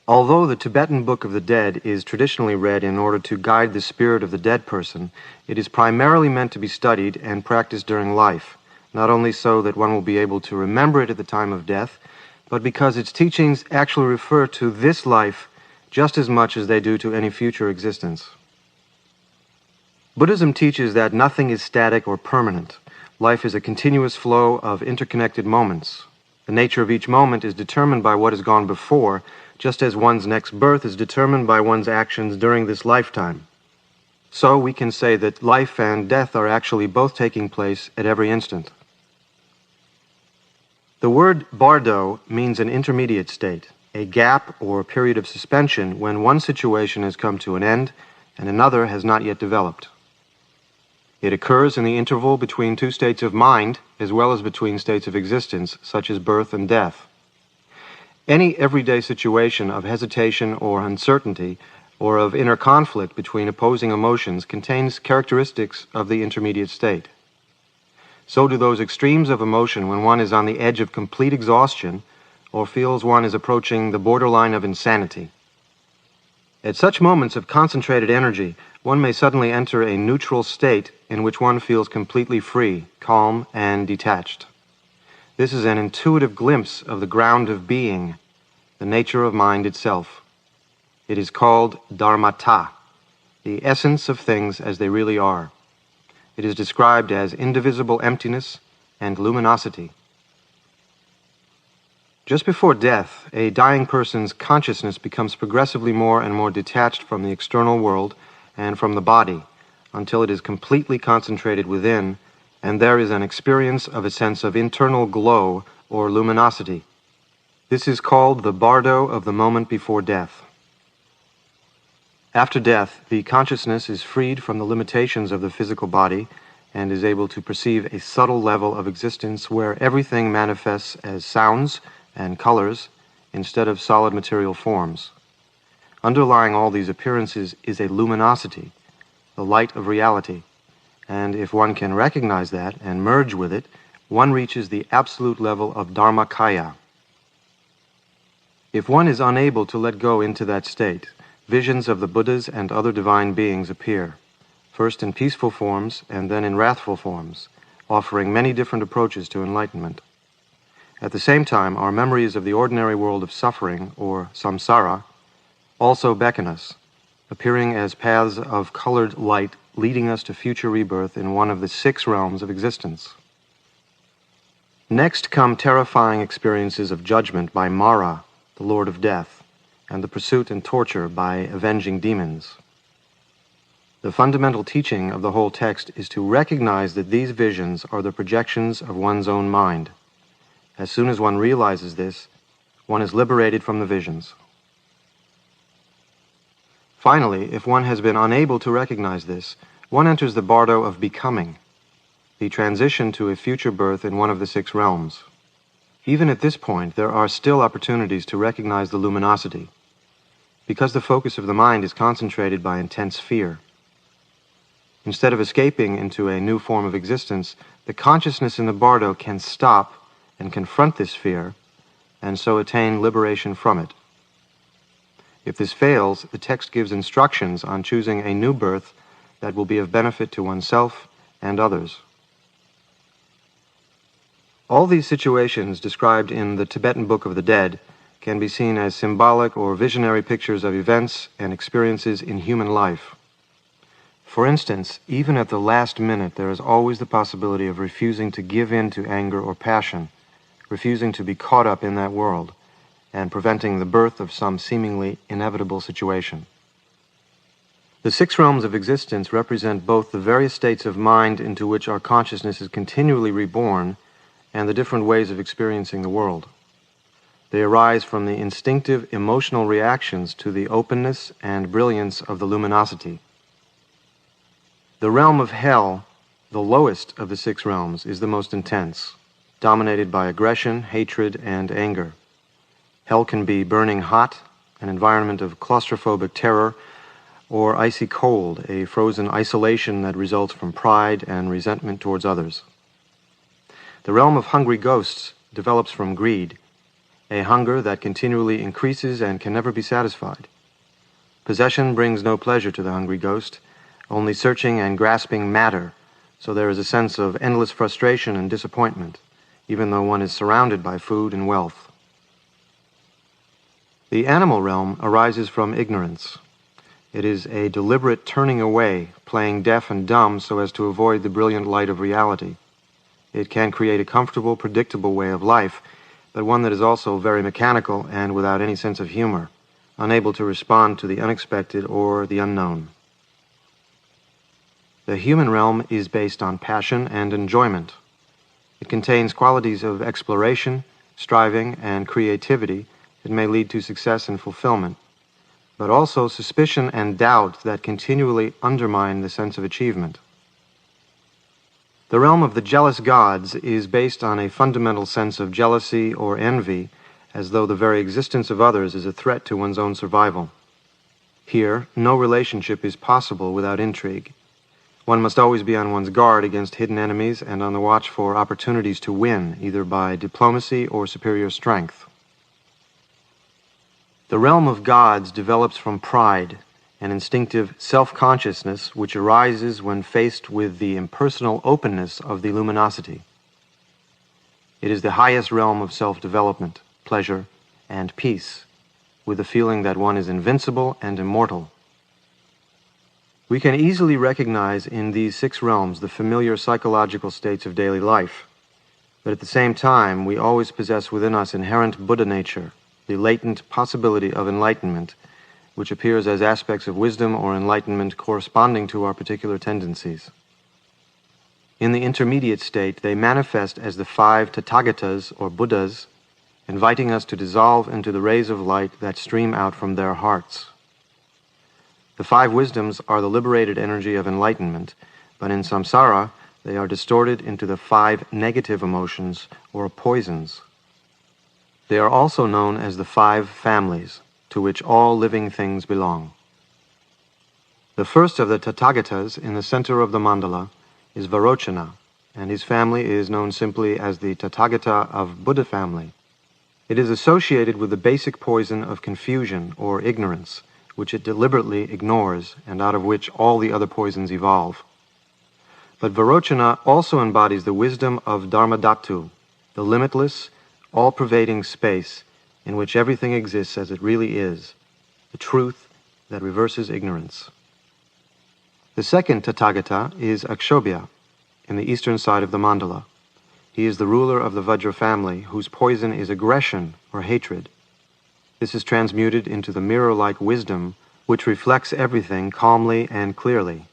Although the Tibetan Book of the Dead is traditionally read in order to guide the spirit of the dead person, it is primarily meant to be studied and practiced during life, not only so that one will be able to remember it at the time of death, but because its teachings actually refer to this life just as much as they do to any future existence. Buddhism teaches that nothing is static or permanent. Life is a continuous flow of interconnected moments. The nature of each moment is determined by what has gone before, just as one's next birth is determined by one's actions during this lifetime. So we can say that life and death are actually both taking place at every instant. The word bardo means an intermediate state, a gap or period of suspension when one situation has come to an end and another has not yet developed. It occurs in the interval between two states of mind as well as between states of existence, such as birth and death. Any everyday situation of hesitation or uncertainty or of inner conflict between opposing emotions contains characteristics of the intermediate state. So do those extremes of emotion when one is on the edge of complete exhaustion or feels one is approaching the borderline of insanity. At such moments of concentrated energy, one may suddenly enter a neutral state in which one feels completely free, calm, and detached. This is an intuitive glimpse of the ground of being, the nature of mind itself. It is called dharmata, the essence of things as they really are. It is described as indivisible emptiness and luminosity. Just before death, a dying person's consciousness becomes progressively more and more detached from the external world and from the body until it is completely concentrated within, and there is an experience of a sense of internal glow or luminosity. This is called the bardo of the moment before death. After death, the consciousness is freed from the limitations of the physical body and is able to perceive a subtle level of existence where everything manifests as sounds and colors instead of solid material forms. Underlying all these appearances is a luminosity, the light of reality, and if one can recognize that and merge with it, one reaches the absolute level of dharmakaya. If one is unable to let go into that state, visions of the Buddhas and other divine beings appear, first in peaceful forms and then in wrathful forms, offering many different approaches to enlightenment. At the same time, our memories of the ordinary world of suffering, or samsara, also beckon us, appearing as paths of colored light leading us to future rebirth in one of the 6 realms of existence. Next come terrifying experiences of judgment by Mara, the Lord of Death, and the pursuit and torture by avenging demons. The fundamental teaching of the whole text is to recognize that these visions are the projections of one's own mind. As soon as one realizes this, one is liberated from the visions. Finally, if one has been unable to recognize this, one enters the bardo of becoming, the transition to a future birth in one of the 6 realms. Even at this point, there are still opportunities to recognize the luminosity, because the focus of the mind is concentrated by intense fear. Instead of escaping into a new form of existence, the consciousness in the bardo can stop and confront this fear, and so attain liberation from it. If this fails, the text gives instructions on choosing a new birth that will be of benefit to oneself and others. All these situations described in the Tibetan Book of the Dead can be seen as symbolic or visionary pictures of events and experiences in human life. For instance, even at the last minute, there is always the possibility of refusing to give in to anger or passion, refusing to be caught up in that world, and preventing the birth of some seemingly inevitable situation. The 6 realms of existence represent both the various states of mind into which our consciousness is continually reborn and the different ways of experiencing the world. They arise from the instinctive emotional reactions to the openness and brilliance of the luminosity. The realm of hell, the lowest of the 6 realms, is the most intense, dominated by aggression, hatred, and anger. Hell can be burning hot, an environment of claustrophobic terror, or icy cold, a frozen isolation that results from pride and resentment towards others. The realm of hungry ghosts develops from greed. a hunger that continually increases and can never be satisfied. Possession brings no pleasure to the hungry ghost, only searching and grasping matter, so there is a sense of endless frustration and disappointment, even though one is surrounded by food and wealth. The animal realm arises from ignorance. It is a deliberate turning away, playing deaf and dumb so as to avoid the brilliant light of reality. It can create a comfortable, predictable way of life, but one that is also very mechanical and without any sense of humor, unable to respond to the unexpected or the unknown. The human realm is based on passion and enjoyment. It contains qualities of exploration, striving, and creativity that may lead to success and fulfillment, but also suspicion and doubt that continually undermine the sense of achievement. The realm of the jealous gods is based on a fundamental sense of jealousy or envy, as though the very existence of others is a threat to one's own survival. Here, no relationship is possible without intrigue. One must always be on one's guard against hidden enemies and on the watch for opportunities to win, either by diplomacy or superior strength. The realm of gods develops from pride, an instinctive self-consciousness which arises when faced with the impersonal openness of the luminosity. It is the highest realm of self-development, pleasure, and peace, with the feeling that one is invincible and immortal. We can easily recognize in these 6 realms the familiar psychological states of daily life, but at the same time we always possess within us inherent Buddha nature, the latent possibility of enlightenment, which appears as aspects of wisdom or enlightenment corresponding to our particular tendencies. In the intermediate state, they manifest as the 5 Tathagatas or Buddhas, inviting us to dissolve into the rays of light that stream out from their hearts. The 5 wisdoms are the liberated energy of enlightenment, but in samsara they are distorted into the 5 negative emotions or poisons. They are also known as the 5 families, to which all living things belong. The first of the Tathagatas in the center of the mandala is Varochana, and his family is known simply as the Tathagata of Buddha family. It is associated with the basic poison of confusion or ignorance, which it deliberately ignores and out of which all the other poisons evolve. But Varochana also embodies the wisdom of Dharmadhatu, the limitless, all-pervading space in which everything exists as it really is, the truth that reverses ignorance. The second Tathagata is Akshobhya, in the eastern side of the mandala. He is the ruler of the Vajra family, whose poison is aggression or hatred. This is transmuted into the mirror-like wisdom, which reflects everything calmly and clearly.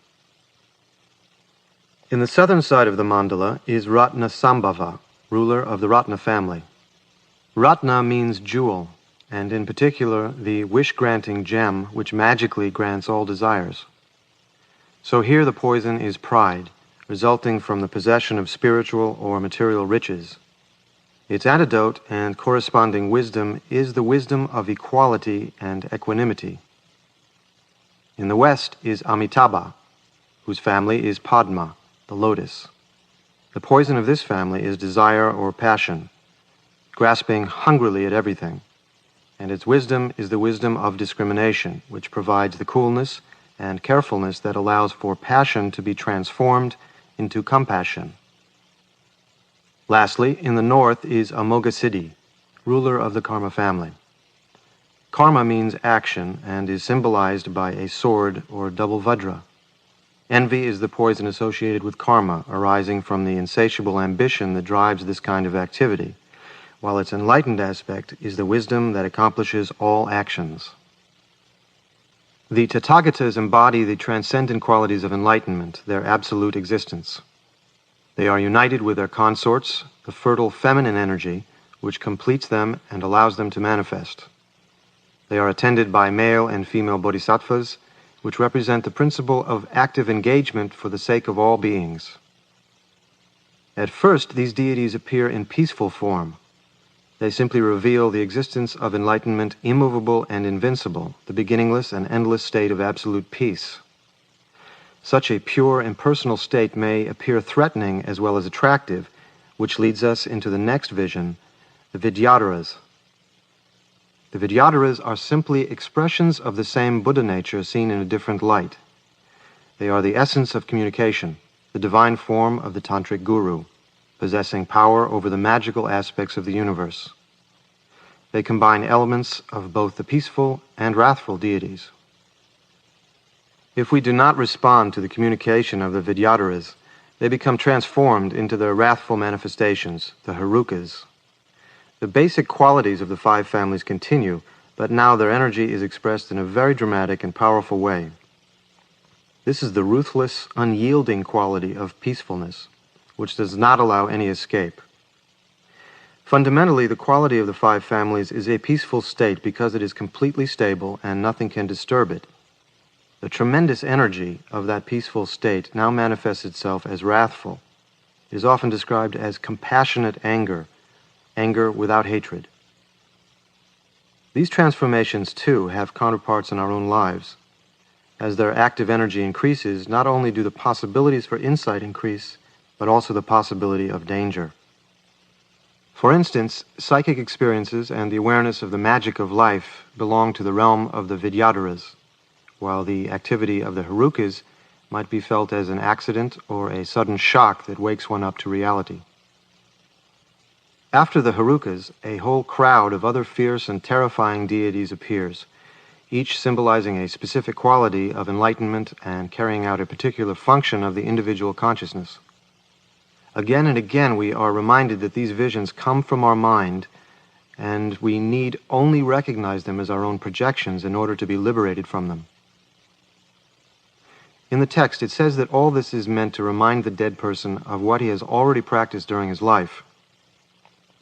In the southern side of the mandala is Ratna Sambhava, ruler of the Ratna family. Ratna means jewel, and in particular the wish-granting gem which magically grants all desires. So here the poison is pride, resulting from the possession of spiritual or material riches. Its antidote and corresponding wisdom is the wisdom of equality and equanimity. In the west is Amitabha, whose family is Padma, the lotus. The poison of this family is desire or passion, grasping hungrily at everything, and its wisdom is the wisdom of discrimination, which provides the coolness and carefulness that allows for passion to be transformed into compassion. Lastly, in the north is Amoghasiddhi, ruler of the Karma family. Karma means action and is symbolized by a sword or double vajra. Envy is the poison associated with karma, arising from the insatiable ambition that drives this kind of activity, while its enlightened aspect is the wisdom that accomplishes all actions. The Tathagatas embody the transcendent qualities of enlightenment, their absolute existence. They are united with their consorts, the fertile feminine energy, which completes them and allows them to manifest. They are attended by male and female bodhisattvas, which represent the principle of active engagement for the sake of all beings. At first, these deities appear in peaceful form. They simply reveal the existence of enlightenment immovable and invincible, the beginningless and endless state of absolute peace. Such a pure, impersonal state may appear threatening as well as attractive, which leads us into the next vision, the Vidyadharas. The Vidyadharas are simply expressions of the same Buddha nature seen in a different light. They are the essence of communication, the divine form of the Tantric Guru, possessing power over the magical aspects of the universe. They combine elements of both the peaceful and wrathful deities. If we do not respond to the communication of the Vidyadharas, they become transformed into their wrathful manifestations, the Herukas. The basic qualities of the five families continue, but now their energy is expressed in a very dramatic and powerful way. This is the ruthless, unyielding quality of peacefulness, which does not allow any escape. Fundamentally, the quality of the five families is a peaceful state because it is completely stable and nothing can disturb it. The tremendous energy of that peaceful state now manifests itself as wrathful. It is often described as compassionate anger, anger without hatred. These transformations, too, have counterparts in our own lives. As their active energy increases, not only do the possibilities for insight increase, but also the possibility of danger. For instance, psychic experiences and the awareness of the magic of life belong to the realm of the Vidyadharas, while the activity of the Herukas might be felt as an accident or a sudden shock that wakes one up to reality. After the Herukas, a whole crowd of other fierce and terrifying deities appears, each symbolizing a specific quality of enlightenment and carrying out a particular function of the individual consciousness. Again and again we are reminded that these visions come from our mind, and we need only recognize them as our own projections in order to be liberated from them. In the text, it says that all this is meant to remind the dead person of what he has already practiced during his life.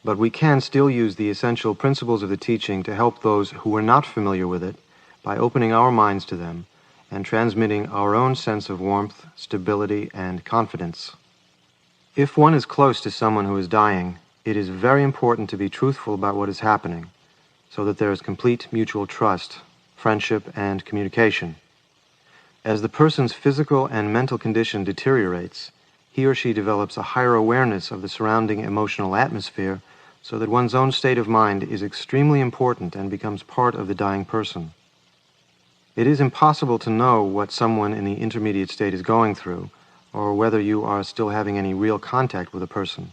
But we can still use the essential principles of the teaching to help those who are not familiar with it by opening our minds to them and transmitting our own sense of warmth, stability, and confidence. If one is close to someone who is dying, it is very important to be truthful about what is happening, so that there is complete mutual trust, friendship, and communication. As the person's physical and mental condition deteriorates, he or she develops a higher awareness of the surrounding emotional atmosphere, so that one's own state of mind is extremely important and becomes part of the dying person. It is impossible to know what someone in the intermediate state is going through, or whether you are still having any real contact with a person.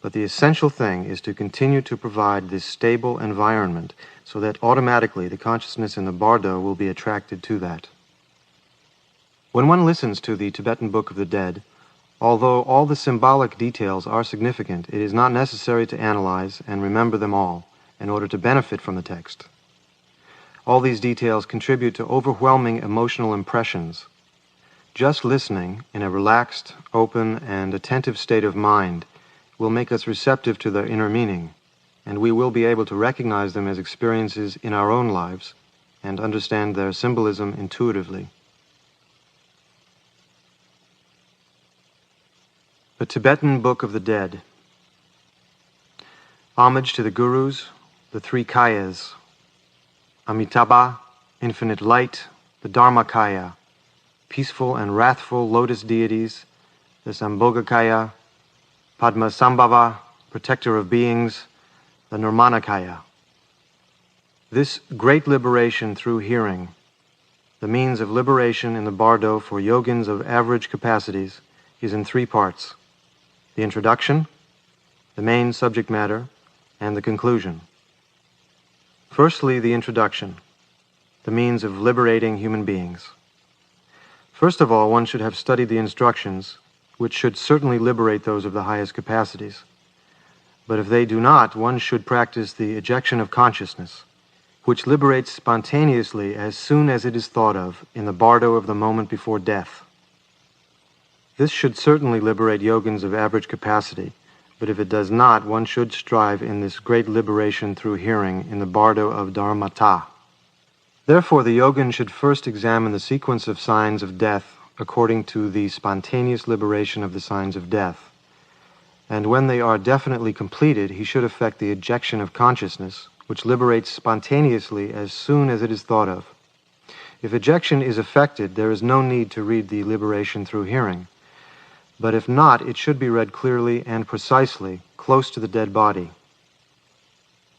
But the essential thing is to continue to provide this stable environment so that automatically the consciousness in the bardo will be attracted to that. When one listens to the Tibetan Book of the Dead, although all the symbolic details are significant, it is not necessary to analyze and remember them all in order to benefit from the text. All these details contribute to overwhelming emotional impressions. Just listening in a relaxed, open, and attentive state of mind will make us receptive to their inner meaning, and we will be able to recognize them as experiences in our own lives and understand their symbolism intuitively. The Tibetan Book of the Dead. Homage to the Gurus, the three Kayas, Amitabha, infinite light, the Dharmakaya, peaceful and wrathful lotus deities, the Sambhogakaya, Padmasambhava, protector of beings, the Nirmanakaya. This great liberation through hearing, the means of liberation in the bardo for yogins of average capacities, is in three parts: the introduction, the main subject matter, and the conclusion. Firstly, the introduction, the means of liberating human beings. First of all, one should have studied the instructions, which should certainly liberate those of the highest capacities. But if they do not, one should practice the ejection of consciousness, which liberates spontaneously as soon as it is thought of in the bardo of the moment before death. This should certainly liberate yogins of average capacity, but if it does not, one should strive in this great liberation through hearing in the bardo of Dharmata. Therefore, the yogin should first examine the sequence of signs of death according to the spontaneous liberation of the signs of death. And when they are definitely completed, he should effect the ejection of consciousness, which liberates spontaneously as soon as it is thought of. If ejection is effected, there is no need to read the liberation through hearing. But if not, it should be read clearly and precisely, close to the dead body.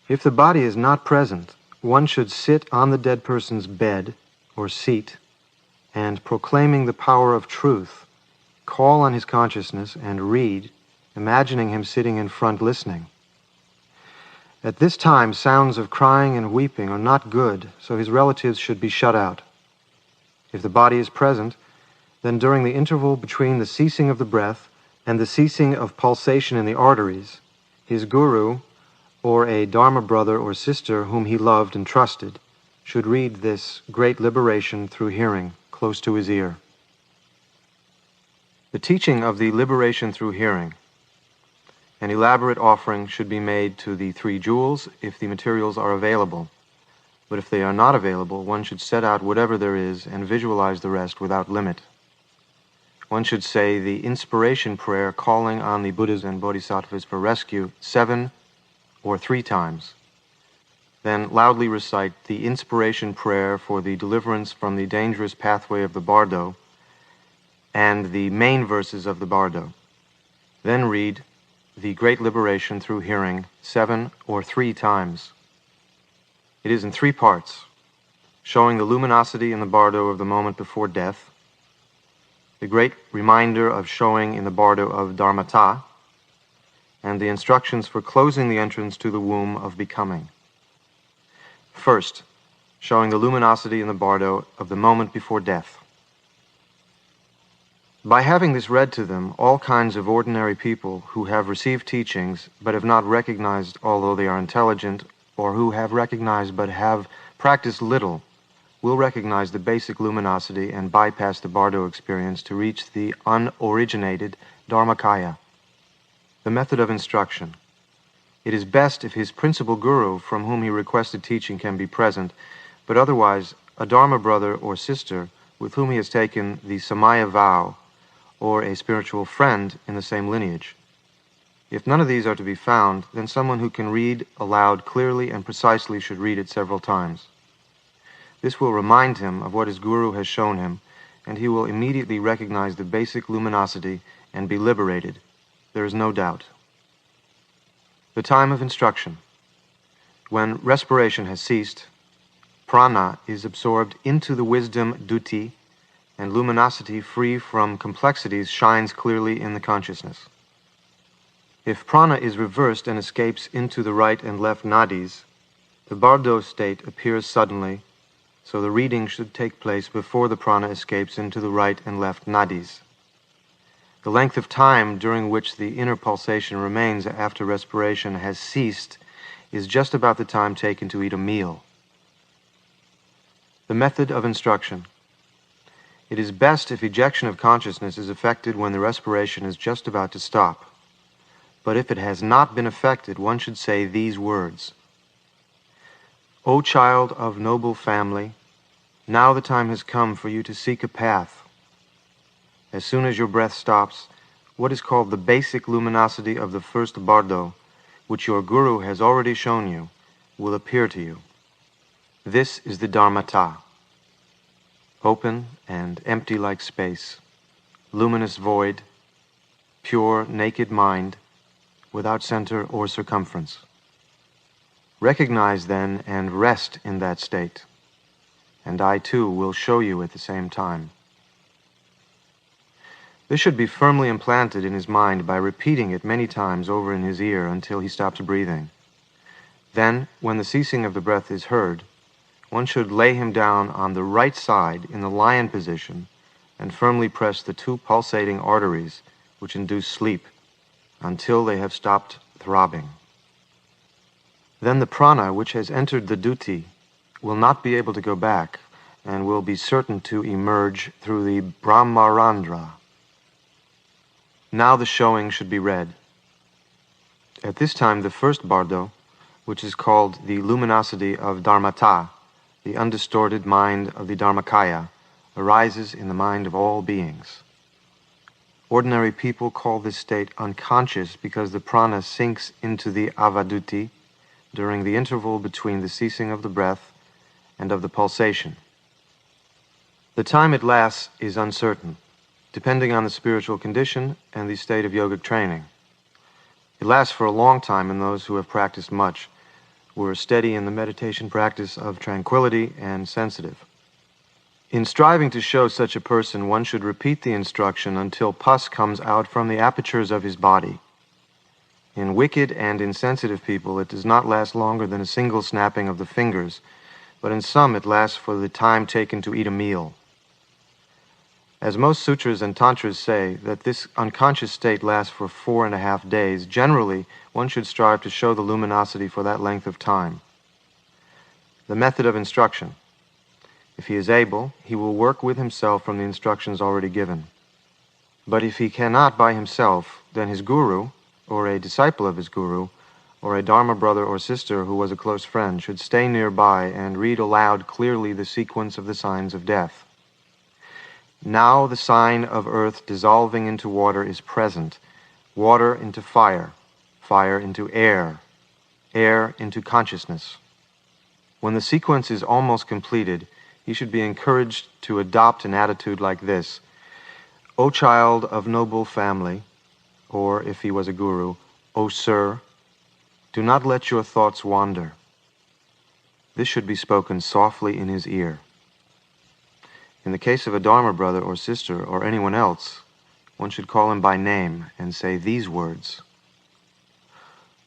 If the body is not present, one should sit on the dead person's bed or seat and, proclaiming the power of truth, call on his consciousness and read, imagining him sitting in front listening. At this time, sounds of crying and weeping are not good, so his relatives should be shut out. If the body is present, then during the interval between the ceasing of the breath and the ceasing of pulsation in the arteries, his guru, or a Dharma brother or sister whom he loved and trusted, should read this great liberation through hearing close to his ear. The teaching of the liberation through hearing. An elaborate offering should be made to the 3 jewels if the materials are available. But if they are not available, one should set out whatever there is and visualize the rest without limit. One should say the inspiration prayer calling on the Buddhas and Bodhisattvas for rescue 7 or 3 times. Then loudly recite the inspiration prayer for the deliverance from the dangerous pathway of the bardo and the main verses of the bardo. Then read the Great Liberation through hearing 7 or 3 times. It is in 3 parts, showing the luminosity in the bardo of the moment before death, the great reminder of showing in the bardo of dharmata, and the instructions for closing the entrance to the womb of becoming. First, showing the luminosity in the bardo of the moment before death. By having this read to them, all kinds of ordinary people who have received teachings but have not recognized, although they are intelligent, or who have recognized but have practiced little, will recognize the basic luminosity and bypass the bardo experience to reach the unoriginated Dharmakaya. The method of instruction. It is best if his principal guru from whom he requested teaching can be present, but otherwise a Dharma brother or sister with whom he has taken the Samaya vow, or a spiritual friend in the same lineage. If none of these are to be found, then someone who can read aloud clearly and precisely should read it several times. This will remind him of what his guru has shown him, and he will immediately recognize the basic luminosity and be liberated. There is no doubt. The time of instruction. When respiration has ceased, prana is absorbed into the wisdom duti, and luminosity free from complexities shines clearly in the consciousness. If prana is reversed and escapes into the right and left nadis, the bardo state appears suddenly, so the reading should take place before the prana escapes into the right and left nadis. The length of time during which the inner pulsation remains after respiration has ceased is just about the time taken to eat a meal. The method of instruction. It is best if ejection of consciousness is effected when the respiration is just about to stop. But if it has not been effected, one should say these words. O child of noble family, now the time has come for you to seek a path. As soon as your breath stops, what is called the basic luminosity of the first bardo, which your guru has already shown you, will appear to you. This is the dharmata. Open and empty like space, luminous void, pure naked mind, without center or circumference. Recognize then and rest in that state, and I too will show you at the same time. This should be firmly implanted in his mind by repeating it many times over in his ear until he stops breathing. Then, when the ceasing of the breath is heard, one should lay him down on the right side in the lion position and firmly press the 2 pulsating arteries which induce sleep until they have stopped throbbing. Then the prana which has entered the duti will not be able to go back and will be certain to emerge through the brahmarandra. Now the showing should be read. At this time the first bardo, which is called the luminosity of dharmata, the undistorted mind of the Dharmakaya, arises in the mind of all beings. Ordinary people call this state unconscious because the prana sinks into the avaduti during the interval between the ceasing of the breath and of the pulsation. The time it lasts is uncertain, depending on the spiritual condition and the state of yogic training. It lasts for a long time in those who have practiced much, were steady in the meditation practice of tranquility and sensitive. In striving to show such a person, one should repeat the instruction until pus comes out from the apertures of his body. In wicked and insensitive people, it does not last longer than a single snapping of the fingers, but in some it lasts for the time taken to eat a meal. As most sutras and tantras say that this unconscious state lasts for 4.5 days, generally one should strive to show the luminosity for that length of time. The method of instruction. If he is able, he will work with himself from the instructions already given. But if he cannot by himself, then his guru, or a disciple of his guru, or a Dharma brother or sister who was a close friend, should stay nearby and read aloud clearly the sequence of the signs of death. Now the sign of earth dissolving into water is present, water into fire, fire into air, air into consciousness. When the sequence is almost completed, he should be encouraged to adopt an attitude like this: O child of noble family, or if he was a guru, O sir, do not let your thoughts wander. This should be spoken softly in his ear. In the case of a Dharma brother or sister or anyone else, one should call him by name and say these words: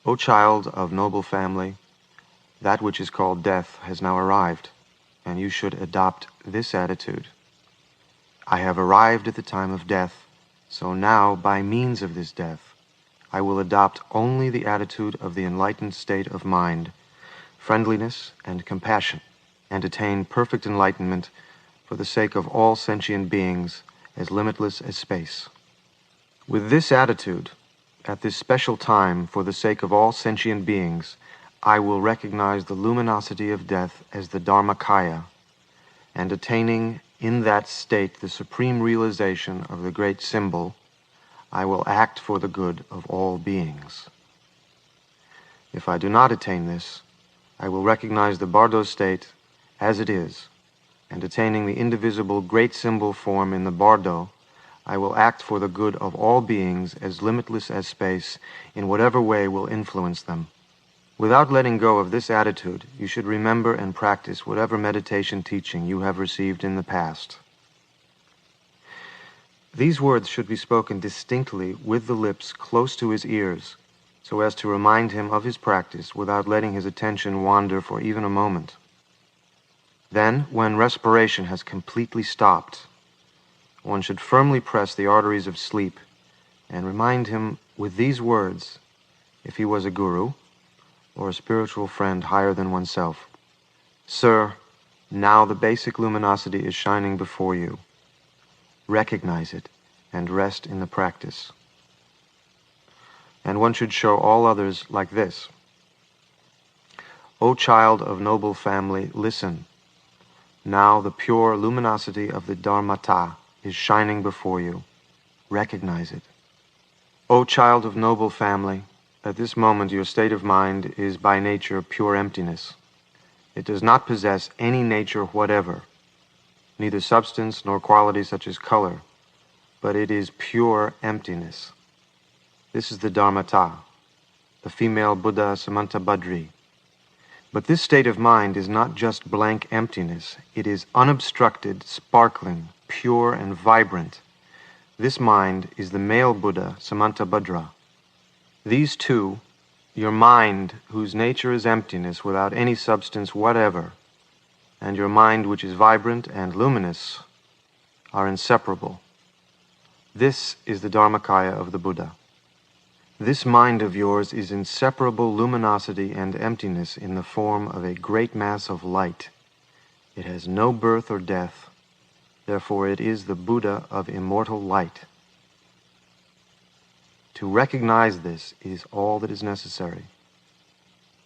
O child of noble family, that which is called death has now arrived, and you should adopt this attitude. I have arrived at the time of death, so now, by means of this death, I will adopt only the attitude of the enlightened state of mind, friendliness and compassion, and attain perfect enlightenment for the sake of all sentient beings, as limitless as space. With this attitude, at this special time, for the sake of all sentient beings, I will recognize the luminosity of death as the Dharmakaya, and attaining in that state the supreme realization of the great symbol, I will act for the good of all beings. If I do not attain this, I will recognize the Bardo state as it is, and attaining the indivisible great symbol form in the Bardo, I will act for the good of all beings as limitless as space in whatever way will influence them. Without letting go of this attitude, you should remember and practice whatever meditation teaching you have received in the past. These words should be spoken distinctly with the lips close to his ears, so as to remind him of his practice without letting his attention wander for even a moment. Then, when respiration has completely stopped, one should firmly press the arteries of sleep and remind him with these words, if he was a guru or a spiritual friend higher than oneself: Sir, now the basic luminosity is shining before you. Recognize it and rest in the practice. And one should show all others like this: O child of noble family, listen. Now the pure luminosity of the Dharmata is shining before you. Recognize it. O child of noble family, at this moment your state of mind is by nature pure emptiness. It does not possess any nature whatever, neither substance nor quality such as color, but it is pure emptiness. This is the Dharmata, the female Buddha Samantabhadri. But this state of mind is not just blank emptiness. It is unobstructed, sparkling, pure, and vibrant. This mind is the male Buddha Samantabhadra. These two, your mind, whose nature is emptiness without any substance whatever, and your mind, which is vibrant and luminous, are inseparable. This is the Dharmakaya of the Buddha. This mind of yours is inseparable luminosity and emptiness in the form of a great mass of light. It has no birth or death. Therefore it is the Buddha of immortal light. To recognize this is all that is necessary.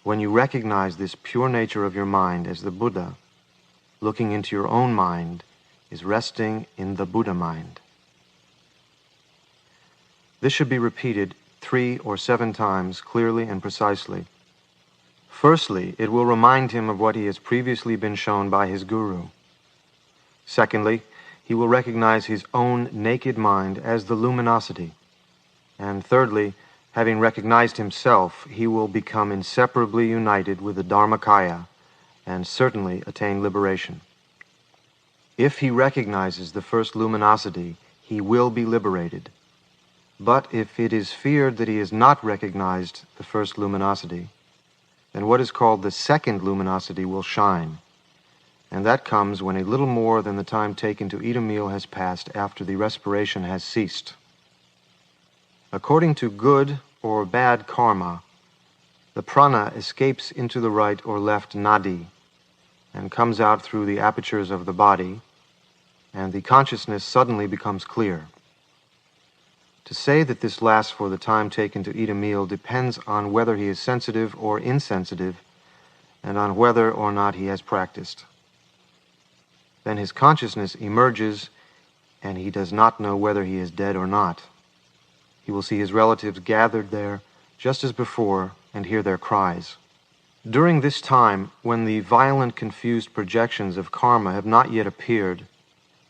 When you recognize this pure nature of your mind as the Buddha, looking into your own mind is resting in the Buddha mind. This should be repeated 3 or 7 times clearly and precisely. Firstly, it will remind him of what he has previously been shown by his guru. Secondly, he will recognize his own naked mind as the luminosity. And thirdly, Having recognized himself, he will become inseparably united with the Dharmakaya and certainly attain liberation. If he recognizes the first luminosity, he will be liberated. But if it is feared that he has not recognized the first luminosity, then what is called the second luminosity will shine, and that comes when a little more than the time taken to eat a meal has passed after the respiration has ceased. According to good or bad karma, the prana escapes into the right or left nadi and comes out through the apertures of the body, and the consciousness suddenly becomes clear. To say that this lasts for the time taken to eat a meal depends on whether he is sensitive or insensitive and on whether or not he has practiced. Then his consciousness emerges and he does not know whether he is dead or not. He will see his relatives gathered there just as before and hear their cries. During this time, when the violent, confused projections of karma have not yet appeared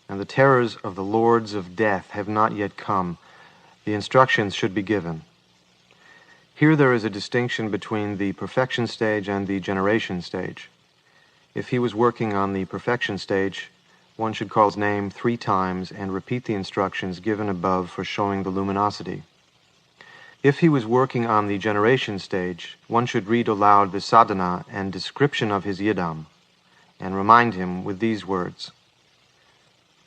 and the terrors of the lords of death have not yet come, the instructions should be given. Here there is a distinction between the perfection stage and the generation stage. If he was working on the perfection stage, one should call his name 3 times and repeat the instructions given above for showing the luminosity. If he was working on the generation stage, one should read aloud the sadhana and description of his yidam, and remind him with these words: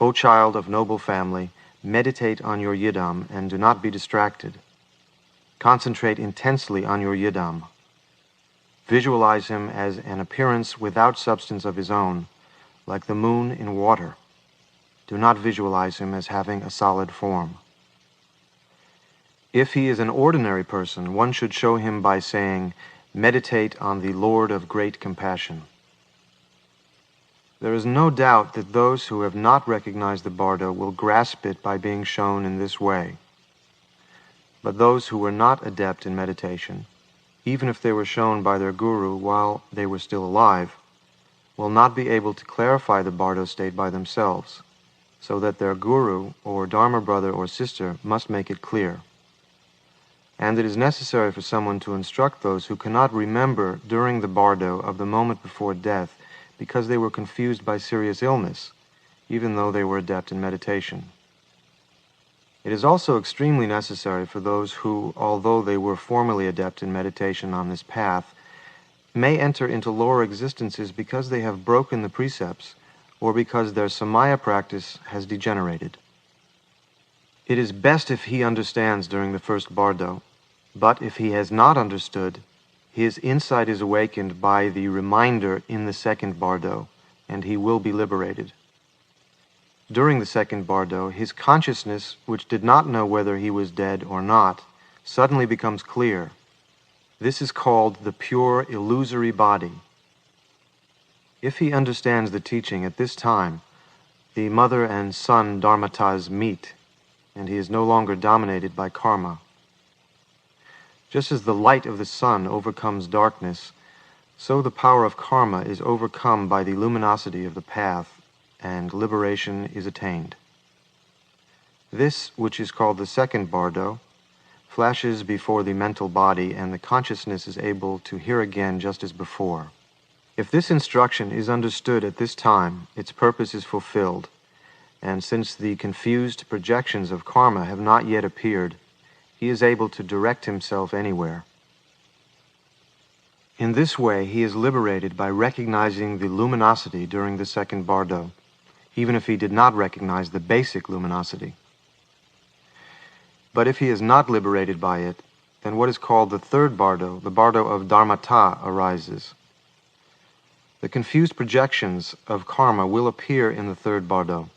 O child of noble family, meditate on your yidam and do not be distracted. Concentrate intensely on your yidam. Visualize him as an appearance without substance of his own, like the moon in water. Do not visualize him as having a solid form. If he is an ordinary person, one should show him by saying, meditate on the Lord of great compassion. There is no doubt that those who have not recognized the bardo will grasp it by being shown in this way. But those who were not adept in meditation, even if they were shown by their guru while they were still alive, will not be able to clarify the bardo state by themselves, so that their guru or dharma brother or sister must make it clear. And it is necessary for someone to instruct those who cannot remember during the bardo of the moment before death because they were confused by serious illness, even though they were adept in meditation. It is also extremely necessary for those who, although they were formerly adept in meditation on this path, may enter into lower existences because they have broken the precepts or because their samaya practice has degenerated. It is best if he understands during the first bardo, but if he has not understood, his insight is awakened by the reminder in the second bardo, and he will be liberated. During the second bardo, his consciousness, which did not know whether he was dead or not, suddenly becomes clear. This is called the pure illusory body. If he understands the teaching at this time, the mother and son dharmatas meet, and he is no longer dominated by karma. Just as the light of the sun overcomes darkness, so the power of karma is overcome by the luminosity of the path, and liberation is attained. This, which is called the second bardo, flashes before the mental body, and the consciousness is able to hear again just as before. If this instruction is understood at this time, its purpose is fulfilled, and since the confused projections of karma have not yet appeared, he is able to direct himself anywhere. In this way, he is liberated by recognizing the luminosity during the second bardo, even if he did not recognize the basic luminosity. But if he is not liberated by it, then what is called the third bardo, the bardo of dharmata, arises. The confused projections of karma will appear in the third bardo.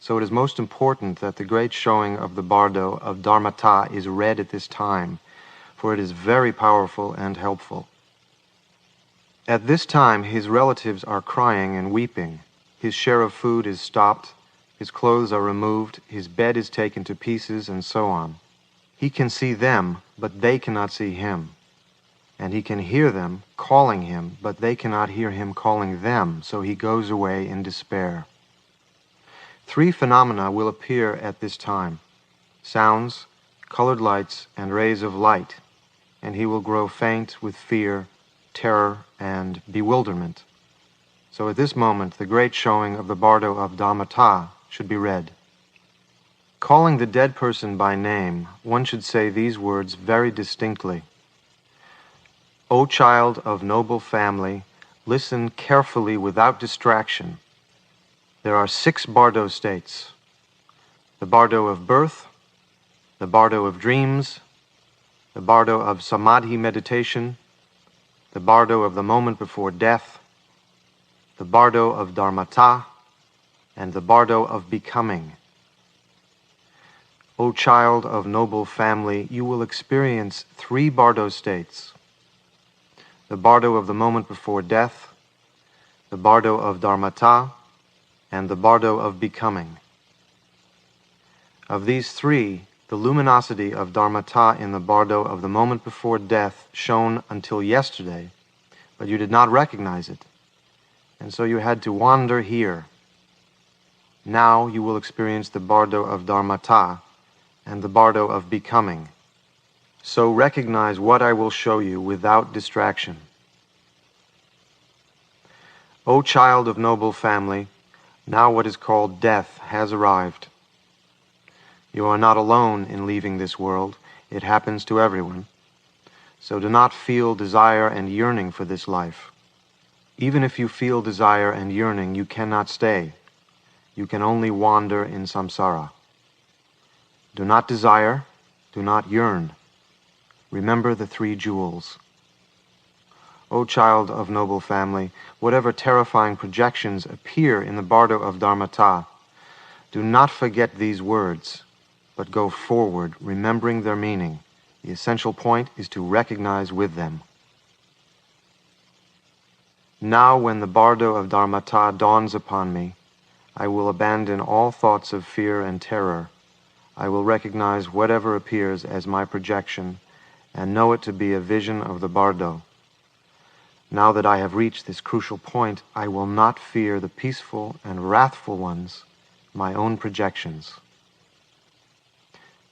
So it is most important that the great showing of the bardo of dharmata is read at this time, for it is very powerful and helpful. At this time, his relatives are crying and weeping. His share of food is stopped, his clothes are removed, his bed is taken to pieces, and so on. He can see them, but they cannot see him. And he can hear them calling him, but they cannot hear him calling them, so he goes away in despair. 3 phenomena will appear at this time: sounds, colored lights, and rays of light, and he will grow faint with fear, terror, and bewilderment. So at this moment, the great showing of the Bardo of Dharmata should be read. Calling the dead person by name, one should say these words very distinctly. O child of noble family, listen carefully without distraction. There are 6 Bardo states: the Bardo of birth, the Bardo of dreams, the Bardo of Samadhi meditation, the Bardo of the moment before death, the Bardo of Dharmata, and the Bardo of becoming. O child of noble family, you will experience 3 Bardo states: the Bardo of the moment before death, the Bardo of Dharmata, and the Bardo of becoming. Of these 3, the luminosity of Dharmata in the Bardo of the moment before death shone until yesterday, but you did not recognize it, and so you had to wander here. Now you will experience the Bardo of Dharmata and the Bardo of becoming. So recognize what I will show you without distraction. O child of noble family, now what is called death has arrived. You are not alone in leaving this world. It happens to everyone. So do not feel desire and yearning for this life. Even if you feel desire and yearning, you cannot stay. You can only wander in samsara. Do not desire, do not yearn. Remember the 3 jewels. O child of noble family, whatever terrifying projections appear in the Bardo of Dharmata, do not forget these words, but go forward, remembering their meaning. The essential point is to recognize with them. Now when the Bardo of Dharmata dawns upon me, I will abandon all thoughts of fear and terror. I will recognize whatever appears as my projection and know it to be a vision of the Bardo. Now that I have reached this crucial point, I will not fear the peaceful and wrathful ones, my own projections.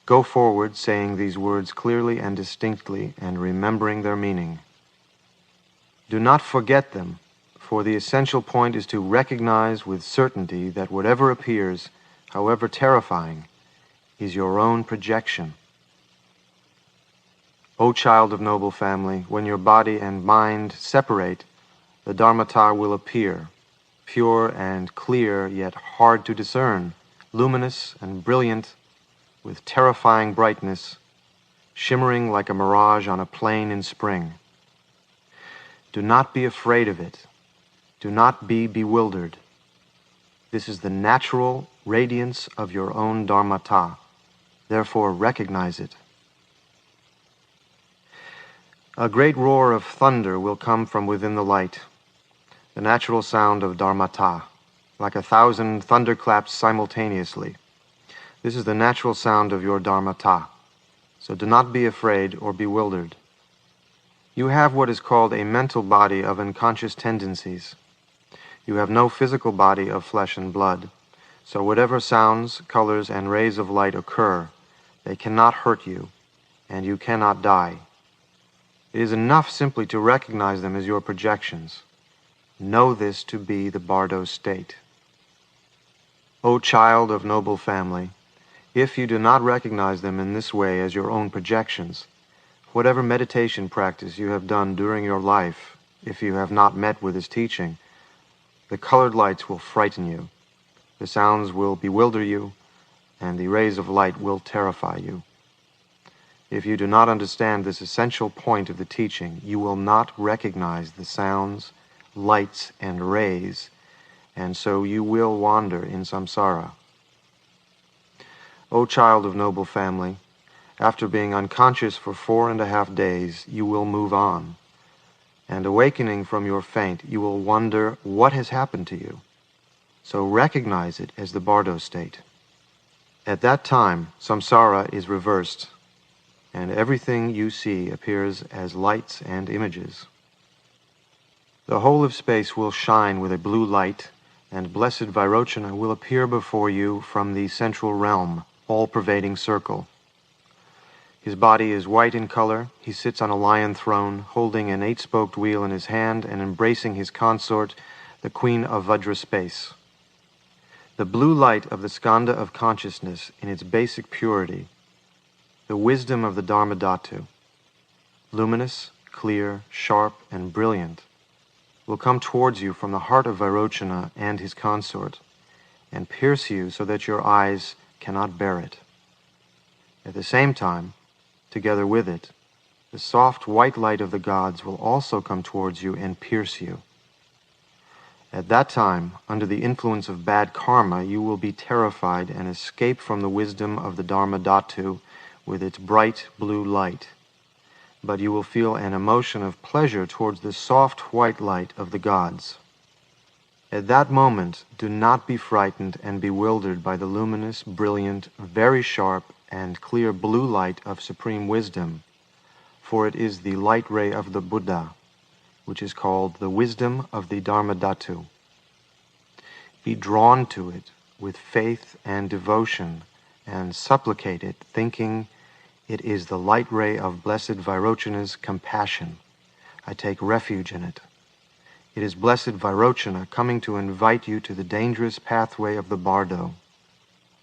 Go forward saying these words clearly and distinctly and remembering their meaning. Do not forget them, for the essential point is to recognize with certainty that whatever appears, however terrifying, is your own projection. O child of noble family, when your body and mind separate, the Dharmata will appear, pure and clear, yet hard to discern, luminous and brilliant, with terrifying brightness, shimmering like a mirage on a plain in spring. Do not be afraid of it. Do not be bewildered. This is the natural radiance of your own Dharmata. Therefore, recognize it. A great roar of thunder will come from within the light, the natural sound of Dharmata, like 1,000 thunderclaps simultaneously. This is the natural sound of your Dharmata, so do not be afraid or bewildered. You have what is called a mental body of unconscious tendencies. You have no physical body of flesh and blood, so whatever sounds, colors, and rays of light occur, they cannot hurt you, and you cannot die. It is enough simply to recognize them as your projections. Know this to be the Bardo state. O child of noble family, if you do not recognize them in this way as your own projections, whatever meditation practice you have done during your life, if you have not met with his teaching, the colored lights will frighten you, the sounds will bewilder you, and the rays of light will terrify you. If you do not understand this essential point of the teaching, you will not recognize the sounds, lights, and rays, and so you will wander in samsara. O child of noble family, after being unconscious for 4.5 days, you will move on, and awakening from your faint, you will wonder what has happened to you. So recognize it as the Bardo state. At that time, samsara is reversed, and everything you see appears as lights and images. The whole of space will shine with a blue light, and blessed Vairochana will appear before you from the central realm, all-pervading circle. His body is white in color. He sits on a lion throne, holding an 8-spoked wheel in his hand and embracing his consort, the queen of Vajra space. The blue light of the skanda of consciousness in its basic purity, the wisdom of the Dharmadhatu, luminous, clear, sharp, and brilliant, will come towards you from the heart of Vairochana and his consort, and pierce you so that your eyes cannot bear it. At the same time, together with it, the soft white light of the gods will also come towards you and pierce you. At that time, under the influence of bad karma, you will be terrified and escape from the wisdom of the Dharmadhatu with its bright blue light. But you will feel an emotion of pleasure towards the soft white light of the gods. At that moment, do not be frightened and bewildered by the luminous, brilliant, very sharp, and clear blue light of supreme wisdom, for it is the light ray of the Buddha, which is called the wisdom of the Dharmadhatu. Be drawn to it with faith and devotion, and supplicate it, thinking it is the light ray of Blessed Vairochana's compassion. I take refuge in it. It is Blessed Vairochana coming to invite you to the dangerous pathway of the bardo.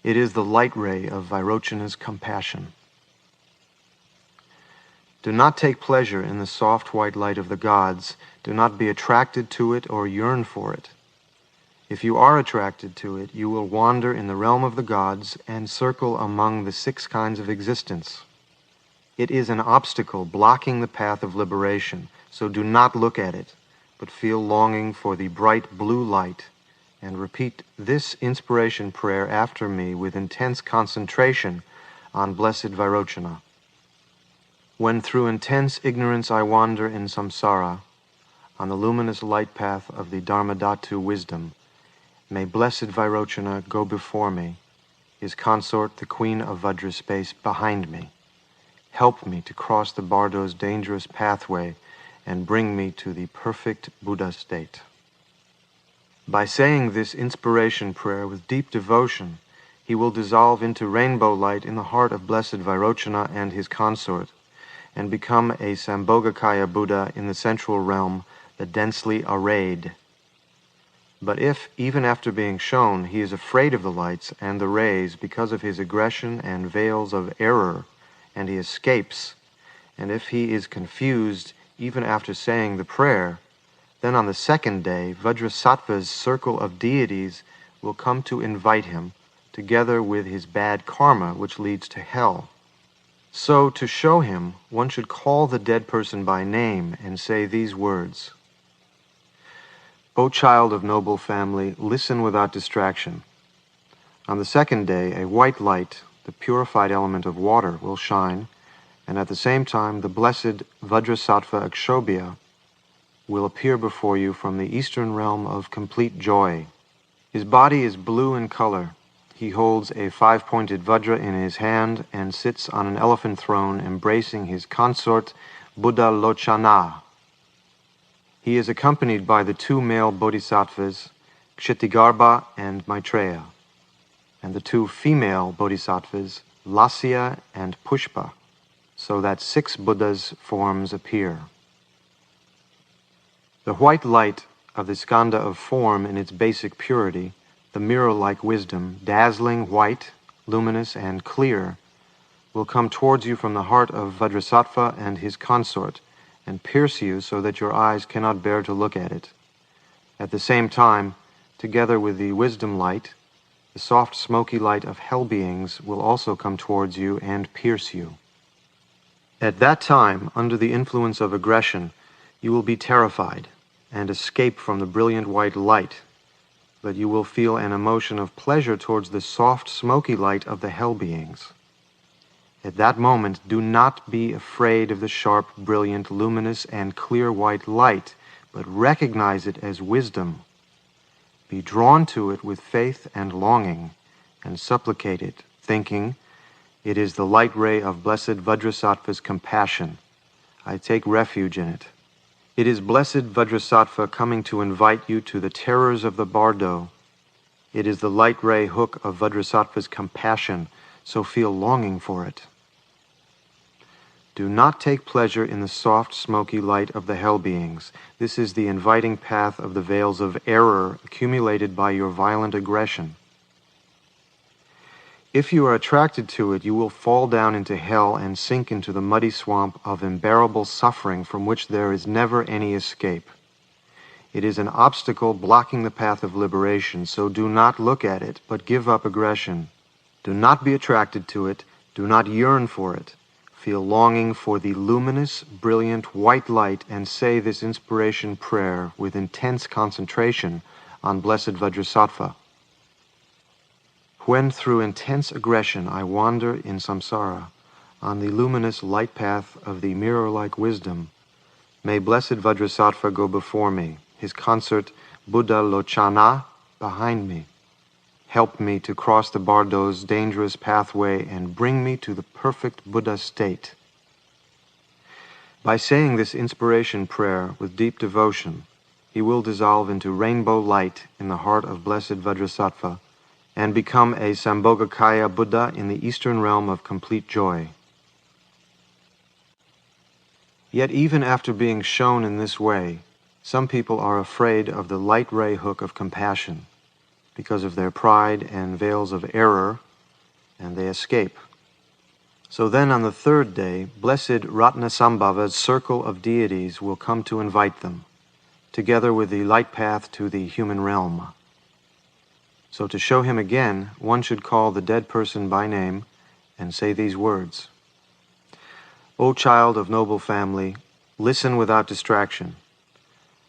It is the light ray of Vairochana's compassion. Do not take pleasure in the soft white light of the gods. Do not be attracted to it or yearn for it. If you are attracted to it, you will wander in the realm of the gods and circle among the 6 kinds of existence. It is an obstacle blocking the path of liberation, so do not look at it, but feel longing for the bright blue light, and repeat this inspiration prayer after me with intense concentration on Blessed Vairochana. When through intense ignorance I wander in samsara, on the luminous light path of the Dharmadhatu wisdom, may Blessed Vairochana go before me, his consort, the queen of Vajra space, behind me. Help me to cross the bardo's dangerous pathway and bring me to the perfect Buddha state. By saying this inspiration prayer with deep devotion, he will dissolve into rainbow light in the heart of Blessed Vairochana and his consort, and become a Sambhogakaya Buddha in the central realm, the densely arrayed. But if, even after being shown, he is afraid of the lights and the rays because of his aggression and veils of error, and he escapes, and if he is confused even after saying the prayer, then on the 2nd day, Vajrasattva's circle of deities will come to invite him, together with his bad karma, which leads to hell. So, to show him, one should call the dead person by name and say these words: O child of noble family, listen without distraction. On the 2nd day, a white light, the purified element of water, will shine, and at the same time the blessed Vajrasattva Akshobhya will appear before you from the eastern realm of complete joy. His body is blue in color. He holds a 5-pointed Vajra in his hand and sits on an elephant throne embracing his consort Buddha Lochana. He is accompanied by the 2 male bodhisattvas, Kshitigarbha and Maitreya, and the 2 female bodhisattvas, Lasya and Pushpa, so that 6 Buddhas' forms appear. The white light of the skanda of form in its basic purity, the mirror-like wisdom, dazzling white, luminous, and clear, will come towards you from the heart of Vajrasattva and his consort, and pierce you so that your eyes cannot bear to look at it. At the same time, together with the wisdom light, the soft smoky light of hell beings will also come towards you and pierce you. At that time, under the influence of aggression, you will be terrified and escape from the brilliant white light, but you will feel an emotion of pleasure towards the soft smoky light of the hell beings. At that moment, do not be afraid of the sharp, brilliant, luminous, and clear white light, but recognize it as wisdom. Be drawn to it with faith and longing, and supplicate it, thinking, it is the light ray of Blessed Vajrasattva's compassion. I take refuge in it. It is Blessed Vajrasattva coming to invite you to the terrors of the bardo. It is the light ray hook of Vajrasattva's compassion, so feel longing for it. Do not take pleasure in the soft, smoky light of the hell beings. This is the inviting path of the veils of error accumulated by your violent aggression. If you are attracted to it, you will fall down into hell and sink into the muddy swamp of unbearable suffering from which there is never any escape. It is an obstacle blocking the path of liberation, so do not look at it, but give up aggression. Do not be attracted to it. Do not yearn for it. Feel longing for the luminous, brilliant, white light and say this inspiration prayer with intense concentration on Blessed Vajrasattva. When through intense aggression I wander in samsara, on the luminous light path of the mirror-like wisdom, may Blessed Vajrasattva go before me, his consort Buddha Lochana behind me. Help me to cross the Bardo's dangerous pathway and bring me to the perfect Buddha state. By saying this inspiration prayer with deep devotion, he will dissolve into rainbow light in the heart of Blessed Vajrasattva and become a Sambhogakaya Buddha in the eastern realm of complete joy. Yet even after being shown in this way, some people are afraid of the light ray hook of compassion because of their pride and veils of error, and they escape. So then on the third day, Blessed Ratnasambhava's circle of deities will come to invite them, together with the light path to the human realm. So to show him again, one should call the dead person by name and say these words. O child of noble family, listen without distraction.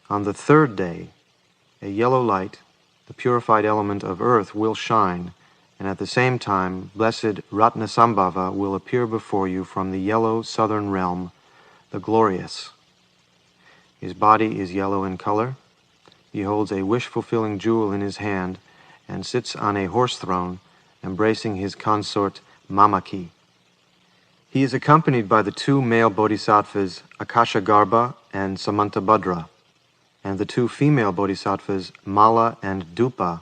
On the third day, a yellow light, the purified element of earth, will shine, and at the same time, Blessed Ratnasambhava will appear before you from the yellow southern realm, the glorious. His body is yellow in color. He holds a wish-fulfilling jewel in his hand and sits on a horse throne, embracing his consort Mamaki. He is accompanied by the two male bodhisattvas Akashagarbha and Samantabhadra, and the two female bodhisattvas, Mala and Dupa,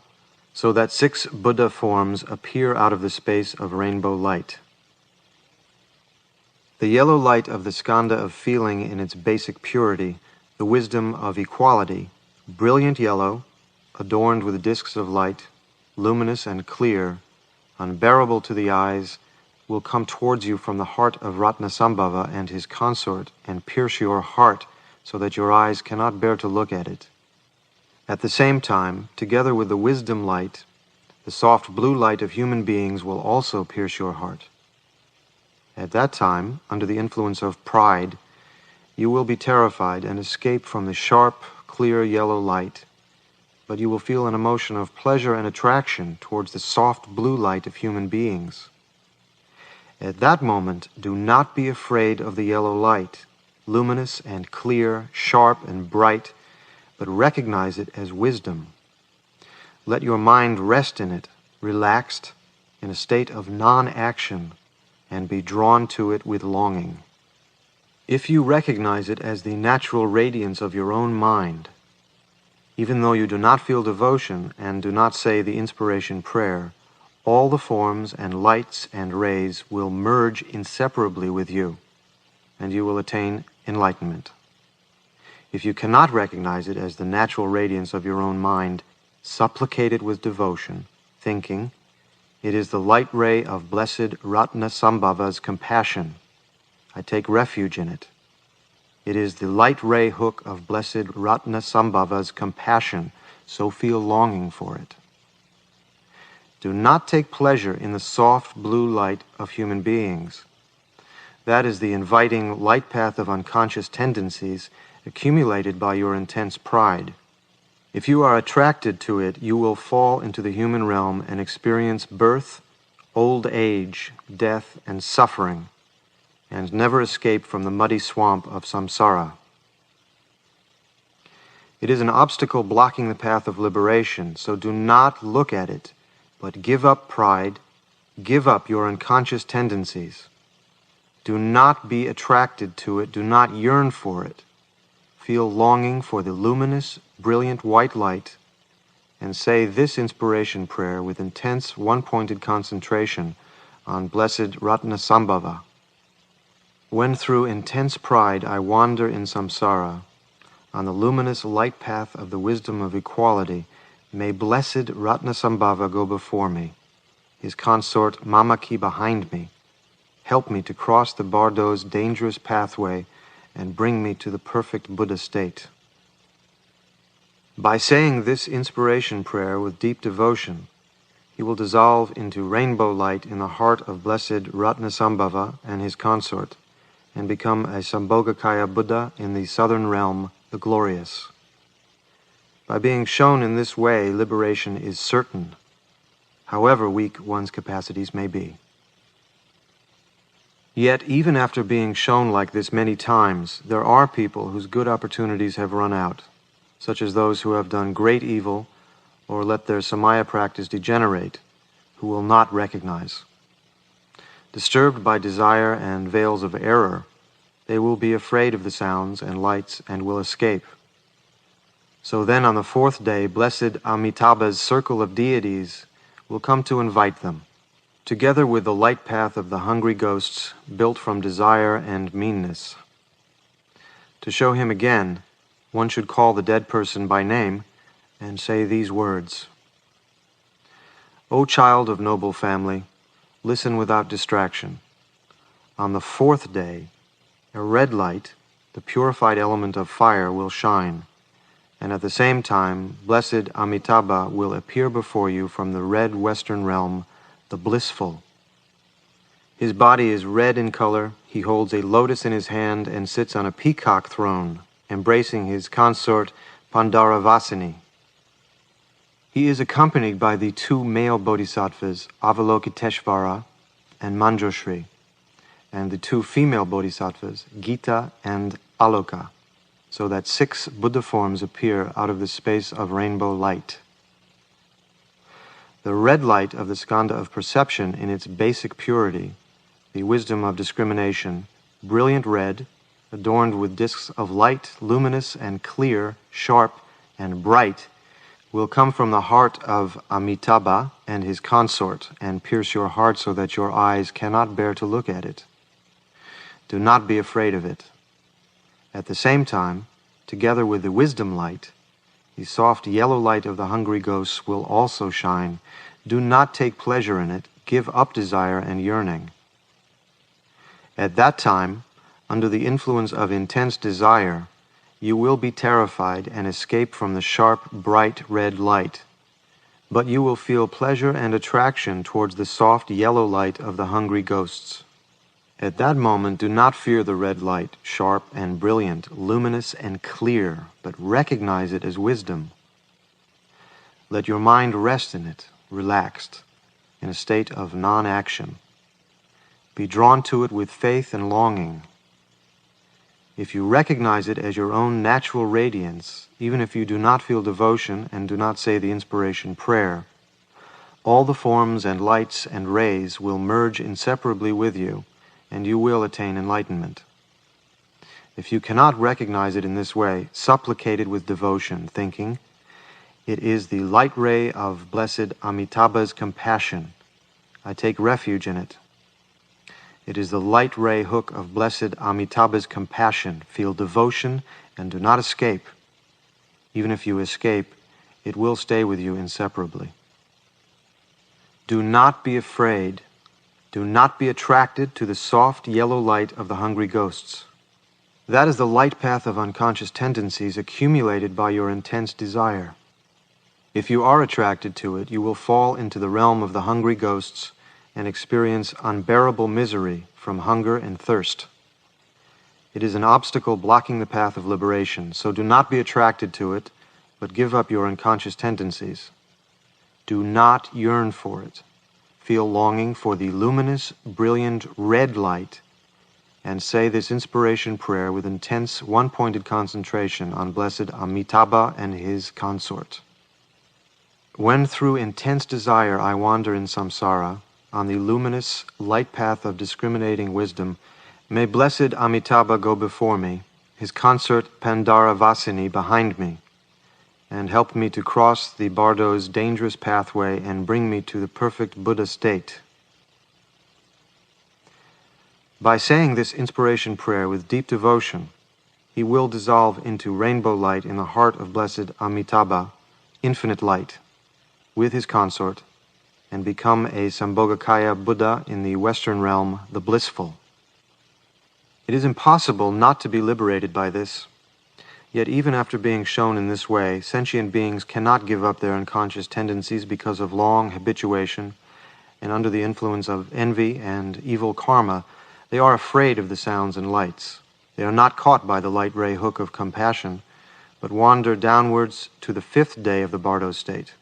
so that 6 Buddha forms appear out of the space of rainbow light. The yellow light of the skanda of feeling in its basic purity, the wisdom of equality, brilliant yellow, adorned with discs of light, luminous and clear, unbearable to the eyes, will come towards you from the heart of Ratnasambhava and his consort and pierce your heart so that your eyes cannot bear to look at it. At the same time, together with the wisdom light, the soft blue light of human beings will also pierce your heart. At that time, under the influence of pride, you will be terrified and escape from the sharp, clear yellow light, but you will feel an emotion of pleasure and attraction towards the soft blue light of human beings. At that moment, do not be afraid of the yellow light, luminous and clear, sharp and bright, but recognize it as wisdom. Let your mind rest in it, relaxed, in a state of non-action, and be drawn to it with longing. If you recognize it as the natural radiance of your own mind, even though you do not feel devotion and do not say the inspiration prayer, all the forms and lights and rays will merge inseparably with you, and you will attain enlightenment. If you cannot recognize it as the natural radiance of your own mind, supplicate it with devotion, thinking, it is the light ray of Blessed Ratnasambhava's compassion. I take refuge in it. It is the light ray hook of Blessed Ratnasambhava's compassion, so feel longing for it. Do not take pleasure in the soft blue light of human beings. That is the inviting light path of unconscious tendencies accumulated by your intense pride. If you are attracted to it, you will fall into the human realm and experience birth, old age, death, and suffering, and never escape from the muddy swamp of samsara. It is an obstacle blocking the path of liberation, so do not look at it, but give up pride, give up your unconscious tendencies. Do not be attracted to it, do not yearn for it. Feel longing for the luminous, brilliant white light, and say this inspiration prayer with intense, one-pointed concentration on Blessed Ratnasambhava. When through intense pride I wander in samsara, on the luminous light path of the wisdom of equality, may blessed Ratnasambhava go before me, his consort Mamaki behind me, help me to cross the Bardo's dangerous pathway and bring me to the perfect Buddha state. By saying this inspiration prayer with deep devotion, he will dissolve into rainbow light in the heart of blessed Ratnasambhava and his consort, and become a Sambhogakaya Buddha in the southern realm, the glorious. By being shown in this way, liberation is certain, however weak one's capacities may be. Yet, even after being shown like this many times, there are people whose good opportunities have run out, such as those who have done great evil or let their samaya practice degenerate, who will not recognize. Disturbed by desire and veils of error, they will be afraid of the sounds and lights and will escape. So then on the fourth day, blessed Amitabha's circle of deities will come to invite them, together with the light path of the hungry ghosts built from desire and meanness. To show him again, one should call the dead person by name and say these words: O child of noble family, listen without distraction. On the fourth day, a red light, the purified element of fire, will shine, and at the same time, blessed Amitabha will appear before you from the red western realm, the blissful. His body is red in color, he holds a lotus in his hand and sits on a peacock throne, embracing his consort Pandaravasini. He is accompanied by the two male bodhisattvas, Avalokiteshvara and Manjushri, and the two female bodhisattvas, Gita and Aloka, so that 6 Buddha forms appear out of the space of rainbow light. The red light of the skandha of perception in its basic purity, the wisdom of discrimination, brilliant red, adorned with discs of light, luminous and clear, sharp and bright, will come from the heart of Amitabha and his consort and pierce your heart so that your eyes cannot bear to look at it. Do not be afraid of it. At the same time, together with the wisdom light, the soft yellow light of the hungry ghosts will also shine. Do not take pleasure in it. Give up desire and yearning. At that time, under the influence of intense desire, you will be terrified and escape from the sharp, bright red light. But you will feel pleasure and attraction towards the soft yellow light of the hungry ghosts. At that moment, do not fear the red light, sharp and brilliant, luminous and clear, but recognize it as wisdom. Let your mind rest in it, relaxed, in a state of non-action. Be drawn to it with faith and longing. If you recognize it as your own natural radiance, even if you do not feel devotion and do not say the inspiration prayer, all the forms and lights and rays will merge inseparably with you, and you will attain enlightenment. If you cannot recognize it in this way, supplicate it with devotion, thinking, it is the light ray of blessed Amitabha's compassion. I take refuge in it. It is the light ray hook of blessed Amitabha's compassion. Feel devotion and do not escape. Even if you escape, it will stay with you inseparably. Do not be afraid. Do not be attracted to the soft yellow light of the hungry ghosts. That is the light path of unconscious tendencies accumulated by your intense desire. If you are attracted to it, you will fall into the realm of the hungry ghosts and experience unbearable misery from hunger and thirst. It is an obstacle blocking the path of liberation, so do not be attracted to it, but give up your unconscious tendencies. Do not yearn for it. Feel longing for the luminous, brilliant red light, and say this inspiration prayer with intense, one-pointed concentration on blessed Amitabha and his consort. When through intense desire I wander in samsara, on the luminous, light path of discriminating wisdom, may blessed Amitabha go before me, his consort Pandaravasini behind me, and help me to cross the Bardo's dangerous pathway and bring me to the perfect Buddha state. By saying this inspiration prayer with deep devotion, he will dissolve into rainbow light in the heart of Blessed Amitabha, infinite light, with his consort, and become a Sambhogakaya Buddha in the Western realm, the blissful. It is impossible not to be liberated by this. Yet even after being shown in this way, sentient beings cannot give up their unconscious tendencies because of long habituation, and under the influence of envy and evil karma, they are afraid of the sounds and lights. They are not caught by the light ray hook of compassion, but wander downwards to the fifth day of the Bardo state.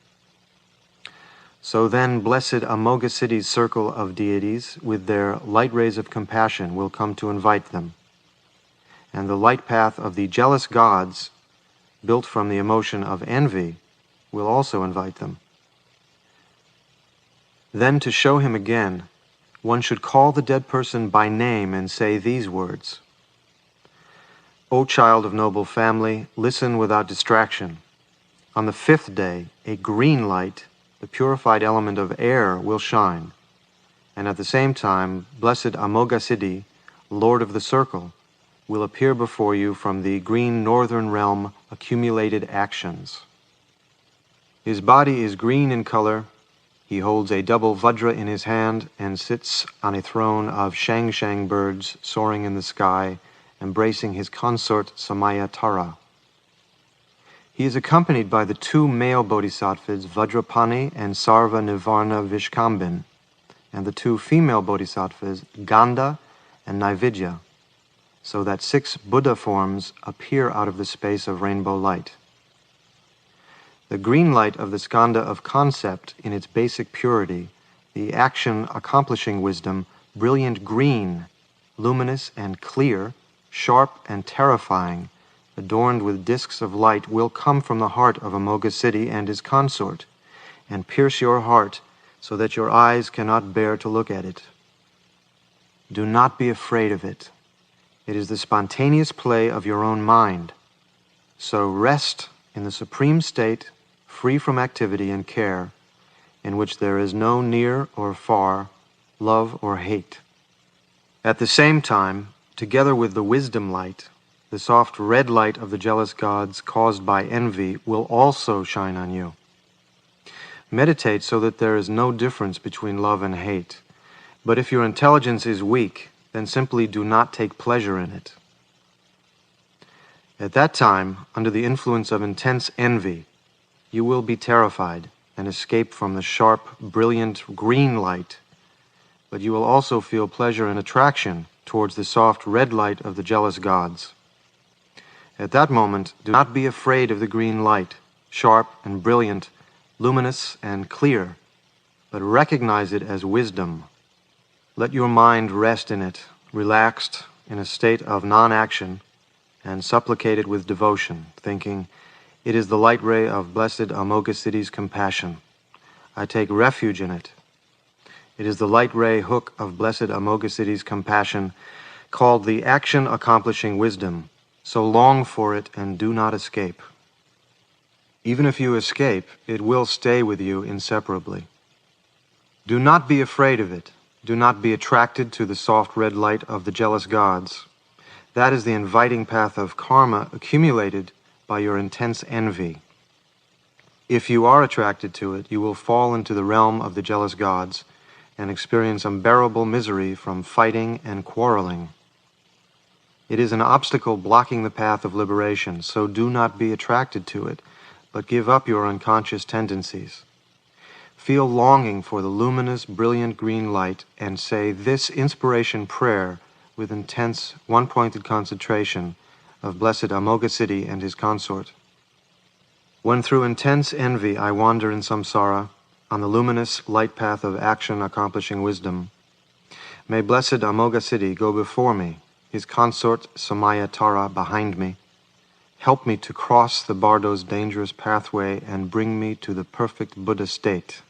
So then, blessed Amoghasiddhi's circle of deities, with their light rays of compassion, will come to invite them. And the light path of the jealous gods, built from the emotion of envy, will also invite them. Then, to show him again, one should call the dead person by name and say these words: O child of noble family, listen without distraction. On the fifth day, a green light, the purified element of air, will shine, and at the same time, blessed Amoghasiddhi, Lord of the Circle, will appear before you from the green northern realm accumulated actions. His body is green in color. He holds a double vajra in his hand and sits on a throne of shang-shang birds soaring in the sky, embracing his consort Samayatara. He is accompanied by the two male bodhisattvas Vajrapani and Sarva Nivarna Vishkambin, and the two female bodhisattvas Ganda and Naividya, so that 6 Buddha forms appear out of the space of rainbow light. The green light of the skanda of concept in its basic purity, the action accomplishing wisdom, brilliant green, luminous and clear, sharp and terrifying, adorned with discs of light, will come from the heart of Amoghasiddhi and his consort, and pierce your heart so that your eyes cannot bear to look at it. Do not be afraid of it. It is the spontaneous play of your own mind. So rest in the supreme state, free from activity and care, in which there is no near or far, love or hate. At the same time, together with the wisdom light, the soft red light of the jealous gods caused by envy will also shine on you. Meditate so that there is no difference between love and hate. But if your intelligence is weak, then simply do not take pleasure in it. At that time, under the influence of intense envy, you will be terrified and escape from the sharp, brilliant green light, but you will also feel pleasure and attraction towards the soft red light of the jealous gods. At that moment, do not be afraid of the green light, sharp and brilliant, luminous and clear, but recognize it as wisdom. Let your mind rest in it, relaxed, in a state of non-action, and supplicate it with devotion, thinking, it is the light ray of blessed Amoghasiddhi's compassion. I take refuge in it. It is the light ray hook of blessed Amoghasiddhi's compassion, called the action-accomplishing wisdom. So long for it and do not escape. Even if you escape, it will stay with you inseparably. Do not be afraid of it. Do not be attracted to the soft red light of the jealous gods. That is the inviting path of karma accumulated by your intense envy. If you are attracted to it, you will fall into the realm of the jealous gods and experience unbearable misery from fighting and quarreling. It is an obstacle blocking the path of liberation, so do not be attracted to it, but give up your unconscious tendencies. Feel longing for the luminous, brilliant green light and say this inspiration prayer with intense, one-pointed concentration of blessed Amoghasiddhi and his consort. When through intense envy I wander in samsara, on the luminous light path of action accomplishing wisdom, may blessed Amoghasiddhi go before me, his consort Samayatara behind me. Help me to cross the Bardo's dangerous pathway and bring me to the perfect Buddha state.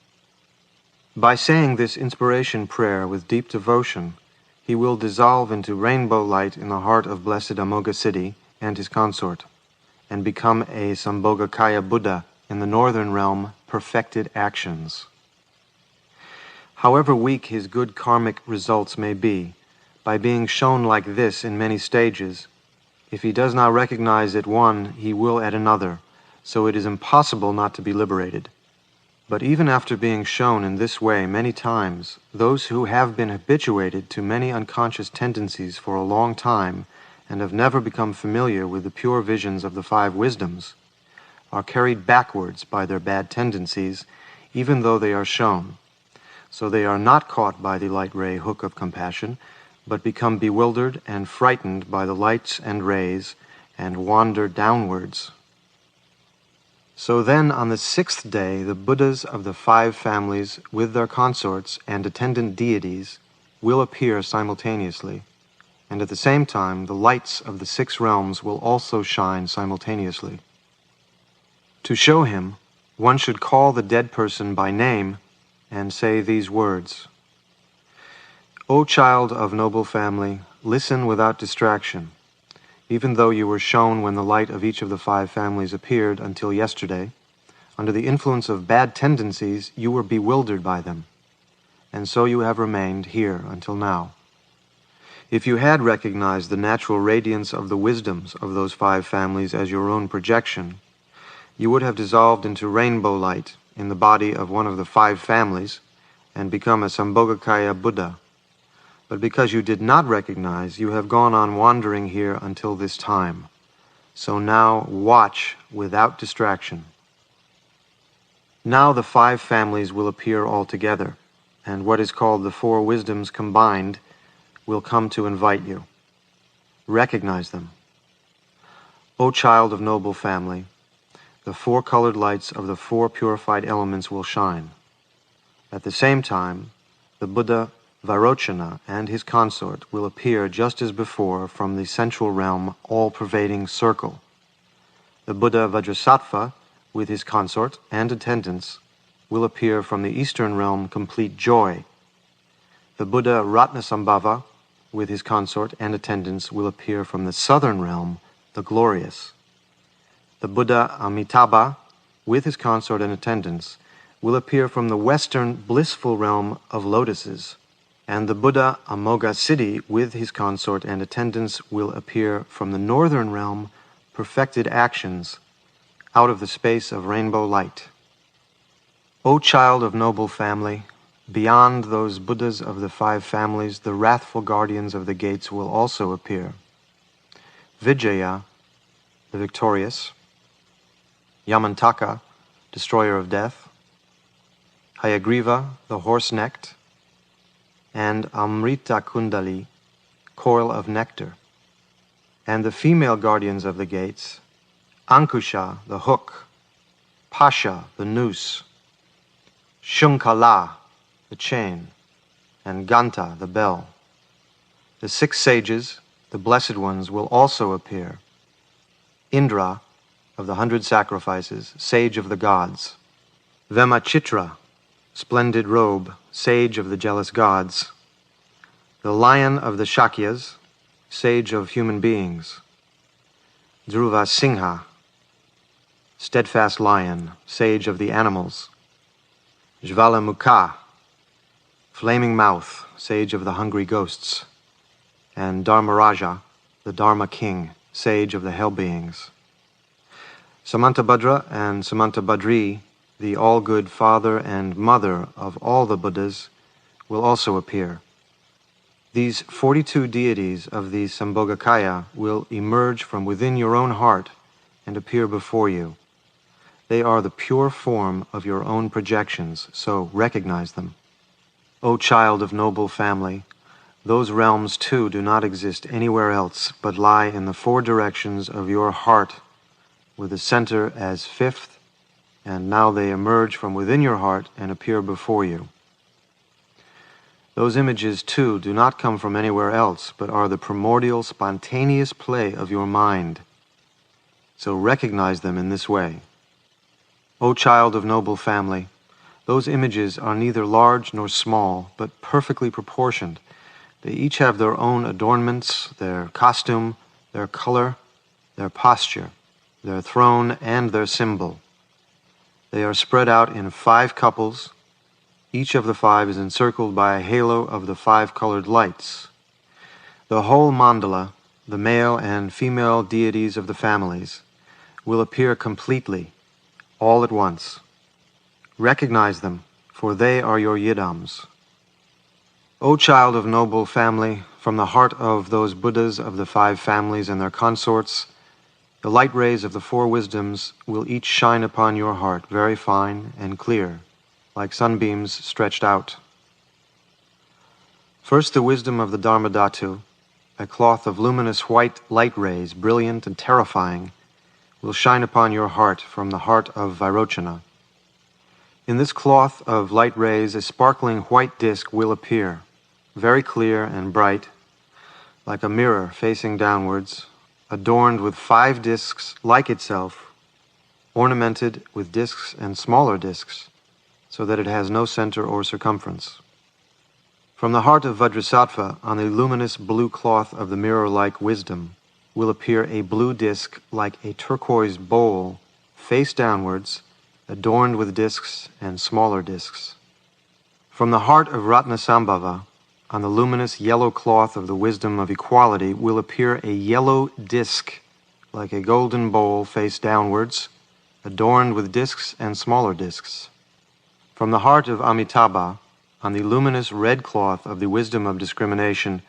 By saying this inspiration prayer with deep devotion, he will dissolve into rainbow light in the heart of blessed Amoghasiddhi and his consort, and become a Sambhogakaya Buddha in the northern realm, perfected actions. However weak his good karmic results may be, by being shown like this in many stages, if he does not recognize at one, he will at another, so it is impossible not to be liberated. But even after being shown in this way many times, those who have been habituated to many unconscious tendencies for a long time and have never become familiar with the pure visions of the five wisdoms are carried backwards by their bad tendencies, even though they are shown. So they are not caught by the light ray hook of compassion, but become bewildered and frightened by the lights and rays and wander downwards. So then on the sixth day the Buddhas of the five families with their consorts and attendant deities will appear simultaneously, and at the same time the lights of the six realms will also shine simultaneously. To show him, one should call the dead person by name and say these words: O child of noble family, listen without distraction. Even though you were shown when the light of each of the five families appeared until yesterday, under the influence of bad tendencies you were bewildered by them, and so you have remained here until now. If you had recognized the natural radiance of the wisdoms of those five families as your own projection, you would have dissolved into rainbow light in the body of one of the five families and become a Sambhogakaya Buddha. But because you did not recognize, you have gone on wandering here until this time. So now watch without distraction. Now the five families will appear all together, and what is called the four wisdoms combined will come to invite you. Recognize them. O child of noble family, the four colored lights of the four purified elements will shine. At the same time, the Buddha Vairochana and his consort will appear just as before from the central realm all-pervading circle. The Buddha Vajrasattva, with his consort and attendants, will appear from the eastern realm complete joy. The Buddha Ratnasambhava, with his consort and attendants, will appear from the southern realm, the glorious. The Buddha Amitabha, with his consort and attendants, will appear from the western blissful realm of lotuses, and the Buddha Amoghasiddhi, with his consort and attendants, will appear from the northern realm, perfected actions, out of the space of rainbow light. O child of noble family, beyond those Buddhas of the five families, the wrathful guardians of the gates will also appear. Vijaya, the victorious; Yamantaka, destroyer of death; Hayagriva, the horse-necked; and Amrita Kundali, coil of nectar. And the female guardians of the gates: Ankusha, the hook; Pasha, the noose; Shunkala, the chain; and Ganta, the bell. The six sages, the blessed ones, will also appear. Indra, of the 100 sacrifices, sage of the gods; Vemachitra, splendid robe, sage of the jealous gods; the lion of the Shakyas, sage of human beings; Dhruva Singha, steadfast lion, sage of the animals; Jvalamukha, flaming mouth, sage of the hungry ghosts; and Dharmaraja, the Dharma king, sage of the hell beings. Samantabhadra and Samantabhadri, the all-good father and mother of all the Buddhas, will also appear. These 42 deities of the Sambhogakaya will emerge from within your own heart and appear before you. They are the pure form of your own projections, so recognize them. O child of noble family, those realms too do not exist anywhere else, but lie in the four directions of your heart, with the center as fifth, and now they emerge from within your heart and appear before you. Those images, too, do not come from anywhere else, but are the primordial, spontaneous play of your mind. So recognize them in this way. O child of noble family, those images are neither large nor small, but perfectly proportioned. They each have their own adornments, their costume, their color, their posture, their throne, and their symbol. They are spread out in 5 couples. Each of the 5 is encircled by a halo of the 5 colored lights. The whole mandala, the male and female deities of the families, will appear completely, all at once. Recognize them, for they are your yidams. O child of noble family, from the heart of those Buddhas of the 5 families and their consorts, the light rays of the 4 wisdoms will each shine upon your heart very fine and clear, like sunbeams stretched out. First, the wisdom of the Dharmadhatu, a cloth of luminous white light rays, brilliant and terrifying, will shine upon your heart from the heart of Vairochana. In this cloth of light rays, a sparkling white disk will appear, very clear and bright, like a mirror facing downwards, adorned with 5 disks like itself, ornamented with disks and smaller disks, so that it has no center or circumference. From the heart of Vajrasattva, on the luminous blue cloth of the mirror-like wisdom, will appear a blue disk like a turquoise bowl, face downwards, adorned with disks and smaller disks. From the heart of Ratnasambhava, on the luminous yellow cloth of the wisdom of equality, will appear a yellow disk like a golden bowl, face downwards, adorned with disks and smaller disks. From the heart of Amitabha, on the luminous red cloth of the wisdom of discrimination,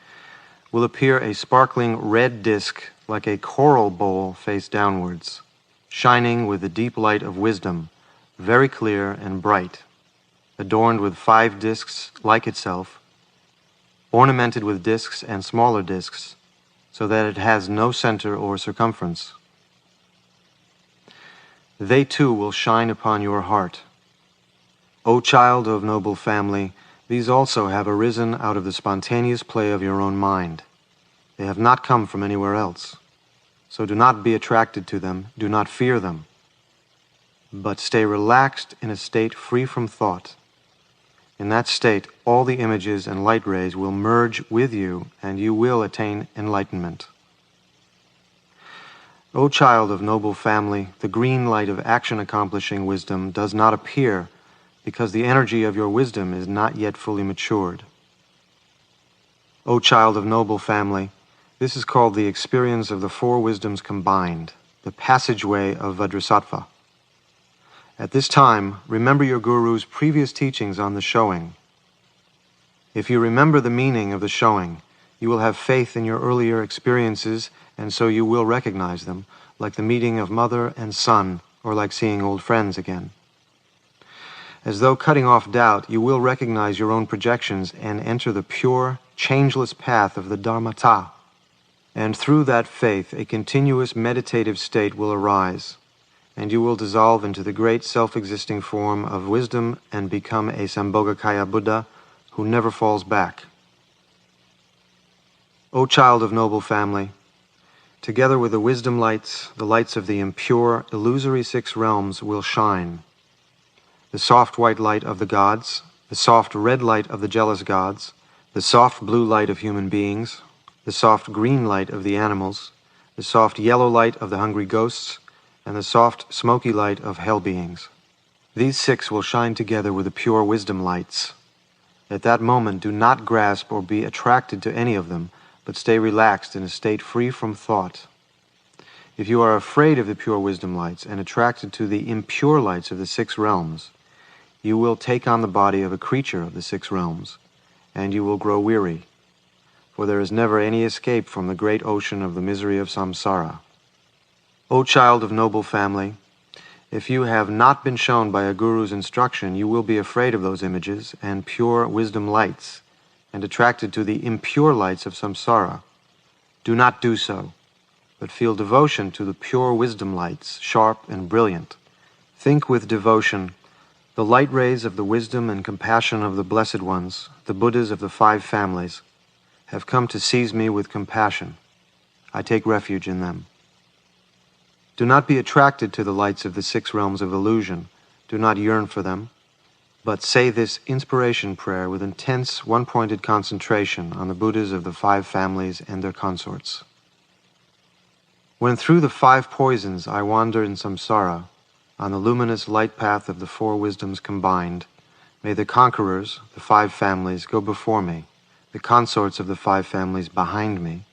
will appear a sparkling red disk like a coral bowl face downwards, shining with the deep light of wisdom, very clear and bright, adorned with 5 disks like itself, ornamented with disks and smaller disks, so that it has no center or circumference. They too will shine upon your heart. O child of noble family, these also have arisen out of the spontaneous play of your own mind. They have not come from anywhere else. So do not be attracted to them, do not fear them, but stay relaxed in a state free from thought. In that state, all the images and light rays will merge with you, and you will attain enlightenment. O child of noble family, the green light of action-accomplishing wisdom does not appear because the energy of your wisdom is not yet fully matured. O child of noble family, this is called the experience of the 4 wisdoms combined, the passageway of Vajrasattva. At this time, remember your Guru's previous teachings on the showing. If you remember the meaning of the showing, you will have faith in your earlier experiences, and so you will recognize them, like the meeting of mother and son, or like seeing old friends again. As though cutting off doubt, you will recognize your own projections and enter the pure, changeless path of the Dharmata. And through that faith, a continuous meditative state will arise, and you will dissolve into the great self-existing form of wisdom and become a Sambhogakaya Buddha who never falls back. O child of noble family, together with the wisdom lights, the lights of the impure, illusory 6 realms will shine. The soft white light of the gods, the soft red light of the jealous gods, the soft blue light of human beings, the soft green light of the animals, the soft yellow light of the hungry ghosts, and the soft smoky light of hell beings. These 6 will shine together with the pure wisdom lights. At that moment, do not grasp or be attracted to any of them, but stay relaxed in a state free from thought. If you are afraid of the pure wisdom lights and attracted to the impure lights of the 6 realms, you will take on the body of a creature of the 6 realms, and you will grow weary, for there is never any escape from the great ocean of the misery of samsara. O child of noble family, if you have not been shown by a guru's instruction, you will be afraid of those images and pure wisdom lights, and attracted to the impure lights of samsara. Do not do so, but feel devotion to the pure wisdom lights, sharp and brilliant. Think with devotion, the light rays of the wisdom and compassion of the Blessed Ones, the Buddhas of the 5 families, have come to seize me with compassion. I take refuge in them. Do not be attracted to the lights of the 6 realms of illusion. Do not yearn for them, but say this inspiration prayer with intense, one-pointed concentration on the Buddhas of the 5 families and their consorts. When through the 5 poisons I wander in samsara, on the luminous light path of the 4 wisdoms combined, may the conquerors, the 5 families, go before me, the consorts of the five families behind me,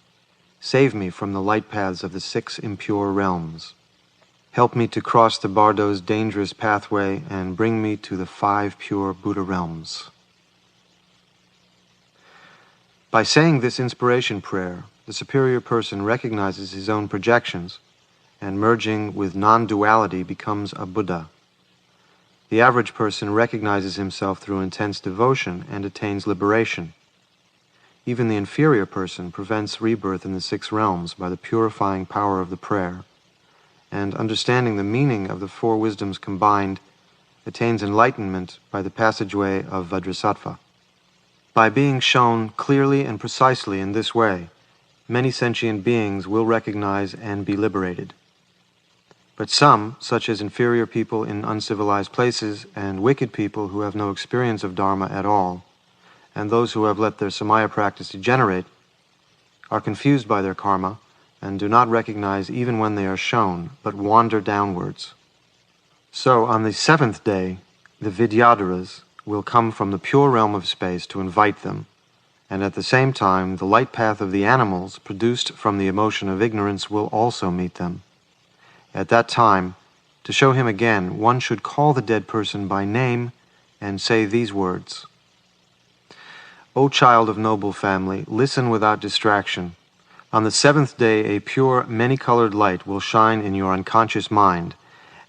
save me from the light paths of the six impure realms. Help me to cross the Bardo's dangerous pathway and bring me to the five pure Buddha realms. By saying this inspiration prayer, the superior person recognizes his own projections and, merging with non-duality, becomes a Buddha. The average person recognizes himself through intense devotion and attains liberation. Even the inferior person prevents rebirth in the six realms by the purifying power of the prayer, and, understanding the meaning of the four wisdoms combined, attains enlightenment by the passageway of Vajrasattva. By being shown clearly and precisely in this way, many sentient beings will recognize and be liberated. But some, such as inferior people in uncivilized places and wicked people who have no experience of Dharma at all, and those who have let their Samaya practice degenerate, are confused by their karma and do not recognize even when they are shown, but wander downwards. So, on the seventh day, the Vidyadharas will come from the pure realm of space to invite them, and at the same time the light path of the animals produced from the emotion of ignorance will also meet them. At that time, to show him again, one should call the dead person by name and say these words: O child of noble family, listen without distraction. On the seventh day a pure, many-colored light will shine in your unconscious mind,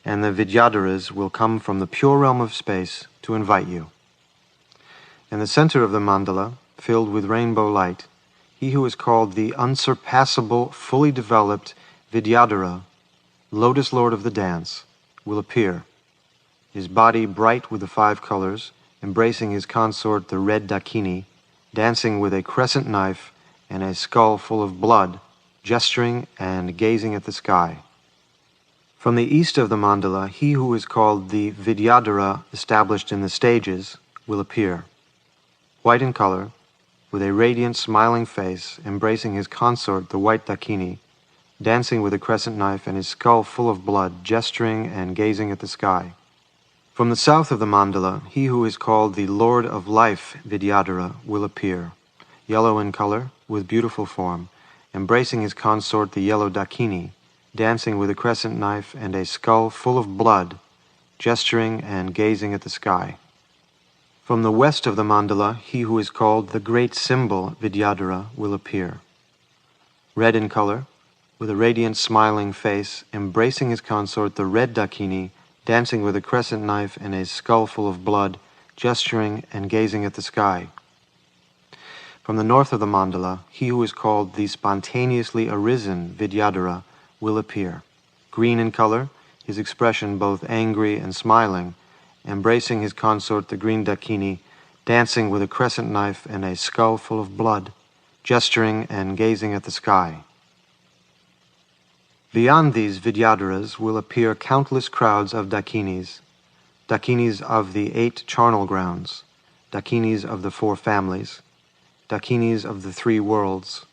and the Vidyadharas will come from the pure realm of space to invite you. In the center of the mandala, filled with rainbow light, he who is called the unsurpassable, fully developed Vidyadhara, Lotus Lord of the Dance, will appear, his body bright with the five colors, embracing his consort the red Dakini, dancing with a crescent knife and a skull full of blood, gesturing and gazing at the sky. From the east of the mandala, he who is called the Vidyadhara established in the stages will appear, white in color, with a radiant, smiling face, embracing his consort, the white Dakini, dancing with a crescent knife and his skull full of blood, gesturing and gazing at the sky. From the south of the mandala, he who is called the Lord of Life, Vidyadhara, will appear, yellow in color, with beautiful form, embracing his consort, the yellow Dakini, dancing with a crescent knife and a skull full of blood, gesturing and gazing at the sky. From the west of the mandala, he who is called the Great Symbol, Vidyadhara, will appear, red in color, with a radiant smiling face, embracing his consort, the red Dakini, dancing with a crescent knife and a skull full of blood, gesturing and gazing at the sky. From the north of the mandala, he who is called the Spontaneously Arisen, Vidyadhara, will appear, green in color, his expression both angry and smiling, embracing his consort, the green Dakini, dancing with a crescent knife and a skull full of blood, gesturing and gazing at the sky. Beyond these Vidyadharas will appear countless crowds of Dakinis, Dakinis of the 8 charnel grounds, Dakinis of the 4 families, Dakinis of the 3 worlds,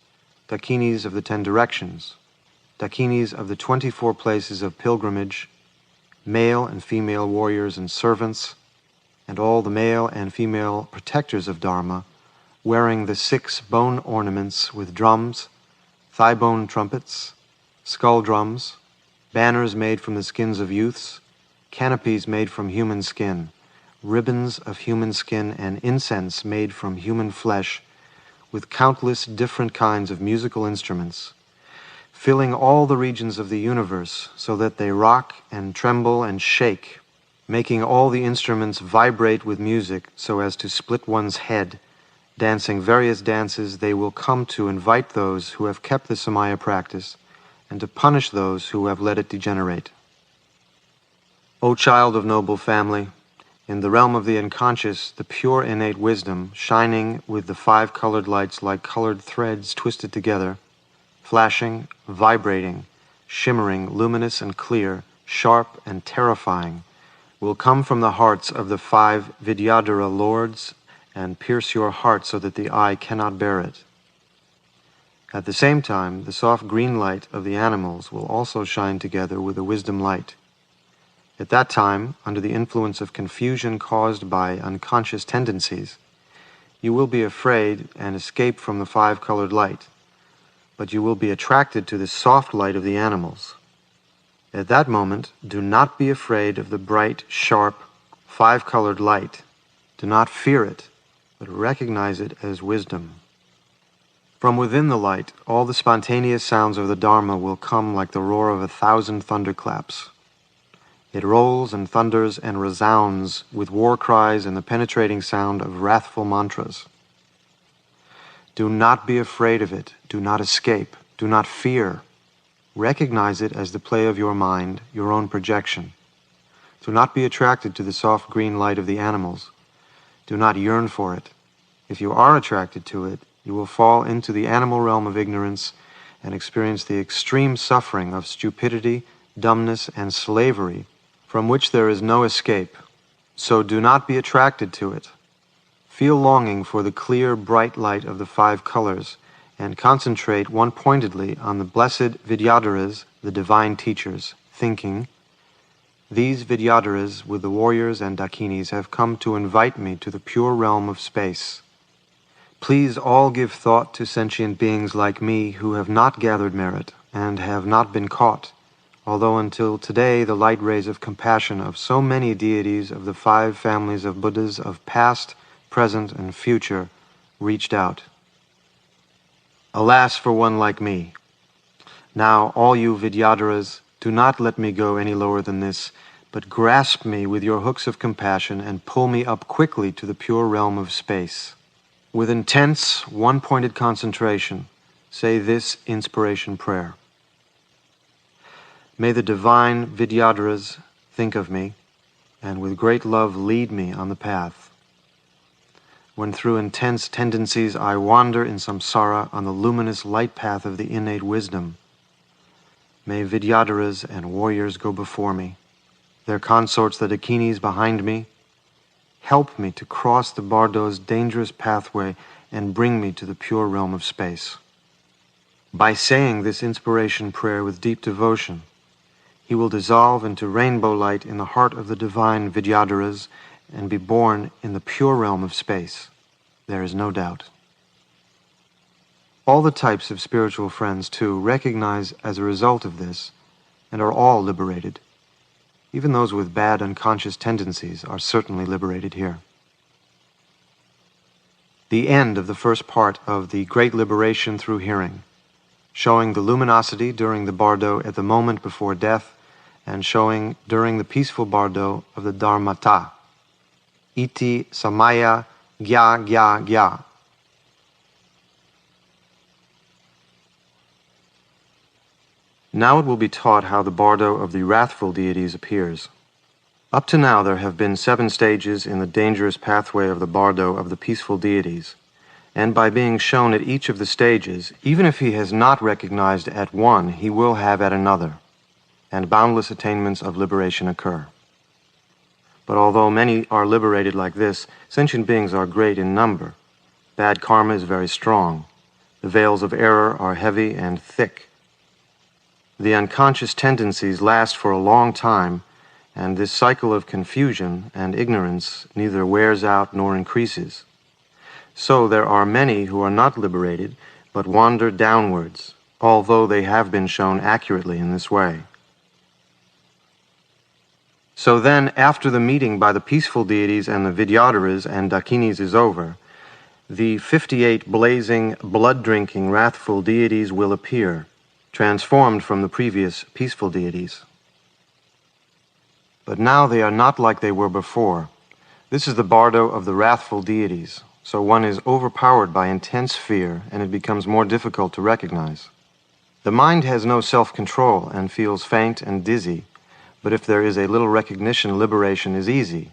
Dakinis of the 10 directions, Dakinis of the 24 places of pilgrimage, male and female warriors and servants, and all the male and female protectors of Dharma, wearing the 6 bone ornaments with drums, thigh bone trumpets, skull drums, banners made from the skins of youths, canopies made from human skin, ribbons of human skin, and incense made from human flesh, with countless different kinds of musical instruments, filling all the regions of the universe so that they rock and tremble and shake, making all the instruments vibrate with music so as to split one's head. Dancing various dances, they will come to invite those who have kept the Samaya practice and to punish those who have let it degenerate. O child of noble family, in the realm of the unconscious, the pure innate wisdom, shining with the 5 colored lights like colored threads twisted together, flashing, vibrating, shimmering, luminous and clear, sharp and terrifying, will come from the hearts of the 5 Vidyadhara lords and pierce your heart so that the eye cannot bear it. At the same time, the soft green light of the animals will also shine together with the wisdom light. At that time, under the influence of confusion caused by unconscious tendencies, You will be afraid and escape from the five-colored light, but you will be attracted to the soft light of the animals. At that moment, do not be afraid of the bright, sharp, five-colored light. Do not fear it, but recognize it as wisdom. From within the light, all the spontaneous sounds of the Dharma will come like the roar of 1,000 thunderclaps. It rolls and thunders and resounds with war cries and the penetrating sound of wrathful mantras. Do not be afraid of it. Do not escape. Do not fear. Recognize it as the play of your mind, your own projection. Do not be attracted to the soft green light of the animals. Do not yearn for it. If you are attracted to it, you will fall into the animal realm of ignorance and experience the extreme suffering of stupidity, dumbness, and slavery from which there is no escape. So do not be attracted to it. Feel longing for the clear, bright light of the five colors and concentrate one-pointedly on the blessed Vidyadharas, the divine teachers, thinking, "These Vidyadharas with the warriors and Dakinis have come to invite me to the pure realm of space. Please all give thought to sentient beings like me who have not gathered merit and have not been caught, although until today the light rays of compassion of so many deities of the five families of Buddhas of past, present, and future reached out. Alas for one like me! Now, all you Vidyadharas, do not let me go any lower than this, but grasp me with your hooks of compassion and pull me up quickly to the pure realm of space." With intense, one-pointed concentration, say this inspiration prayer. May the divine Vidyadharas think of me, and with great love lead me on the path. When through intense tendencies I wander in samsara on the luminous light path of the innate wisdom, may Vidyadharas and warriors go before me, their consorts the Dakinis behind me. Help me to cross the Bardo's dangerous pathway and bring me to the pure realm of space. By saying this inspiration prayer with deep devotion, he will dissolve into rainbow light in the heart of the divine Vidyadharas and be born in the pure realm of space. There is no doubt. All the types of spiritual friends, too, recognize as a result of this and are all liberated. Even those with bad unconscious tendencies are certainly liberated here. The end of the first part of the Great Liberation Through Hearing, showing the luminosity during the bardo at the moment before death and showing during the peaceful bardo of the Dharmata. Iti samaya gya gya gya. Now it will be taught how the bardo of the wrathful deities appears. Up to now there have been 7 stages in the dangerous pathway of the bardo of the peaceful deities, and by being shown at each of the stages, even if he has not recognized at one, he will have at another, and boundless attainments of liberation occur. But although many are liberated like this, sentient beings are great in number. Bad karma is very strong. The veils of error are heavy and thick. The unconscious tendencies last for a long time, and this cycle of confusion and ignorance neither wears out nor increases. So there are many who are not liberated, but wander downwards, although they have been shown accurately in this way. So then, after the meeting by the peaceful deities and the Vidyadharas and Dakinis is over, the 58 blazing, blood-drinking, wrathful deities will appear, transformed from the previous peaceful deities. But now they are not like they were before. This is the bardo of the wrathful deities, so one is overpowered by intense fear and it becomes more difficult to recognize. The mind has no self-control and feels faint and dizzy, but if there is a little recognition, liberation is easy,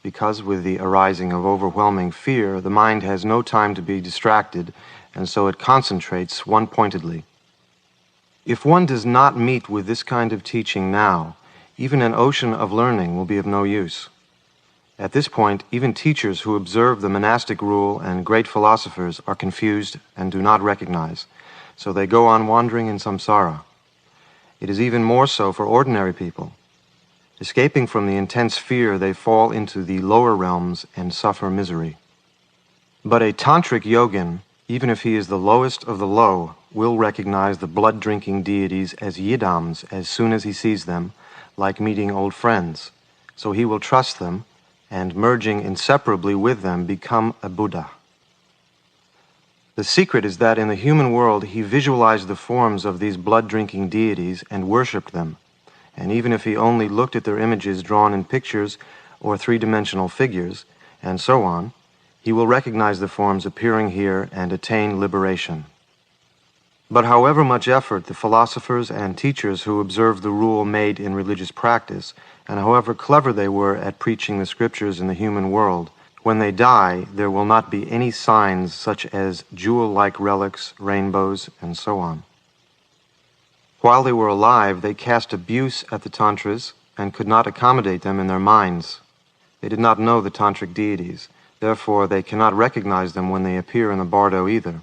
because with the arising of overwhelming fear, the mind has no time to be distracted, and so it concentrates one-pointedly. If one does not meet with this kind of teaching now, even an ocean of learning will be of no use. At this point, even teachers who observe the monastic rule and great philosophers are confused and do not recognize, so they go on wandering in samsara. It is even more so for ordinary people. Escaping from the intense fear, they fall into the lower realms and suffer misery. But a tantric yogin, even if he is the lowest of the low, will recognize the blood-drinking deities as yidams as soon as he sees them, like meeting old friends. So he will trust them, and merging inseparably with them, become a Buddha. The secret is that in the human world he visualized the forms of these blood-drinking deities and worshipped them, and even if he only looked at their images drawn in pictures or three-dimensional figures, and so on, he will recognize the forms appearing here and attain liberation. But however much effort the philosophers and teachers who observed the rule made in religious practice, and however clever they were at preaching the scriptures in the human world, when they die, there will not be any signs such as jewel-like relics, rainbows, and so on. While they were alive, they cast abuse at the tantras and could not accommodate them in their minds. They did not know the tantric deities, therefore they cannot recognize them when they appear in the bardo either.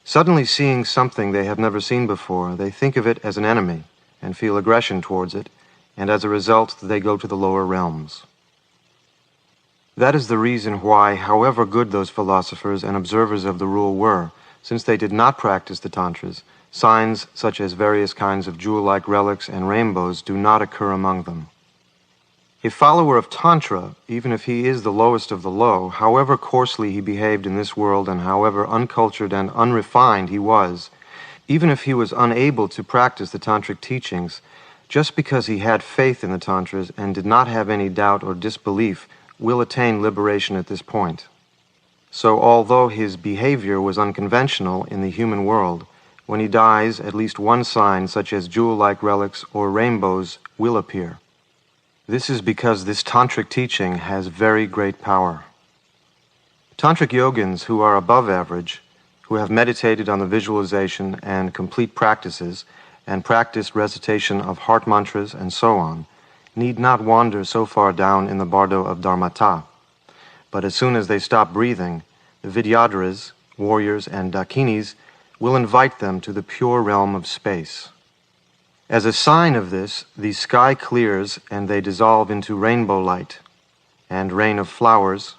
Suddenly seeing something they have never seen before, they think of it as an enemy and feel aggression towards it, and as a result they go to the lower realms. That is the reason why, however good those philosophers and observers of the rule were, since they did not practice the tantras, signs such as various kinds of jewel-like relics and rainbows do not occur among them. A follower of Tantra, even if he is the lowest of the low, however coarsely he behaved in this world and however uncultured and unrefined he was, even if he was unable to practice the Tantric teachings, just because he had faith in the Tantras and did not have any doubt or disbelief, will attain liberation at this point. So although his behavior was unconventional in the human world, when he dies, at least one sign, such as jewel-like relics or rainbows, will appear. This is because this tantric teaching has very great power. Tantric yogins who are above average, who have meditated on the visualization and complete practices, and practiced recitation of heart mantras and so on, need not wander so far down in the bardo of dharmata. But as soon as they stop breathing, the vidyadharas, warriors, and dakinis will invite them to the pure realm of space. As a sign of this, the sky clears and they dissolve into rainbow light, and rain of flowers,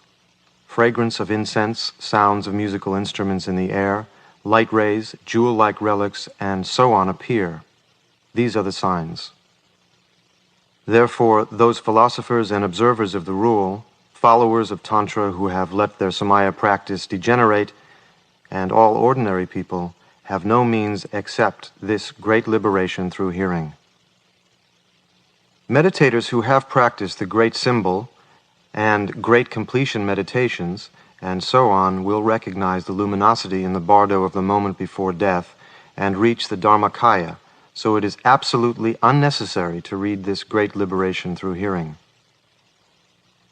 fragrance of incense, sounds of musical instruments in the air, light rays, jewel-like relics, and so on appear. These are the signs. Therefore, those philosophers and observers of the rule, followers of Tantra who have let their Samaya practice degenerate, and all ordinary people, have no means except this great liberation through hearing. Meditators who have practiced the great symbol and great completion meditations and so on will recognize the luminosity in the bardo of the moment before death and reach the Dharmakaya, so it is absolutely unnecessary to read this great liberation through hearing.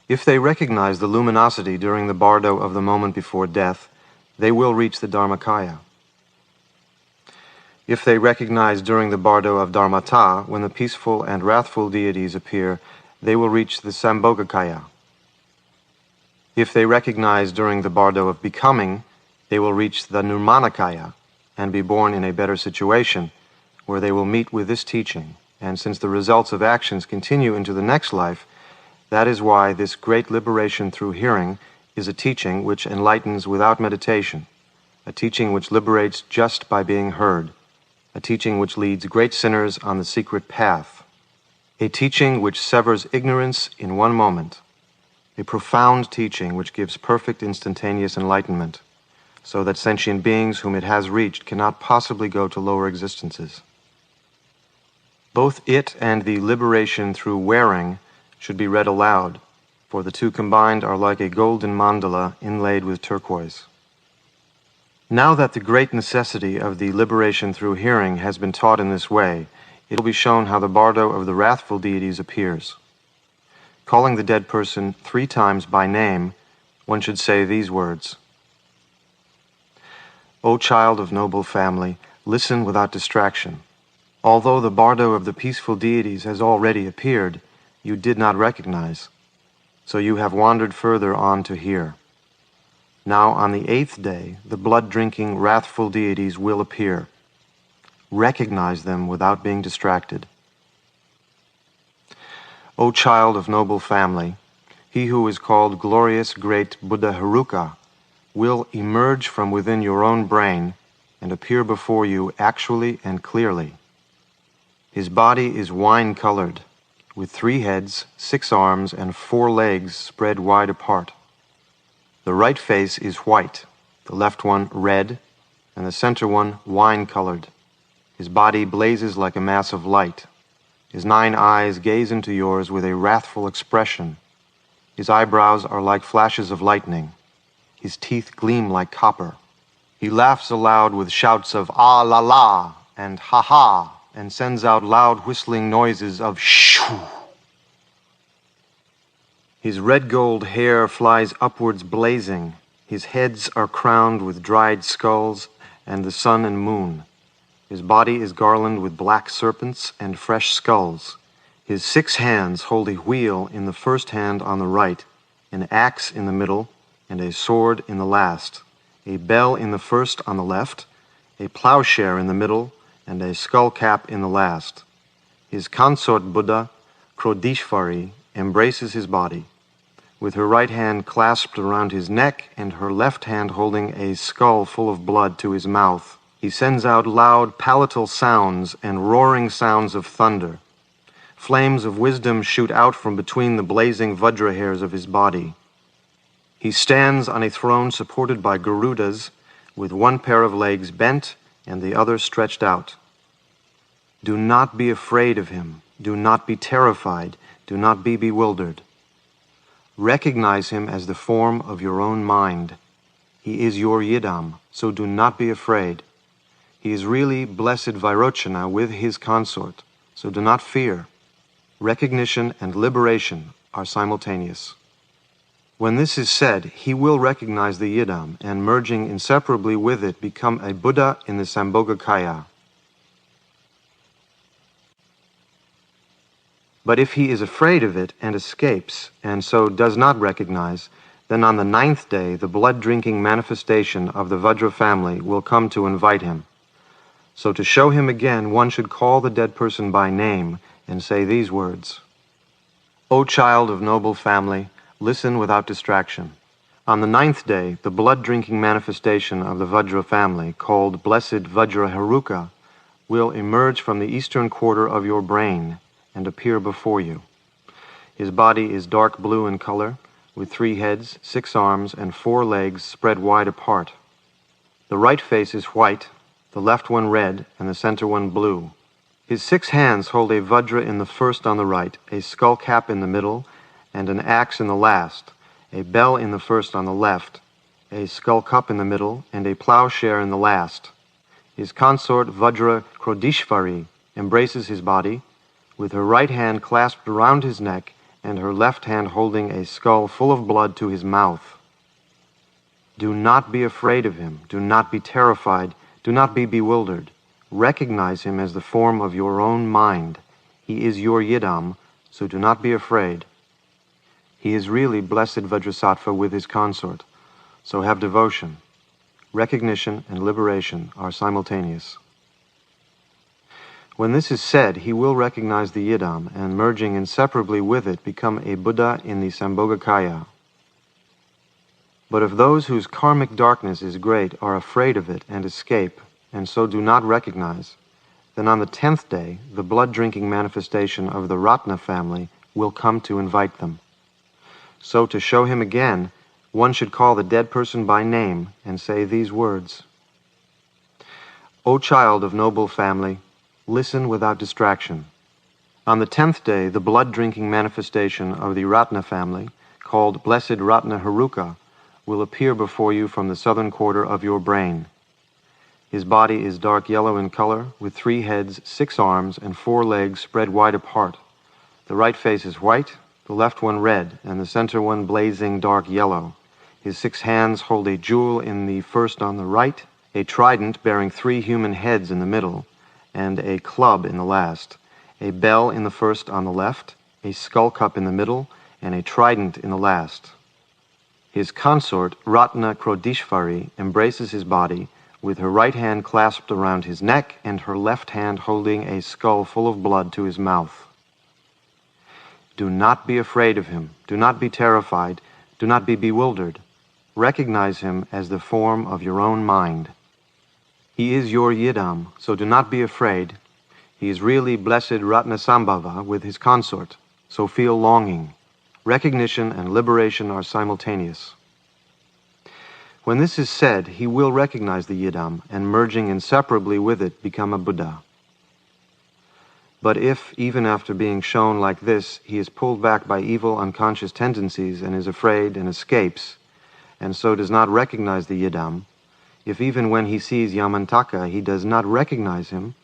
If they recognize the luminosity during the bardo of the moment before death, they will reach the Dharmakaya. If they recognize during the bardo of Dharmata, when the peaceful and wrathful deities appear, they will reach the Sambhogakaya. If they recognize during the bardo of becoming, they will reach the Nirmanakaya and be born in a better situation, where they will meet with this teaching. And since the results of actions continue into the next life, that is why this great liberation through hearing is a teaching which enlightens without meditation, a teaching which liberates just by being heard, a teaching which leads great sinners on the secret path, a teaching which severs ignorance in one moment, a profound teaching which gives perfect instantaneous enlightenment, so that sentient beings whom it has reached cannot possibly go to lower existences. Both it and the liberation through wearing should be read aloud, for the two combined are like a golden mandala inlaid with turquoise. Now that the great necessity of the liberation through hearing has been taught in this way, it will be shown how the bardo of the wrathful deities appears. Calling the dead person 3 times by name, one should say these words: O child of noble family, listen without distraction. Although the bardo of the peaceful deities has already appeared, you did not recognize, so you have wandered further on to hear. Now on the 8th day, the blood-drinking, wrathful deities will appear. Recognize them without being distracted. O child of noble family, he who is called glorious great Buddha Haruka will emerge from within your own brain and appear before you actually and clearly. His body is wine-colored, with 3 heads, 6 arms, and 4 legs spread wide apart. The right face is white, the left one red, and the center one wine-colored. His body blazes like a mass of light. His 9 eyes gaze into yours with a wrathful expression. His eyebrows are like flashes of lightning. His teeth gleam like copper. He laughs aloud with shouts of ah la la and ha ha, and sends out loud whistling noises of shoo. His red gold hair flies upwards blazing. His heads are crowned with dried skulls and the sun and moon. His body is garlanded with black serpents and fresh skulls. His 6 hands hold a wheel in the first hand on the right, an axe in the middle, and a sword in the last, a bell in the first on the left, a plowshare in the middle, and a skull cap in the last. His consort Buddha, Krodishvari, embraces his body, with her right hand clasped around his neck and her left hand holding a skull full of blood to his mouth. He sends out loud palatal sounds and roaring sounds of thunder. Flames of wisdom shoot out from between the blazing Vajra hairs of his body. He stands on a throne supported by Garudas, with 1 pair of legs bent and the other stretched out. Do not be afraid of him. Do not be terrified. Do not be bewildered. Recognize him as the form of your own mind. He is your Yidam, so do not be afraid. He is really blessed Vairochana with his consort, so do not fear. Recognition and liberation are simultaneous. When this is said, he will recognize the Yidam and, merging inseparably with it, become a Buddha in the Sambhogakaya. But if he is afraid of it and escapes, and so does not recognize, then on the 9th day the blood-drinking manifestation of the Vajra family will come to invite him. So to show him again, one should call the dead person by name and say these words. O child of noble family, listen without distraction. On the 9th day, the blood-drinking manifestation of the Vajra family, called Blessed Vajra Haruka, will emerge from the eastern quarter of your brain and appear before you. His body is dark blue in color, with 3 heads, 6 arms, and 4 legs spread wide apart. The right face is white, the left one red, and the center one blue. His 6 hands hold a Vajra in the first on the right, a skull cap in the middle, and an axe in the last, a bell in the first on the left, a skull cup in the middle, and a plowshare in the last. His consort Vajra Krodishvari embraces his body, with her right hand clasped around his neck and her left hand holding a skull full of blood to his mouth. Do not be afraid of him. Do not be terrified. Do not be bewildered. Recognize him as the form of your own mind. He is your Yidam, so do not be afraid. He is really blessed Vajrasattva with his consort, so have devotion. Recognition and liberation are simultaneous. When this is said, he will recognize the Yidam and, merging inseparably with it, become a Buddha in the Sambhogakaya. But if those whose karmic darkness is great are afraid of it and escape, and so do not recognize, then on the 10th day, the blood-drinking manifestation of the Ratna family will come to invite them. So to show him again, one should call the dead person by name and say these words. O child of noble family, listen without distraction. On the 10th day, the blood-drinking manifestation of the Ratna family, called Blessed Ratna Haruka, will appear before you from the southern quarter of your brain. His body is dark yellow in color, with 3 heads, 6 arms, and 4 legs spread wide apart. The right face is white, the left one red, and the center one blazing dark yellow. His 6 hands hold a jewel in the first on the right, a trident bearing 3 human heads in the middle, and a club in the last, a bell in the first on the left, a skull cup in the middle, and a trident in the last. His consort, Ratna Krodishvari, embraces his body, with her right hand clasped around his neck and her left hand holding a skull full of blood to his mouth. Do not be afraid of him. Do not be terrified. Do not be bewildered. recognize him as the form of your own mind. He is your Yidam, so do not be afraid. He is really blessed Ratnasambhava with his consort, so feel longing. Recognition and liberation are simultaneous. When this is said, he will recognize the Yidam, and merging inseparably with it, become a Buddha. But if, even after being shown like this, he is pulled back by evil unconscious tendencies and is afraid and escapes, and so does not recognize the Yidam, if even when he sees Yamantaka he does not recognize him,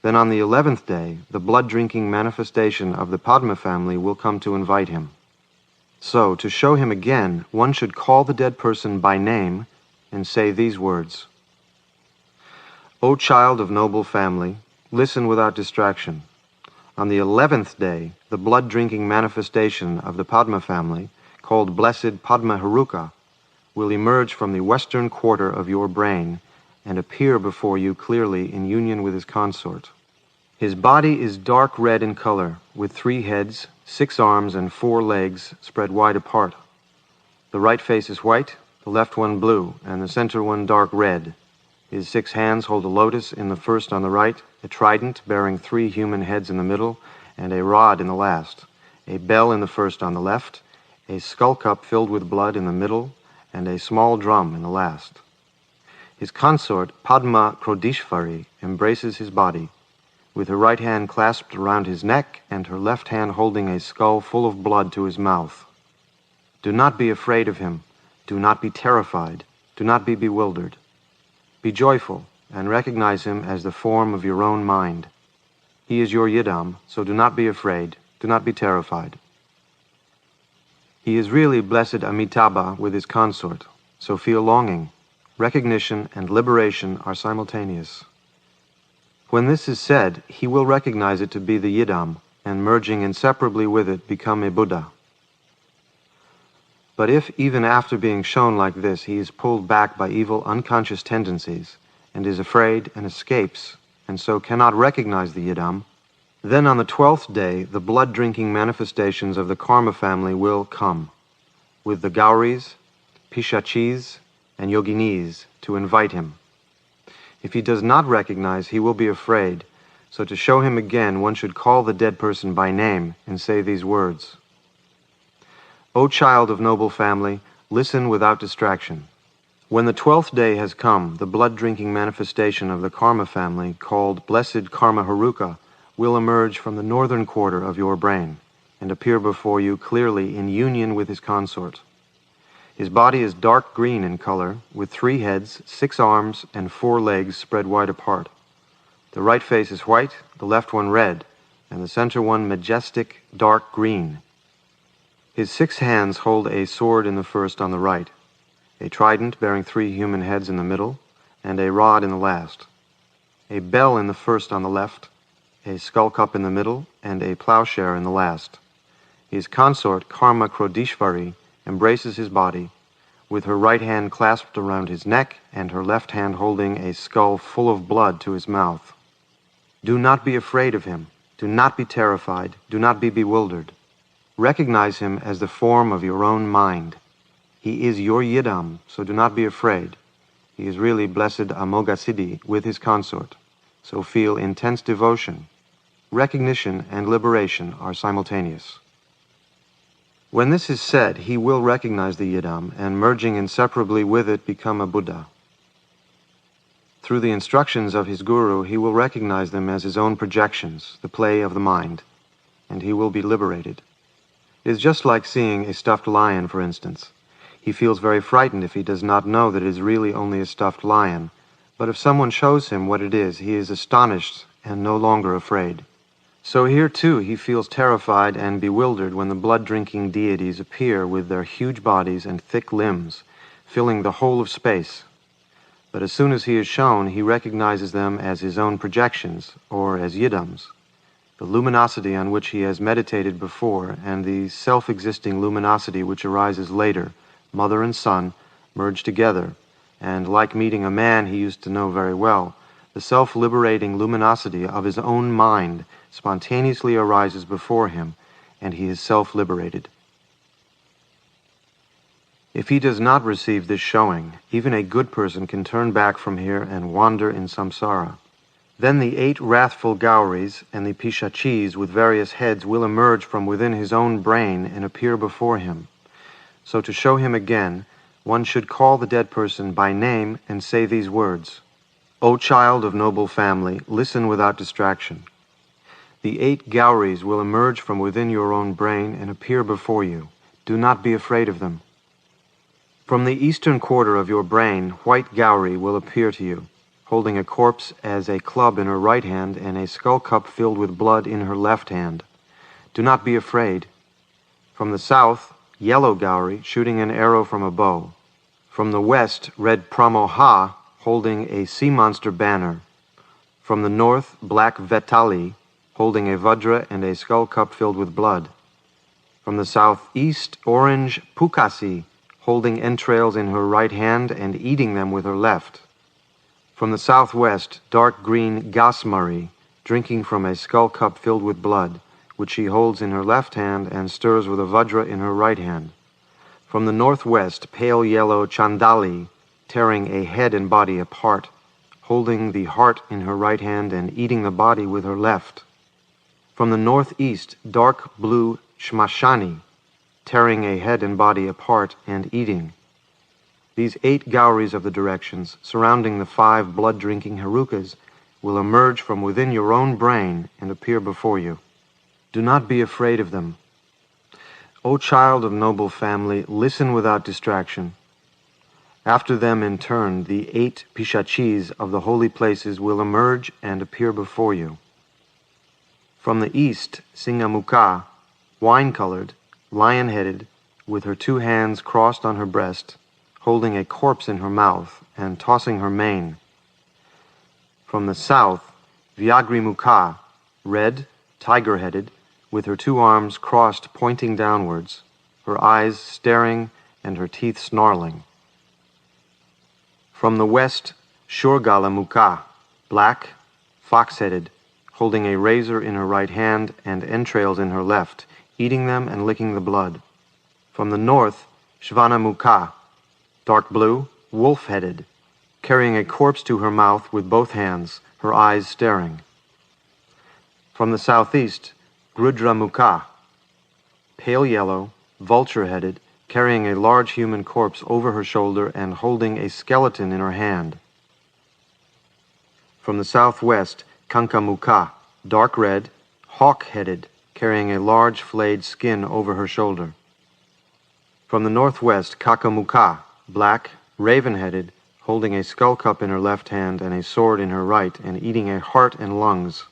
then on the 11th day the blood-drinking manifestation of the Padma family will come to invite him. So, to show him again, one should call the dead person by name and say these words: O child of noble family, listen without distraction. On the 11th day, the blood-drinking manifestation of the Padma family, called Blessed Padma Haruka, will emerge from the western quarter of your brain and appear before you clearly in union with his consort. His body is dark red in color, with 3 heads, 6 arms, and 4 legs spread wide apart. The right face is white, the left one blue, and the center one dark red. His 6 hands hold a lotus in the first on the right, a trident bearing 3 human heads in the middle, and a rod in the last, a bell in the first on the left, a skull cup filled with blood in the middle, and a small drum in the last. His consort, Padma Krodishvari, embraces his body, with her right hand clasped around his neck and her left hand holding a skull full of blood to his mouth. Do not be afraid of him. Do not be terrified. Do not be bewildered. Be joyful and recognize him as the form of your own mind. He is your Yidam, so do not be afraid. Do not be terrified. He is really blessed Amitabha with his consort, so feel longing. Recognition and liberation are simultaneous. When this is said, he will recognize it to be the Yidam, and merging inseparably with it, become a Buddha. But if, even after being shown like this, he is pulled back by evil unconscious tendencies, and is afraid and escapes, and so cannot recognize the Yidam, then on the 12th day the blood-drinking manifestations of the Karma family will come, with the Gauris, Pishachis, and Yoginis to invite him. If he does not recognize, he will be afraid, so to show him again one should call the dead person by name and say these words: O child of noble family, listen without distraction. When the 12th day has come, the blood-drinking manifestation of the Karma family, called Blessed Karma Haruka, will emerge from the northern quarter of your brain and appear before you clearly in union with his consort. His body is dark green in color, with 3 heads, 6 arms, and 4 legs spread wide apart. The right face is white, the left one red, and the center one majestic dark green. His 6 hands hold a sword in the first on the right, a trident bearing 3 human heads in the middle, and a rod in the last, a bell in the first on the left, a skull cup in the middle, and a plowshare in the last. His consort, Karma Krodishvari, embraces his body, with her right hand clasped around his neck and her left hand holding a skull full of blood to his mouth. Do not be afraid of him. Do not be terrified. Do not be bewildered. Recognize him as the form of your own mind. He is your Yidam, so do not be afraid. He is really blessed Amoghasiddhi with his consort, so feel intense devotion. Recognition and liberation are simultaneous. When this is said, he will recognize the Yidam, and merging inseparably with it, become a Buddha. Through the instructions of his guru, he will recognize them as his own projections, the play of the mind, and he will be liberated. It is just like seeing a stuffed lion, for instance. He feels very frightened if he does not know that it is really only a stuffed lion, but if someone shows him what it is, he is astonished and no longer afraid. So here too he feels terrified and bewildered when the blood-drinking deities appear with their huge bodies and thick limbs, filling the whole of space. But as soon as he is shown, he recognizes them as his own projections, or as Yidams, the luminosity on which he has meditated before, and the self-existing luminosity which arises later, mother and son, merge together, and like meeting a man he used to know very well, the self-liberating luminosity of his own mind spontaneously arises before him, and he is self-liberated. If he does not receive this showing, even a good person can turn back from here and wander in samsara. Then the 8 wrathful Gauris and the Pishachis with various heads will emerge from within his own brain and appear before him. So to show him again, one should call the dead person by name and say these words: O child of noble family, listen without distraction. The 8 Gauris will emerge from within your own brain and appear before you. Do not be afraid of them. From the eastern quarter of your brain, white Gauri will appear to you, holding a corpse as a club in her right hand and a skull cup filled with blood in her left hand. Do not be afraid. From the south, yellow Gauri, shooting an arrow from a bow. From the west, red Pramoha, holding a sea monster banner. From the north, black Vetali, holding a vajra and a skull cup filled with blood. From the southeast, orange Pukasi, holding entrails in her right hand and eating them with her left. From the southwest, dark green Gasmari, drinking from a skull cup filled with blood, which she holds in her left hand and stirs with a vajra in her right hand. From the northwest, pale yellow Chandali, tearing a head and body apart, holding the heart in her right hand and eating the body with her left. From the northeast, dark blue Shmashani, tearing a head and body apart and eating. These 8 Gauris of the directions, surrounding the 5 blood-drinking Herukas, will emerge from within your own brain and appear before you. Do not be afraid of them. O child of noble family, listen without distraction. After them in turn, the 8 Pishachis of the holy places will emerge and appear before you. From the east, Singamukha, wine-colored, lion-headed, with her 2 hands crossed on her breast, holding a corpse in her mouth and tossing her mane. From the south, Vyagrimukha, red, tiger-headed, with her 2 arms crossed pointing downwards, her eyes staring and her teeth snarling. From the west, Shurgalamukha, black, fox-headed, holding a razor in her right hand and entrails in her left, eating them and licking the blood. From the north, Shvanamukha, dark blue, wolf-headed, carrying a corpse to her mouth with both hands, her eyes staring. From the southeast, Grudramukha, pale yellow, vulture-headed, carrying a large human corpse over her shoulder and holding a skeleton in her hand. From the southwest, Kankamukha, dark red, hawk-headed, carrying a large flayed skin over her shoulder. From the northwest, Kakamukha, black, raven-headed, holding a skull cup in her left hand and a sword in her right, and eating a heart and lungs.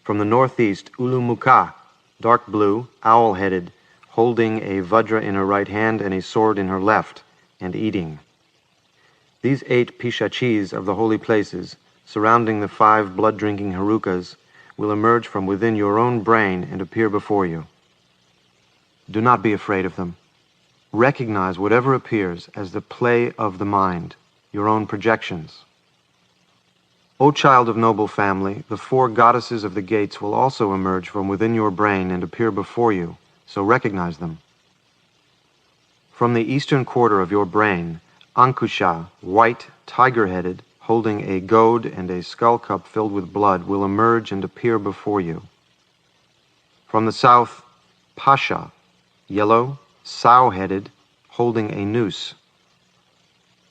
From the northeast, Ulumukha, dark blue, owl-headed, holding a vajra in her right hand and a sword in her left, and eating. These 8 Pishachis of the holy places, surrounding the 5 blood-drinking Herukas, will emerge from within your own brain and appear before you. Do not be afraid of them. Recognize whatever appears as the play of the mind, your own projections. O child of noble family, the 4 goddesses of the gates will also emerge from within your brain and appear before you, so recognize them. From the eastern quarter of your brain, Ankusha, white, tiger-headed, holding a goad and a skull cup filled with blood, will emerge and appear before you. From the south, Pasha, yellow, sow-headed, holding a noose.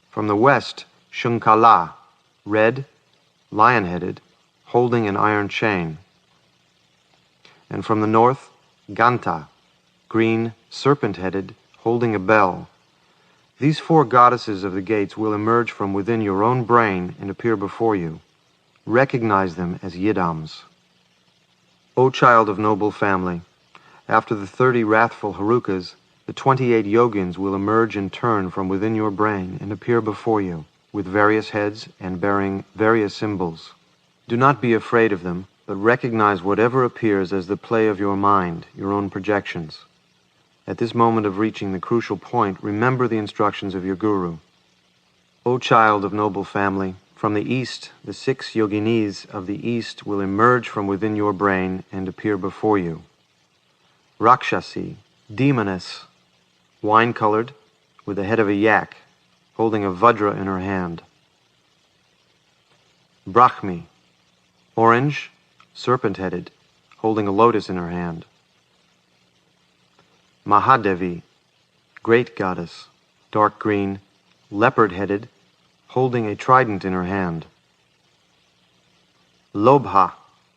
From the west, Shunkala, red, lion-headed, holding an iron chain. And from the north, Ganta, green, serpent-headed, holding a bell. These 4 goddesses of the gates will emerge from within your own brain and appear before you. Recognize them as Yidams. O child of noble family, after the 30 wrathful Herukas, the 28 yogins will emerge in turn from within your brain and appear before you, with various heads and bearing various symbols. Do not be afraid of them, but recognize whatever appears as the play of your mind, your own projections. At this moment of reaching the crucial point, remember the instructions of your guru. O child of noble family, from the east, the 6 yoginis of the east will emerge from within your brain and appear before you. Rakshasi, demoness, wine-colored, with the head of a yak, holding a vajra in her hand. Brahmi, orange, serpent-headed, holding a lotus in her hand. Mahadevi, great goddess, dark green, leopard-headed, holding a trident in her hand. Lobha,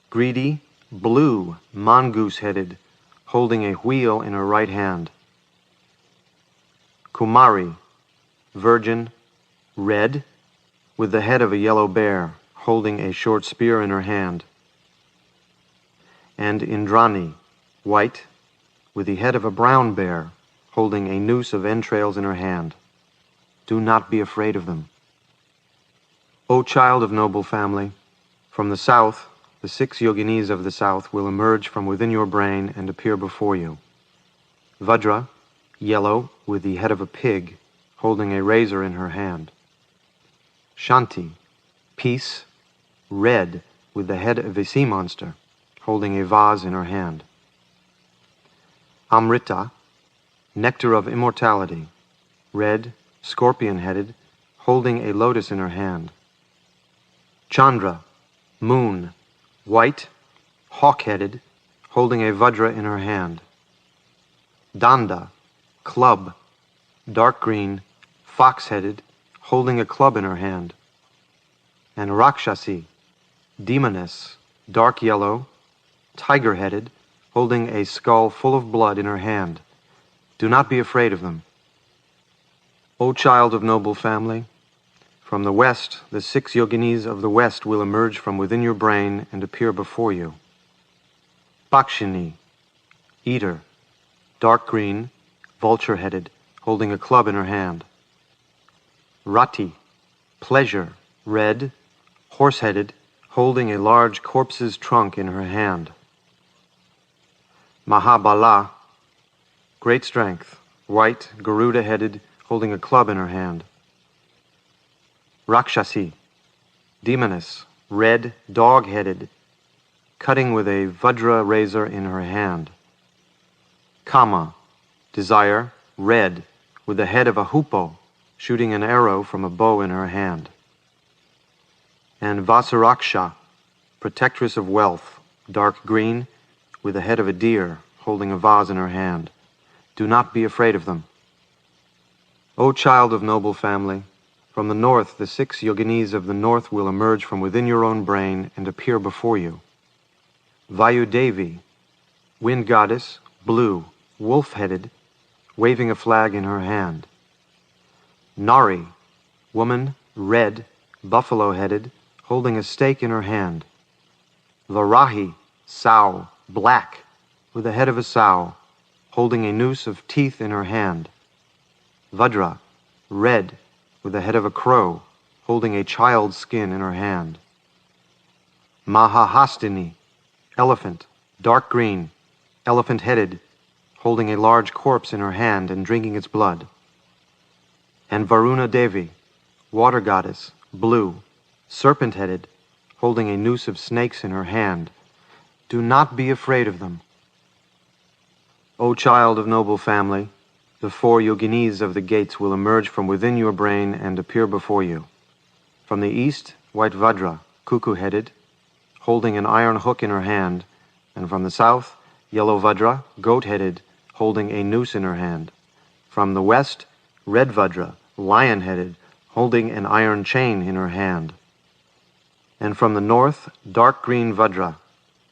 greedy, blue, mongoose-headed, holding a wheel in her right hand. Kumari, virgin, red, with the head of a yellow bear, holding a short spear in her hand. And Indrani, white, with the head of a brown bear, holding a noose of entrails in her hand. Do not be afraid of them. O child of noble family, from the south, the 6 yoginis of the south will emerge from within your brain and appear before you. Vajra, yellow, with the head of a pig, holding a razor in her hand. Shanti, peace, red, with the head of a sea monster, holding a vase in her hand. Amrita, nectar of immortality, red, scorpion-headed, holding a lotus in her hand. Chandra, moon, white, hawk-headed, holding a vajra in her hand. Danda, club, dark green, fox-headed, holding a club in her hand. And Rakshasi, demoness, dark yellow, tiger-headed, holding a skull full of blood in her hand. Do not be afraid of them. O child of noble family, from the west, the 6 yoginis of the west will emerge from within your brain and appear before you. Pakshini, eater, dark green, vulture-headed, holding a club in her hand. Rati, pleasure, red, horse-headed, holding a large corpse's trunk in her hand. Mahabala, great strength, white, Garuda-headed, holding a club in her hand. Rakshasi, demoness, red, dog-headed, cutting with a vajra razor in her hand. Kama, desire, red, with the head of a hoopoe, shooting an arrow from a bow in her hand. And Vasaraksha, protectress of wealth, dark green, with the head of a deer, holding a vase in her hand. Do not be afraid of them. O child of noble family, from the north the 6 yoginis of the north will emerge from within your own brain and appear before you. Vayudevi, wind goddess, blue, wolf-headed, waving a flag in her hand. Nari, woman, red, buffalo-headed, holding a stake in her hand. Varahi, sow, black, with the head of a sow, holding a noose of teeth in her hand. Vajra, red, with the head of a crow, holding a child's skin in her hand. Mahahastini, elephant, dark green, elephant-headed, holding a large corpse in her hand and drinking its blood. And Varuna Devi, water goddess, blue, serpent-headed, holding a noose of snakes in her hand. Do not be afraid of them. O child of noble family, the 4 yoginis of the gates will emerge from within your brain and appear before you. From the east, white Vajra, cuckoo-headed, holding an iron hook in her hand, and from the south, yellow Vajra, goat-headed, holding a noose in her hand. From the west, red Vajra, lion-headed, holding an iron chain in her hand. And from the north, dark green Vajra,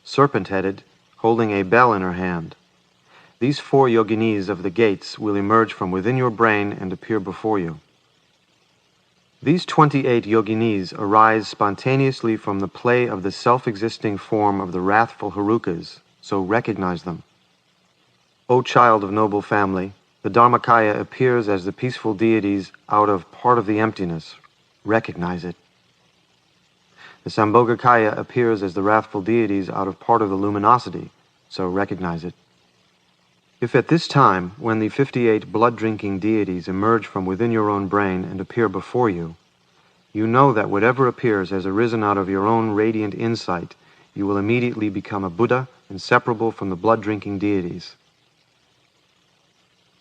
serpent-headed, holding a bell in her hand. These 4 yoginis of the gates will emerge from within your brain and appear before you. These 28 yoginis arise spontaneously from the play of the self-existing form of the wrathful Herukas, so recognize them. O child of noble family, the Dharmakaya appears as the peaceful deities out of part of the emptiness. Recognize it. The Sambhogakaya appears as the wrathful deities out of part of the luminosity, so recognize it. If at this time, when the 58 blood-drinking deities emerge from within your own brain and appear before you, you know that whatever appears has arisen out of your own radiant insight, you will immediately become a Buddha inseparable from the blood-drinking deities.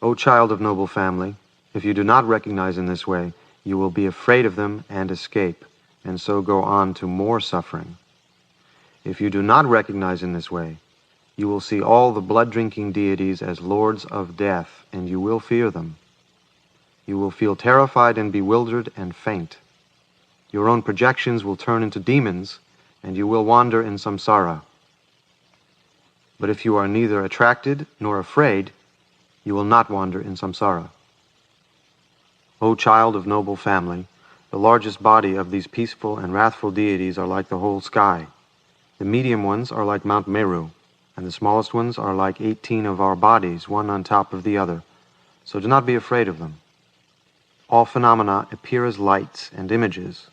O child of noble family, If you do not recognize in this way, you will be afraid of them and escape, and so go on to more suffering. If you do not recognize in this way, you will see all the blood-drinking deities as lords of death, and you will fear them. You will feel terrified and bewildered and faint. Your own projections will turn into demons, and you will wander in samsara. But if you are neither attracted nor afraid, you will not wander in samsara. O child of noble family, the largest body of these peaceful and wrathful deities are like the whole sky. The medium ones are like Mount Meru, and the smallest ones are like 18 of our bodies, one on top of the other. So do not be afraid of them. All phenomena appear as lights and images.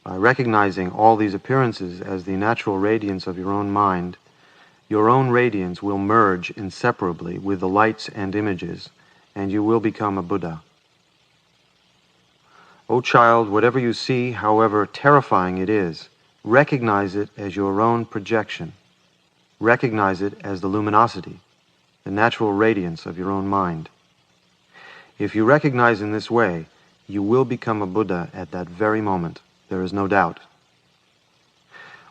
By recognizing all these appearances as the natural radiance of your own mind, your own radiance will merge inseparably with the lights and images, and you will become a Buddha. O child, whatever you see, however terrifying it is, recognize it as your own projection. Recognize it as the luminosity, the natural radiance of your own mind. If you recognize in this way, you will become a Buddha at that very moment. There is no doubt.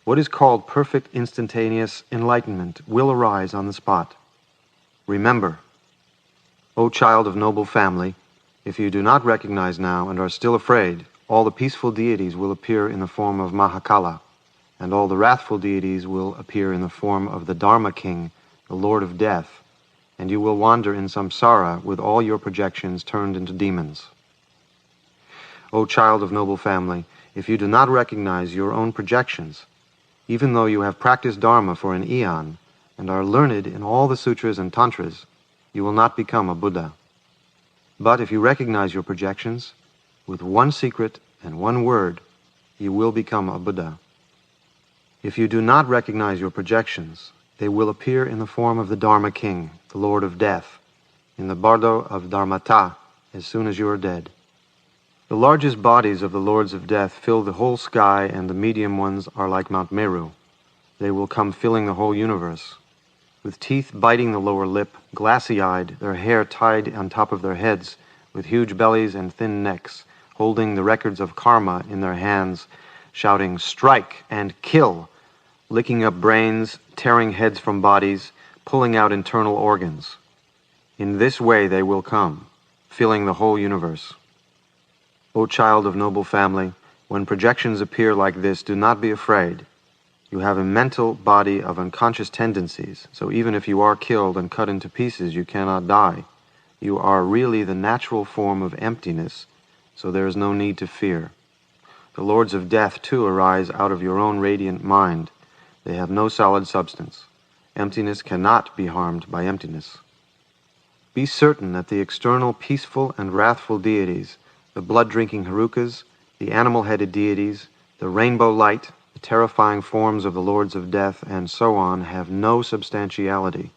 What is called perfect instantaneous enlightenment will arise on the spot. Remember, O child of noble family, if you do not recognize now and are still afraid, all the peaceful deities will appear in the form of Mahakala, and all the wrathful deities will appear in the form of the Dharma King, the Lord of Death, and you will wander in samsara with all your projections turned into demons. O child of noble family, if you do not recognize your own projections, even though you have practiced Dharma for an eon and are learned in all the sutras and tantras, you will not become a Buddha. But if you recognize your projections, with one secret and one word, you will become a Buddha. If you do not recognize your projections, they will appear in the form of the Dharma King, the Lord of Death, in the bardo of Dharmata, as soon as you are dead. The largest bodies of the Lords of Death fill the whole sky, and the medium ones are like Mount Meru. They will come filling the whole universe. With teeth biting the lower lip, glassy-eyed, their hair tied on top of their heads, with huge bellies and thin necks, holding the records of karma in their hands, shouting, "Strike and kill!" licking up brains, tearing heads from bodies, pulling out internal organs. In this way they will come, filling the whole universe. O child of noble family, when projections appear like this, do not be afraid. You have a mental body of unconscious tendencies, so even if you are killed and cut into pieces, you cannot die. You are really the natural form of emptiness, so there is no need to fear. The Lords of Death, too, arise out of your own radiant mind. They have no solid substance. Emptiness cannot be harmed by emptiness. Be certain that the external peaceful and wrathful deities, the blood-drinking Harukas, the animal-headed deities, the rainbow light, the terrifying forms of the Lords of Death, and so on, have no substantiality.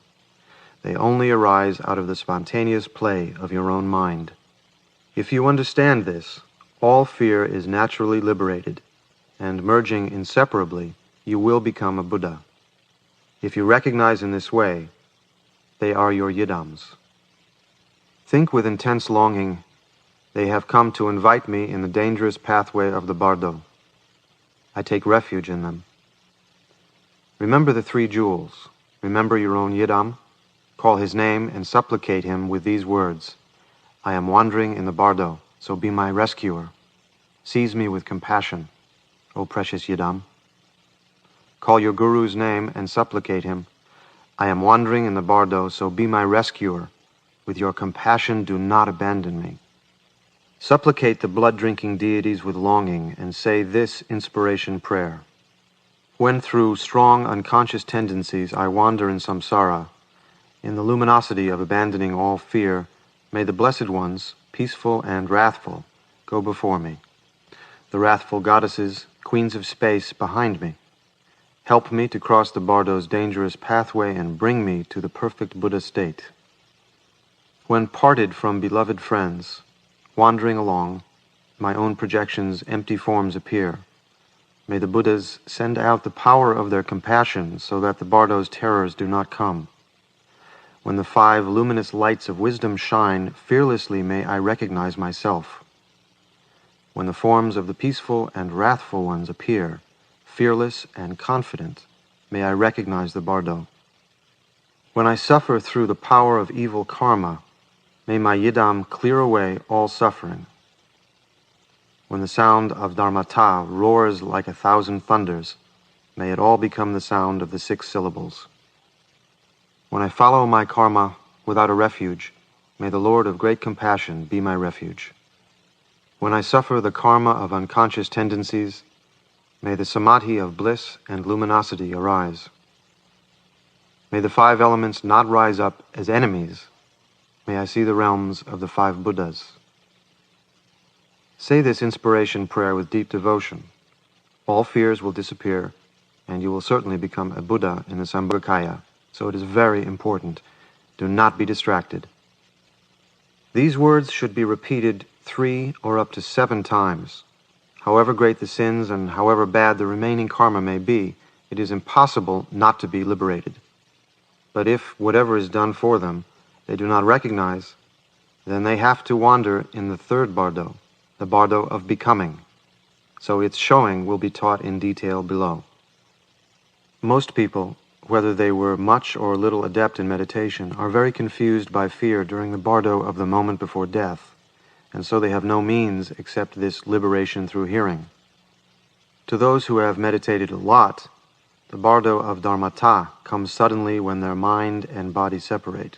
They only arise out of the spontaneous play of your own mind. If you understand this, all fear is naturally liberated, and merging inseparably, you will become a Buddha. If you recognize in this way, they are your yidams. Think with intense longing, they have come to invite me in the dangerous pathway of the bardo. I take refuge in them. Remember the three jewels. Remember your own yidam. Call his name and supplicate him with these words. I am wandering in the bardo, so be my rescuer. Seize me with compassion, O precious yidam. Call your guru's name and supplicate him. I am wandering in the bardo, so be my rescuer. With your compassion, do not abandon me. Supplicate the blood-drinking deities with longing and say this inspiration prayer. When through strong unconscious tendencies I wander in samsara, in the luminosity of abandoning all fear, may the blessed ones, peaceful and wrathful, go before me. The wrathful goddesses, queens of space, behind me. Help me to cross the bardo's dangerous pathway and bring me to the perfect Buddha state. When parted from beloved friends, wandering along, my own projections' empty forms appear. May the Buddhas send out the power of their compassion so that the bardo's terrors do not come. When the 5 luminous lights of wisdom shine, fearlessly may I recognize myself. When the forms of the peaceful and wrathful ones appear, fearless and confident, may I recognize the bardo. When I suffer through the power of evil karma, may my yidam clear away all suffering. When the sound of dharmata roars like 1,000 thunders, may it all become the sound of the 6 syllables. When I follow my karma without a refuge, may the Lord of great compassion be my refuge. When I suffer the karma of unconscious tendencies, may the samadhi of bliss and luminosity arise. May the 5 elements not rise up as enemies. May I see the realms of the 5 Buddhas. Say this inspiration prayer with deep devotion. All fears will disappear, and you will certainly become a Buddha in the Sambhogakaya, so it is very important. Do not be distracted. These words should be repeated 3 or up to 7 times. However great the sins and however bad the remaining karma may be, it is impossible not to be liberated. But if whatever is done for them they do not recognize, then they have to wander in the 3rd bardo, the bardo of becoming. So its showing will be taught in detail below. Most people, whether they were much or little adept in meditation, are very confused by fear during the bardo of the moment before death, and so they have no means except this liberation through hearing. To those who have meditated a lot, the bardo of dharmata comes suddenly when their mind and body separate.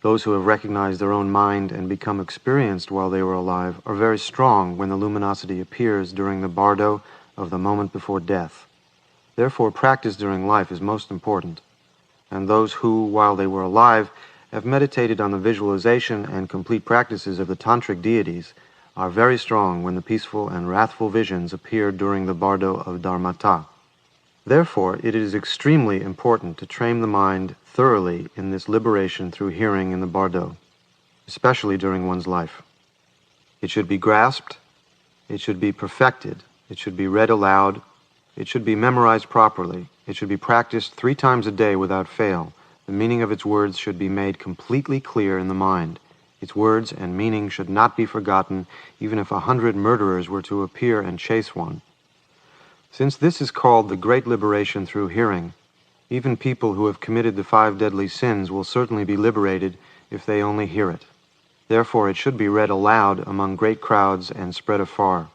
Those who have recognized their own mind and become experienced while they were alive are very strong when the luminosity appears during the bardo of the moment before death. Therefore, practice during life is most important, and those who, while they were alive, have meditated on the visualization and complete practices of the tantric deities are very strong when the peaceful and wrathful visions appear during the bardo of dharmata. Therefore, it is extremely important to train the mind thoroughly in this liberation through hearing in the bardo, especially during one's life. It should be grasped, it should be perfected, it should be read aloud, it should be memorized properly, it should be practiced 3 times a day without fail. The meaning of its words should be made completely clear in the mind. Its words and meaning should not be forgotten, even if 100 murderers were to appear and chase one. Since this is called the great liberation through hearing, even people who have committed the 5 deadly sins will certainly be liberated if they only hear it. Therefore, it should be read aloud among great crowds and spread afar.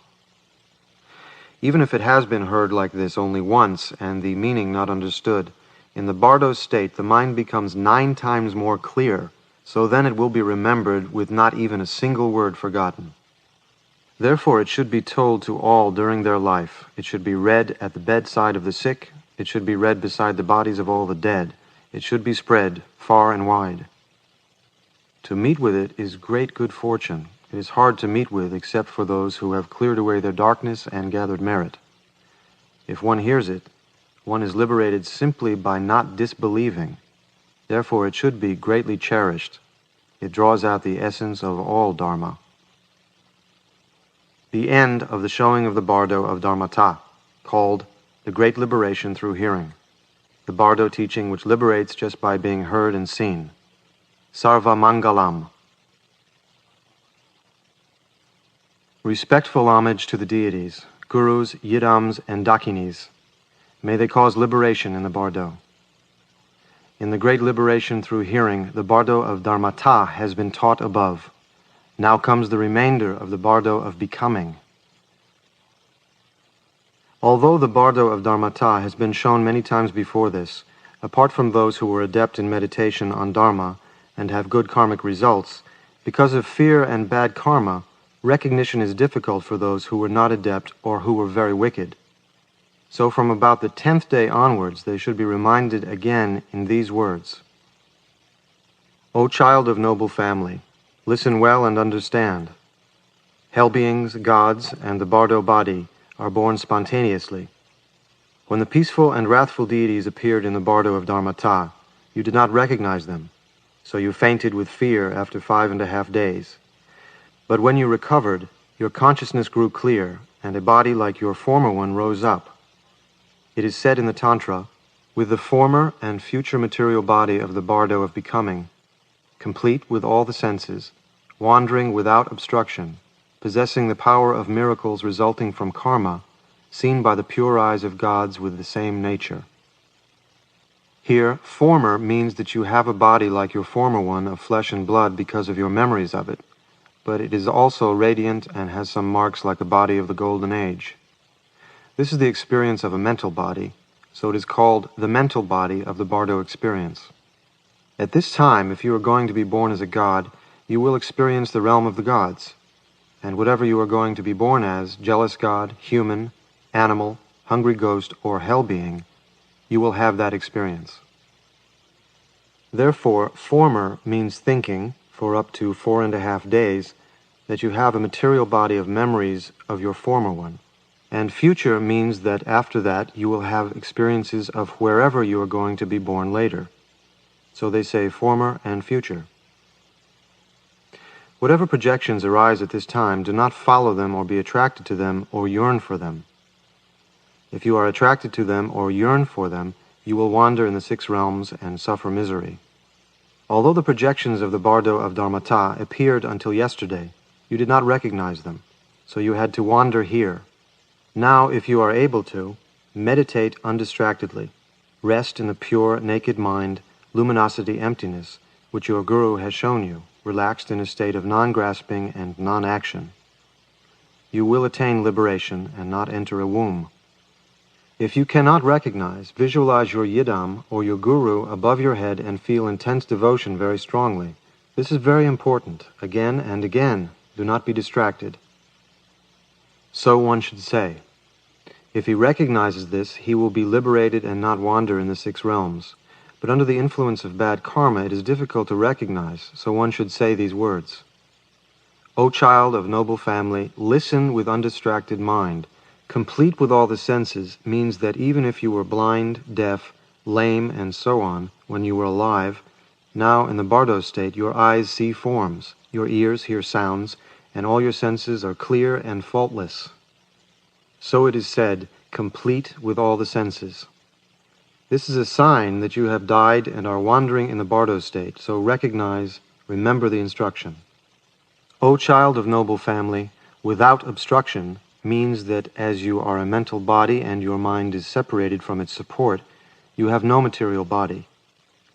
Even if it has been heard like this only once and the meaning not understood, in the bardo state the mind becomes 9 times more clear, so then it will be remembered with not even a single word forgotten. Therefore, it should be told to all during their life. It should be read at the bedside of the sick. It should be read beside the bodies of all the dead. It should be spread far and wide. To meet with it is great good fortune. It is hard to meet with except for those who have cleared away their darkness and gathered merit. If one hears it, one is liberated simply by not disbelieving. Therefore, it should be greatly cherished. It draws out the essence of all Dharma. The end of the showing of the bardo of dharmata, called the Great Liberation Through Hearing, the bardo teaching which liberates just by being heard and seen. Sarva Mangalam. Respectful homage to the deities, gurus, yidams, and dakinis. May they cause liberation in the bardo. In the Great Liberation Through Hearing, the bardo of dharmata has been taught above. Now comes the remainder of the bardo of becoming. Although the bardo of dharmata has been shown many times before this, apart from those who were adept in meditation on dharma and have good karmic results, because of fear and bad karma, recognition is difficult for those who were not adept or who were very wicked. So from about the 10th day onwards, they should be reminded again in these words. O child of noble family, listen well and understand. Hell beings, gods, and the bardo body are born spontaneously. When the peaceful and wrathful deities appeared in the bardo of dharmata, you did not recognize them, so you fainted with fear after 5.5 days. But when you recovered, your consciousness grew clear, and a body like your former one rose up. It is said in the Tantra, With the former and future material body of the bardo of becoming, complete with all the senses, wandering without obstruction, possessing the power of miracles resulting from karma, seen by the pure eyes of gods with the same nature. Here, former means that you have a body like your former one of flesh and blood because of your memories of it, but it is also radiant and has some marks like a body of the Golden Age. This is the experience of a mental body, so it is called the mental body of the bardo experience. At this time, if you are going to be born as a god, you will experience the realm of the gods, and whatever you are going to be born as, jealous god, human, animal, hungry ghost, or hell being, you will have that experience. Therefore, former means thinking, for up to 4.5 days, that you have a material body of memories of your former one. And future means that after that you will have experiences of wherever you are going to be born later. So they say former and future. Whatever projections arise at this time, do not follow them or be attracted to them or yearn for them. If you are attracted to them or yearn for them, you will wander in the 6 realms and suffer misery. Although the projections of the bardo of Dharmata appeared until yesterday, you did not recognize them, so you had to wander here. Now, if you are able to, meditate undistractedly. Rest in the pure, naked mind, luminosity, emptiness, which your Guru has shown you, relaxed in a state of non-grasping and non-action. You will attain liberation and not enter a womb. If you cannot recognize, visualize your yidam or your Guru above your head and feel intense devotion very strongly. This is very important. Again and again, do not be distracted. So one should say. If he recognizes this, he will be liberated and not wander in the 6 realms. But under the influence of bad karma, it is difficult to recognize, so one should say these words. O child of noble family, listen with undistracted mind. Complete with all the senses means that even if you were blind, deaf, lame, and so on when you were alive, now in the bardo state your eyes see forms, your ears hear sounds, and all your senses are clear and faultless. So it is said, complete with all the senses. This is a sign that you have died and are wandering in the bardo state, so recognize, remember the instruction. O child of noble family, without obstruction means that as you are a mental body and your mind is separated from its support, you have no material body.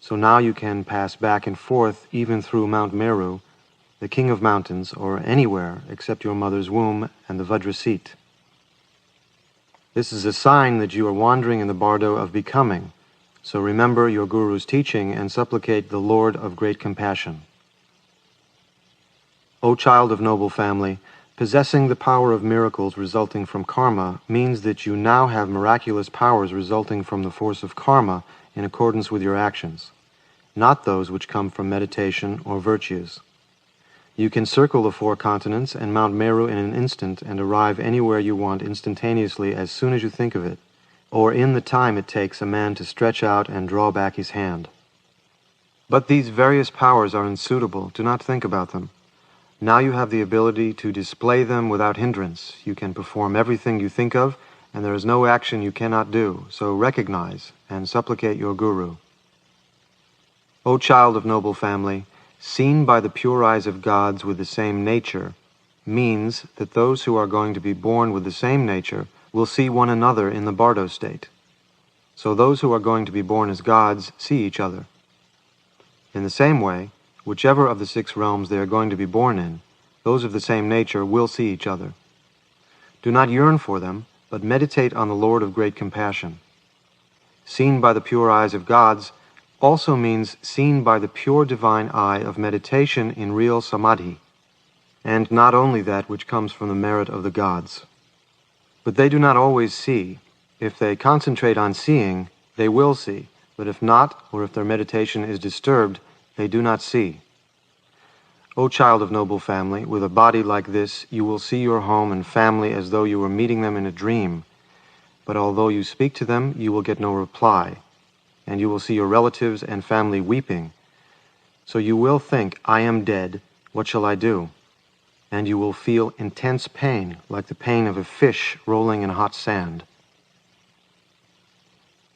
So now you can pass back and forth even through Mount Meru, the king of mountains, or anywhere except your mother's womb and the Vajra seat. This is a sign that you are wandering in the bardo of becoming, so remember your Guru's teaching and supplicate the Lord of great compassion. O child of noble family, possessing the power of miracles resulting from karma means that you now have miraculous powers resulting from the force of karma in accordance with your actions, not those which come from meditation or virtues. You can circle the 4 continents and Mount Meru in an instant and arrive anywhere you want instantaneously as soon as you think of it, or in the time it takes a man to stretch out and draw back his hand. But these various powers are unsuitable. Do not think about them. Now you have the ability to display them without hindrance. You can perform everything you think of, and there is no action you cannot do, so recognize and supplicate your Guru. O child of noble family, seen by the pure eyes of gods with the same nature, means that those who are going to be born with the same nature will see one another in the bardo state. So those who are going to be born as gods see each other. In the same way, whichever of the 6 realms they are going to be born in, those of the same nature will see each other. Do not yearn for them, but meditate on the Lord of great compassion. Seen by the pure eyes of gods also means seen by the pure divine eye of meditation in real samadhi, and not only that which comes from the merit of the gods. But they do not always see. If they concentrate on seeing, they will see, but if not, or if their meditation is disturbed, they do not see. O child of noble family, with a body like this, you will see your home and family as though you were meeting them in a dream. But although you speak to them, you will get no reply, and you will see your relatives and family weeping. So you will think, I am dead, what shall I do? And you will feel intense pain, like the pain of a fish rolling in hot sand.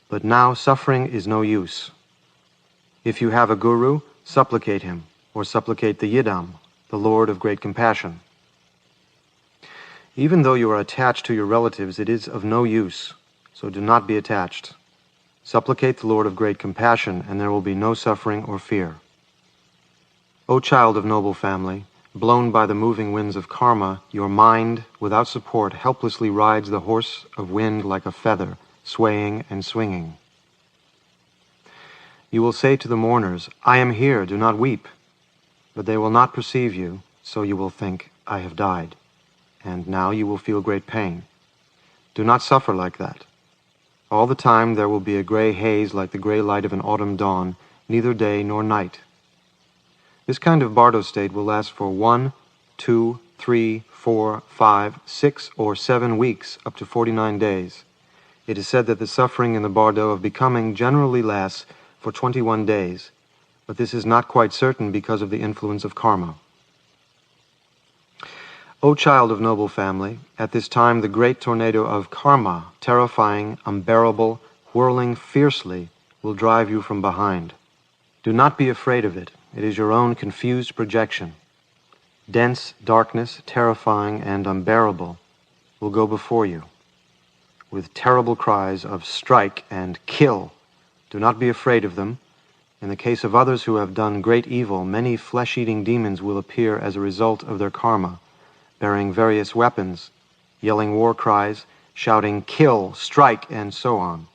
But now suffering is no use. If you have a guru, supplicate him, or supplicate the Yidam, the Lord of Great Compassion. Even though you are attached to your relatives, it is of no use, so do not be attached. Supplicate the Lord of Great Compassion, and there will be no suffering or fear. O child of noble family, blown by the moving winds of karma, your mind, without support, helplessly rides the horse of wind like a feather, swaying and swinging. You will say to the mourners, I am here, do not weep. But they will not perceive you, so you will think, I have died. And now you will feel great pain. Do not suffer like that. All the time there will be a gray haze like the gray light of an autumn dawn, neither day nor night. This kind of bardo state will last for 1, 2, 3, 4, 5, 6, or 7 weeks, up to 49 days. It is said that the suffering in the bardo of becoming generally lasts for 21 days, but this is not quite certain because of the influence of karma. O child of noble family, at this time the great tornado of karma, terrifying, unbearable, whirling fiercely, will drive you from behind. Do not be afraid of it. It is your own confused projection. Dense darkness, terrifying and unbearable, will go before you, with terrible cries of strike and kill. Do not be afraid of them. In the case of others who have done great evil, many flesh-eating demons will appear as a result of their karma, bearing various weapons, yelling war cries, shouting kill, strike, and so on.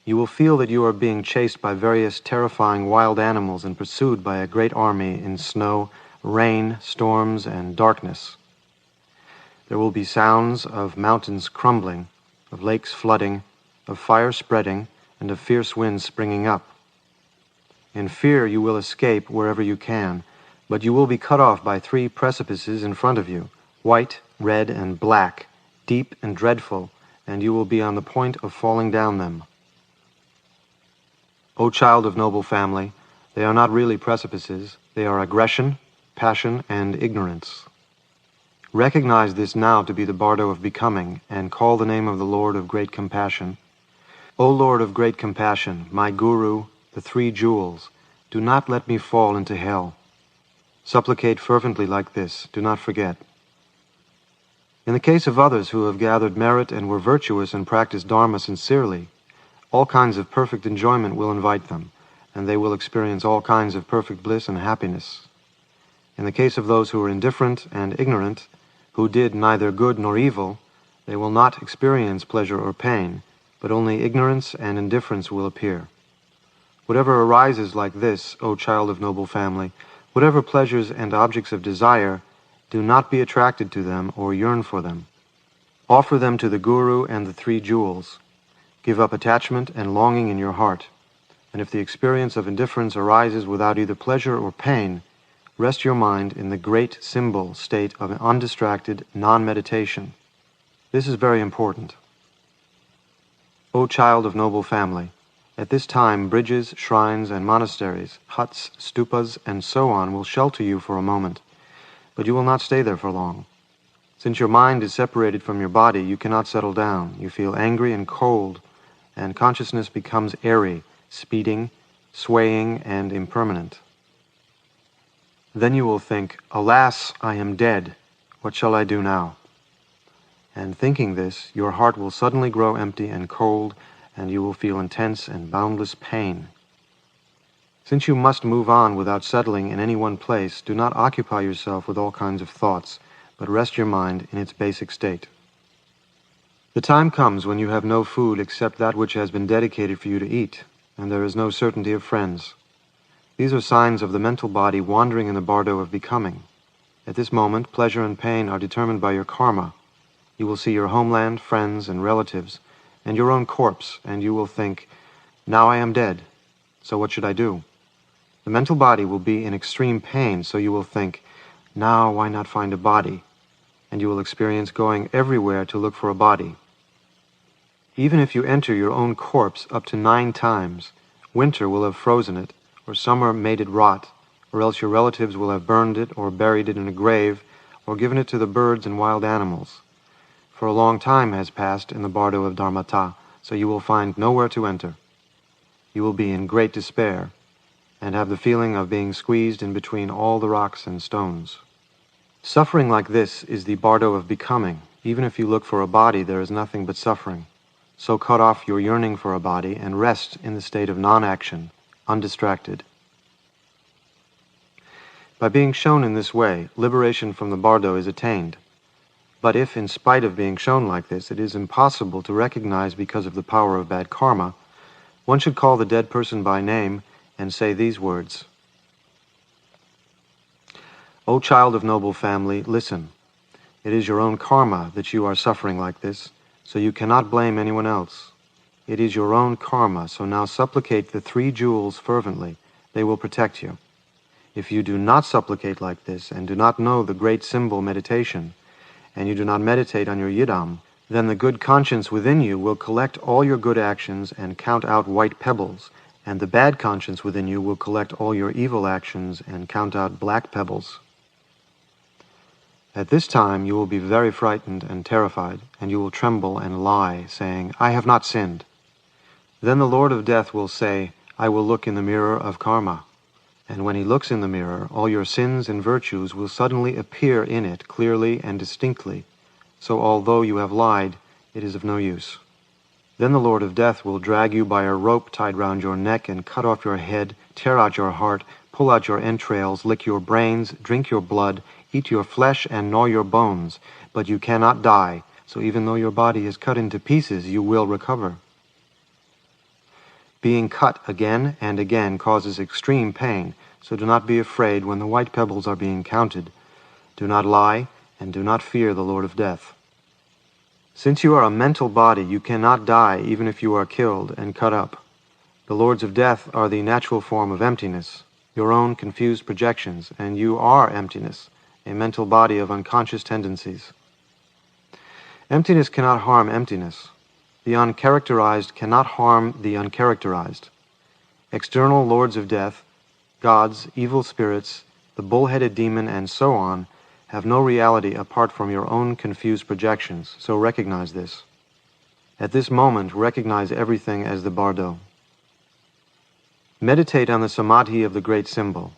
You will feel that you are being chased by various terrifying wild animals and pursued by a great army in snow, rain, storms, and darkness. There will be sounds of mountains crumbling, of lakes flooding, of fire spreading, and of fierce winds springing up. In fear you will escape wherever you can, but you will be cut off by 3 precipices in front of you, white, red, and black, deep and dreadful, and you will be on the point of falling down them. O child of noble family, they are not really precipices, they are aggression, passion, and ignorance. Recognize this now to be the bardo of becoming, and call the name of the Lord of Great Compassion. O Lord of Great Compassion, my Guru, the 3 jewels, do not let me fall into hell. Supplicate fervently like this, do not forget. In the case of others who have gathered merit and were virtuous and practiced Dharma sincerely, all kinds of perfect enjoyment will invite them, and they will experience all kinds of perfect bliss and happiness. In the case of those who are indifferent and ignorant, who did neither good nor evil, they will not experience pleasure or pain, but only ignorance and indifference will appear. Whatever arises like this, O child of noble family, whatever pleasures and objects of desire, do not be attracted to them or yearn for them. Offer them to the Guru and the 3 jewels. Give up attachment and longing in your heart, and if the experience of indifference arises without either pleasure or pain, rest your mind in the great symbol state of undistracted non-meditation. This is very important. O child of noble family, at this time bridges, shrines, and monasteries, huts, stupas, and so on will shelter you for a moment, but you will not stay there for long. Since your mind is separated from your body, you cannot settle down. You feel angry and cold, and consciousness becomes airy, speeding, swaying, and impermanent. Then you will think, alas, I am dead. What shall I do now? And thinking this, your heart will suddenly grow empty and cold, and you will feel intense and boundless pain. Since you must move on without settling in any one place, do not occupy yourself with all kinds of thoughts, but rest your mind in its basic state. The time comes when you have no food except that which has been dedicated for you to eat, and there is no certainty of friends. These are signs of the mental body wandering in the bardo of becoming. At this moment, pleasure and pain are determined by your karma. You will see your homeland, friends, and relatives, and your own corpse, and you will think, now I am dead, so what should I do? The mental body will be in extreme pain, so you will think, now why not find a body? And you will experience going everywhere to look for a body. Even if you enter your own corpse up to 9 times, winter will have frozen it, or summer made it rot, or else your relatives will have burned it or buried it in a grave, or given it to the birds and wild animals. For a long time has passed in the bardo of Dharmata, so you will find nowhere to enter. You will be in great despair, and have the feeling of being squeezed in between all the rocks and stones. Suffering like this is the bardo of becoming. Even if you look for a body, there is nothing but suffering. So cut off your yearning for a body and rest in the state of non-action, undistracted. By being shown in this way, liberation from the bardo is attained. But if, in spite of being shown like this, it is impossible to recognize because of the power of bad karma, one should call the dead person by name and say these words. O child of noble family, listen. It is your own karma that you are suffering like this, so you cannot blame anyone else. It is your own karma, so now supplicate the 3 jewels fervently. They will protect you. If you do not supplicate like this, and do not know the great symbol meditation, and you do not meditate on your yidam, then the good conscience within you will collect all your good actions and count out white pebbles, and the bad conscience within you will collect all your evil actions and count out black pebbles. At this time you will be very frightened and terrified, and you will tremble and lie, saying, I have not sinned. Then the Lord of Death will say, I will look in the mirror of karma. And when he looks in the mirror, all your sins and virtues will suddenly appear in it clearly and distinctly. So although you have lied, it is of no use. Then the Lord of Death will drag you by a rope tied round your neck and cut off your head, tear out your heart, pull out your entrails, lick your brains, drink your blood, eat your flesh, and gnaw your bones. But you cannot die, so even though your body is cut into pieces, you will recover. Being cut again and again causes extreme pain, so do not be afraid when the white pebbles are being counted. Do not lie, and do not fear the Lord of Death. Since you are a mental body, you cannot die even if you are killed and cut up. The Lords of Death are the natural form of emptiness, your own confused projections, and you are emptiness, a mental body of unconscious tendencies. Emptiness cannot harm emptiness. The uncharacterized cannot harm the uncharacterized. External Lords of Death, gods, evil spirits, the bull-headed demon, and so on, have no reality apart from your own confused projections, so recognize this. At this moment, recognize everything as the bardo. Meditate on the samadhi of the great symbol.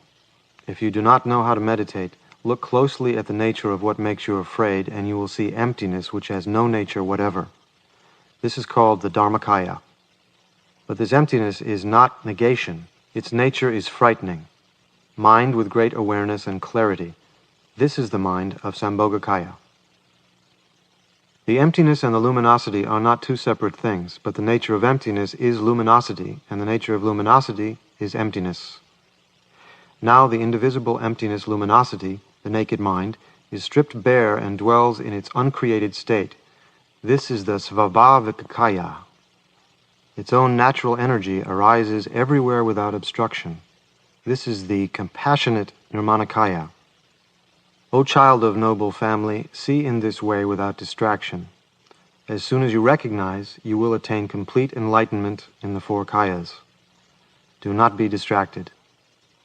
If you do not know how to meditate, look closely at the nature of what makes you afraid, and you will see emptiness which has no nature whatever. This is called the Dharmakaya. But this emptiness is not negation. Its nature is frightening. Mind with great awareness and clarity. This is the mind of Sambhogakaya. The emptiness and the luminosity are not 2 separate things, but the nature of emptiness is luminosity, and the nature of luminosity is emptiness. Now the indivisible emptiness luminosity, the naked mind, is stripped bare and dwells in its uncreated state. This is the Svabhavikakaya. Its own natural energy arises everywhere without obstruction. This is the compassionate Nirmanakaya. O child of noble family, see in this way without distraction. As soon as you recognize, you will attain complete enlightenment in the 4 kayas. Do not be distracted.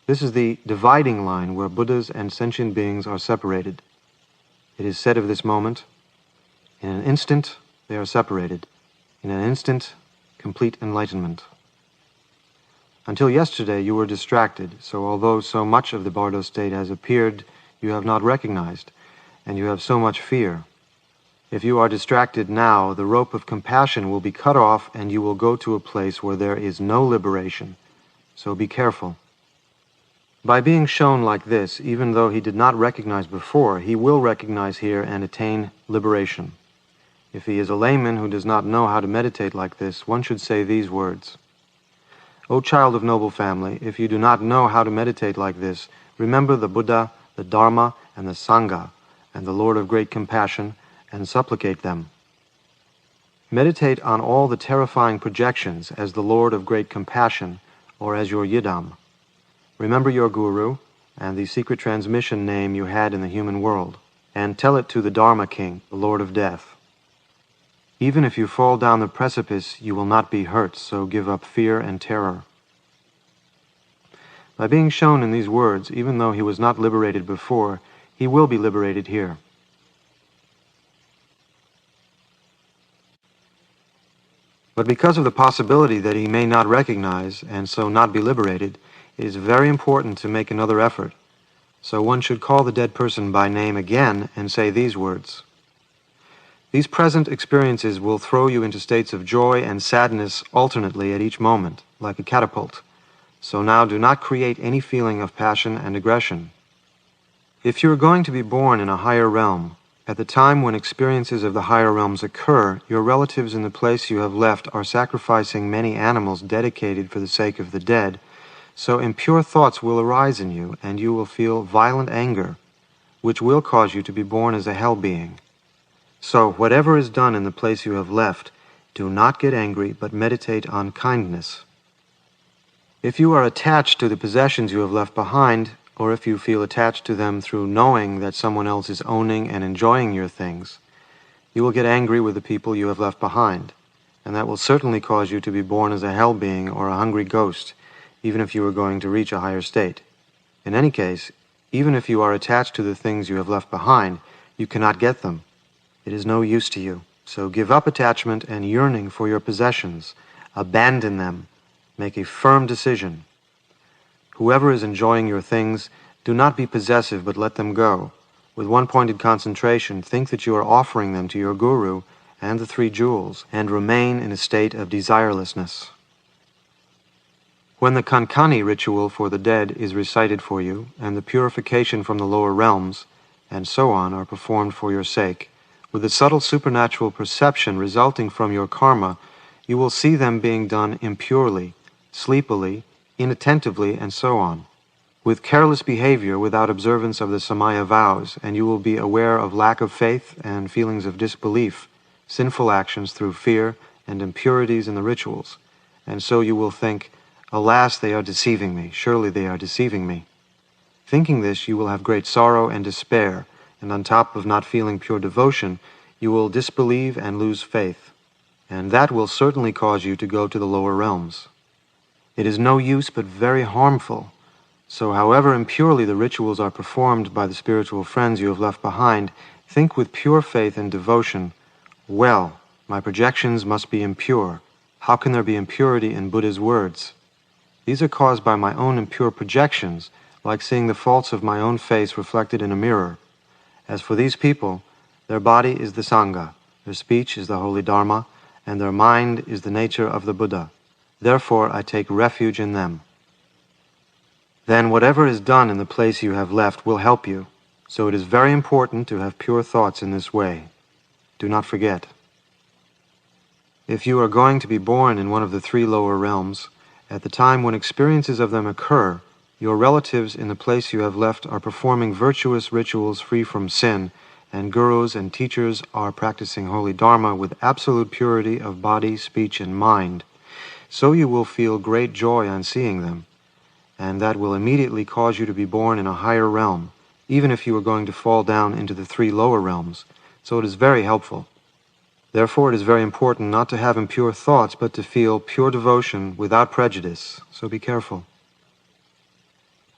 This is the dividing line where Buddhas and sentient beings are separated. It is said of this moment, in an instant they are separated. In an instant, complete enlightenment. Until yesterday you were distracted, so although so much of the bardo state has appeared, you have not recognized, and you have so much fear. If you are distracted now, the rope of compassion will be cut off and you will go to a place where there is no liberation. So be careful. By being shown like this, even though he did not recognize before, he will recognize here and attain liberation. If he is a layman who does not know how to meditate like this, one should say these words. O child of noble family, if you do not know how to meditate like this, remember the Buddha, the Dharma, and the Sangha, and the Lord of great compassion, and supplicate them. Meditate on all the terrifying projections as the Lord of great compassion, or as your yidam. Remember your guru, and the secret transmission name you had in the human world, and tell it to the Dharma King, the Lord of Death. Even if you fall down the precipice, you will not be hurt, so give up fear and terror. By being shown in these words, even though he was not liberated before, he will be liberated here. But because of the possibility that he may not recognize and so not be liberated, it is very important to make another effort. So one should call the dead person by name again and say these words. These present experiences will throw you into states of joy and sadness alternately at each moment, like a catapult. So now do not create any feeling of passion and aggression. If you are going to be born in a higher realm, at the time when experiences of the higher realms occur, your relatives in the place you have left are sacrificing many animals dedicated for the sake of the dead, so impure thoughts will arise in you, and you will feel violent anger, which will cause you to be born as a hell being. So whatever is done in the place you have left, do not get angry, but meditate on kindness. If you are attached to the possessions you have left behind, or if you feel attached to them through knowing that someone else is owning and enjoying your things, you will get angry with the people you have left behind, and that will certainly cause you to be born as a hell being or a hungry ghost, even if you are going to reach a higher state. In any case, even if you are attached to the things you have left behind, you cannot get them. It is no use to you. So give up attachment and yearning for your possessions. Abandon them. Make a firm decision. Whoever is enjoying your things, do not be possessive, but let them go. With one-pointed concentration, think that you are offering them to your guru and the three jewels, and remain in a state of desirelessness. When the Kankani ritual for the dead is recited for you, and the purification from the lower realms, and so on, are performed for your sake, with the subtle supernatural perception resulting from your karma, you will see them being done impurely, sleepily, inattentively, and so on, with careless behavior without observance of the Samaya vows, and you will be aware of lack of faith and feelings of disbelief, sinful actions through fear, and impurities in the rituals, and so you will think, alas, they are deceiving me, surely they are deceiving me. Thinking this, you will have great sorrow and despair, and on top of not feeling pure devotion, you will disbelieve and lose faith, and that will certainly cause you to go to the lower realms. It is no use but very harmful. So however impurely the rituals are performed by the spiritual friends you have left behind, think with pure faith and devotion, well, my projections must be impure. How can there be impurity in Buddha's words? These are caused by my own impure projections, like seeing the faults of my own face reflected in a mirror. As for these people, their body is the Sangha, their speech is the holy Dharma, and their mind is the nature of the Buddha. Therefore I take refuge in them. Then whatever is done in the place you have left will help you, so it is very important to have pure thoughts in this way. Do not forget. If you are going to be born in one of the three lower realms, at the time when experiences of them occur, your relatives in the place you have left are performing virtuous rituals free from sin, and gurus and teachers are practicing holy Dharma with absolute purity of body, speech, and mind. So you will feel great joy on seeing them, and that will immediately cause you to be born in a higher realm, even if you are going to fall down into the three lower realms. So it is very helpful. Therefore it is very important not to have impure thoughts, but to feel pure devotion without prejudice. So be careful.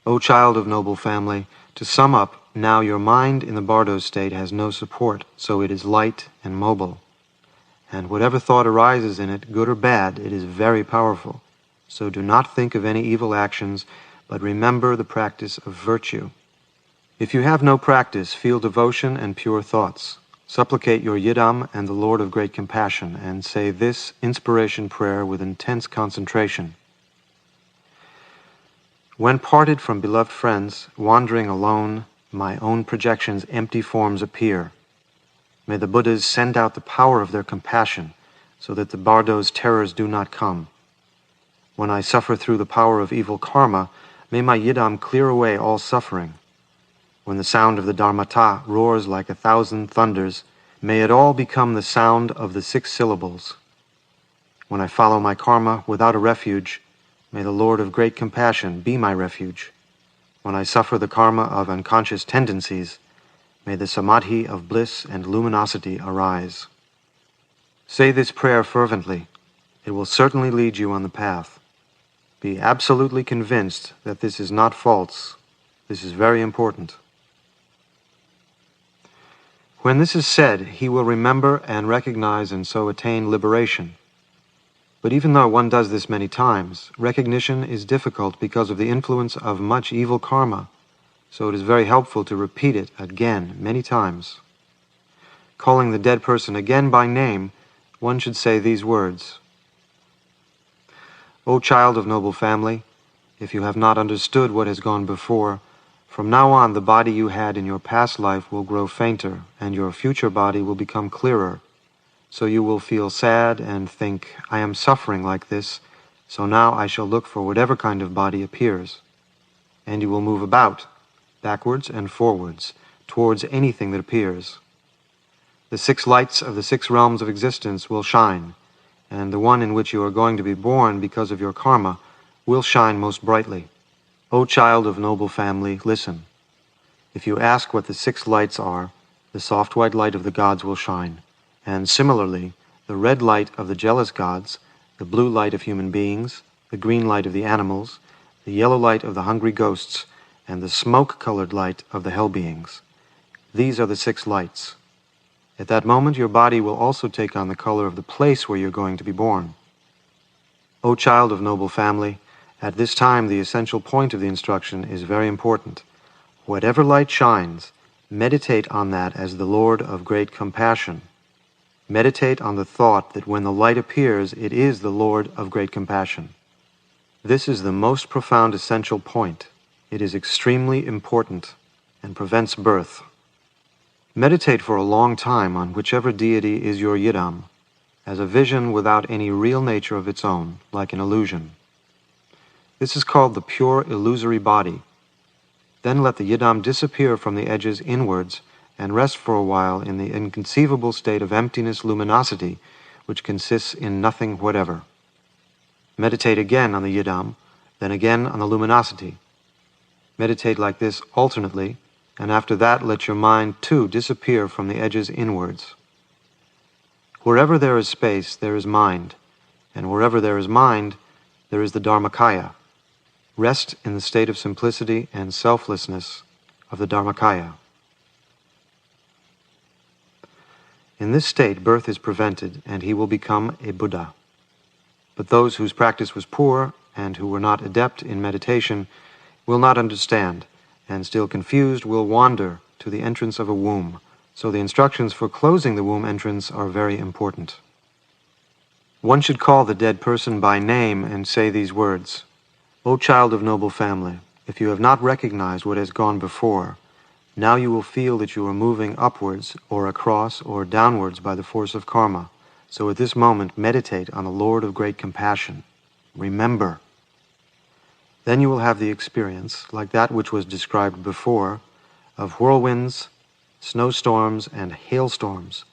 O child of noble family, to sum up, now your mind in the Bardo state has no support, so it is light and mobile. And whatever thought arises in it, good or bad, it is very powerful. So do not think of any evil actions, but remember the practice of virtue. If you have no practice, feel devotion and pure thoughts. Supplicate your Yidam and the Lord of Great Compassion, and say this inspiration prayer with intense concentration. When parted from beloved friends, wandering alone, my own projections' empty forms appear. May the Buddhas send out the power of their compassion, so that the Bardo's terrors do not come. When I suffer through the power of evil karma, may my Yidam clear away all suffering. When the sound of the Dharmata roars like 1,000 thunders, may it all become the sound of the 6 syllables. When I follow my karma without a refuge, may the Lord of Great Compassion be my refuge. When I suffer the karma of unconscious tendencies, may the samadhi of bliss and luminosity arise. Say this prayer fervently. It will certainly lead you on the path. Be absolutely convinced that this is not false. This is very important. When this is said, he will remember and recognize and so attain liberation. But even though one does this many times, recognition is difficult because of the influence of much evil karma, so it is very helpful to repeat it again many times. Calling the dead person again by name, one should say these words: O child of noble family, if you have not understood what has gone before, from now on the body you had in your past life will grow fainter, and your future body will become clearer. So you will feel sad and think, I am suffering like this, so now I shall look for whatever kind of body appears. And you will move about, backwards and forwards, towards anything that appears. The 6 lights of the 6 realms of existence will shine, and the one in which you are going to be born because of your karma will shine most brightly. O child of noble family, listen. If you ask what the 6 lights are, the soft white light of the gods will shine. And similarly, the red light of the jealous gods, the blue light of human beings, the green light of the animals, the yellow light of the hungry ghosts, and the smoke-colored light of the hell beings. These are the 6 lights. At that moment, your body will also take on the color of the place where you're going to be born. O child of noble family, at this time the essential point of the instruction is very important. Whatever light shines, meditate on that as the Lord of great compassion. Meditate on the thought that when the light appears, it is the Lord of great compassion. This is the most profound essential point. It is extremely important and prevents birth. Meditate for a long time on whichever deity is your yidam, as a vision without any real nature of its own, like an illusion. This is called the pure illusory body. Then let the yidam disappear from the edges inwards and rest for a while in the inconceivable state of emptiness luminosity, which consists in nothing whatever. Meditate again on the yidam, then again on the luminosity. Meditate like this alternately, and after that let your mind too disappear from the edges inwards. Wherever there is space, there is mind, and wherever there is mind, there is the Dharmakaya. Rest in the state of simplicity and selflessness of the Dharmakaya. In this state, birth is prevented, and he will become a Buddha. But those whose practice was poor, and who were not adept in meditation, will not understand, and still confused will wander to the entrance of a womb. So the instructions for closing the womb entrance are very important. One should call the dead person by name and say these words: O child of noble family, if you have not recognized what has gone before, now you will feel that you are moving upwards or across or downwards by the force of karma. So at this moment, meditate on the Lord of great compassion. Remember. Then you will have the experience, like that which was described before, of whirlwinds, snowstorms, and hailstorms,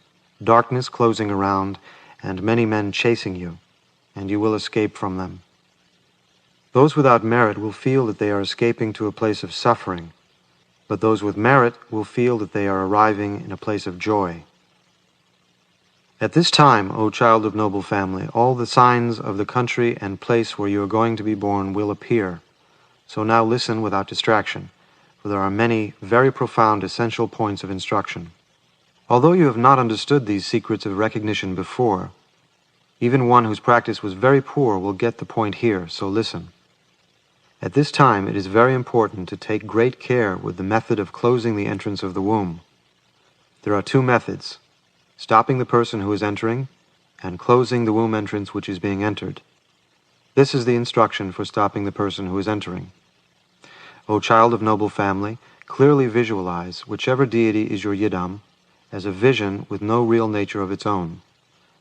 darkness closing around, and many men chasing you, and you will escape from them. Those without merit will feel that they are escaping to a place of suffering, but those with merit will feel that they are arriving in a place of joy. At this time, O child of noble family, all the signs of the country and place where you are going to be born will appear. So now listen without distraction, for there are many very profound essential points of instruction. Although you have not understood these secrets of recognition before, even one whose practice was very poor will get the point here, so listen. At this time, it is very important to take great care with the method of closing the entrance of the womb. There are 2 methods: stopping the person who is entering, and closing the womb entrance which is being entered. This is the instruction for stopping the person who is entering. O child of noble family, clearly visualize whichever deity is your yidam as a vision with no real nature of its own,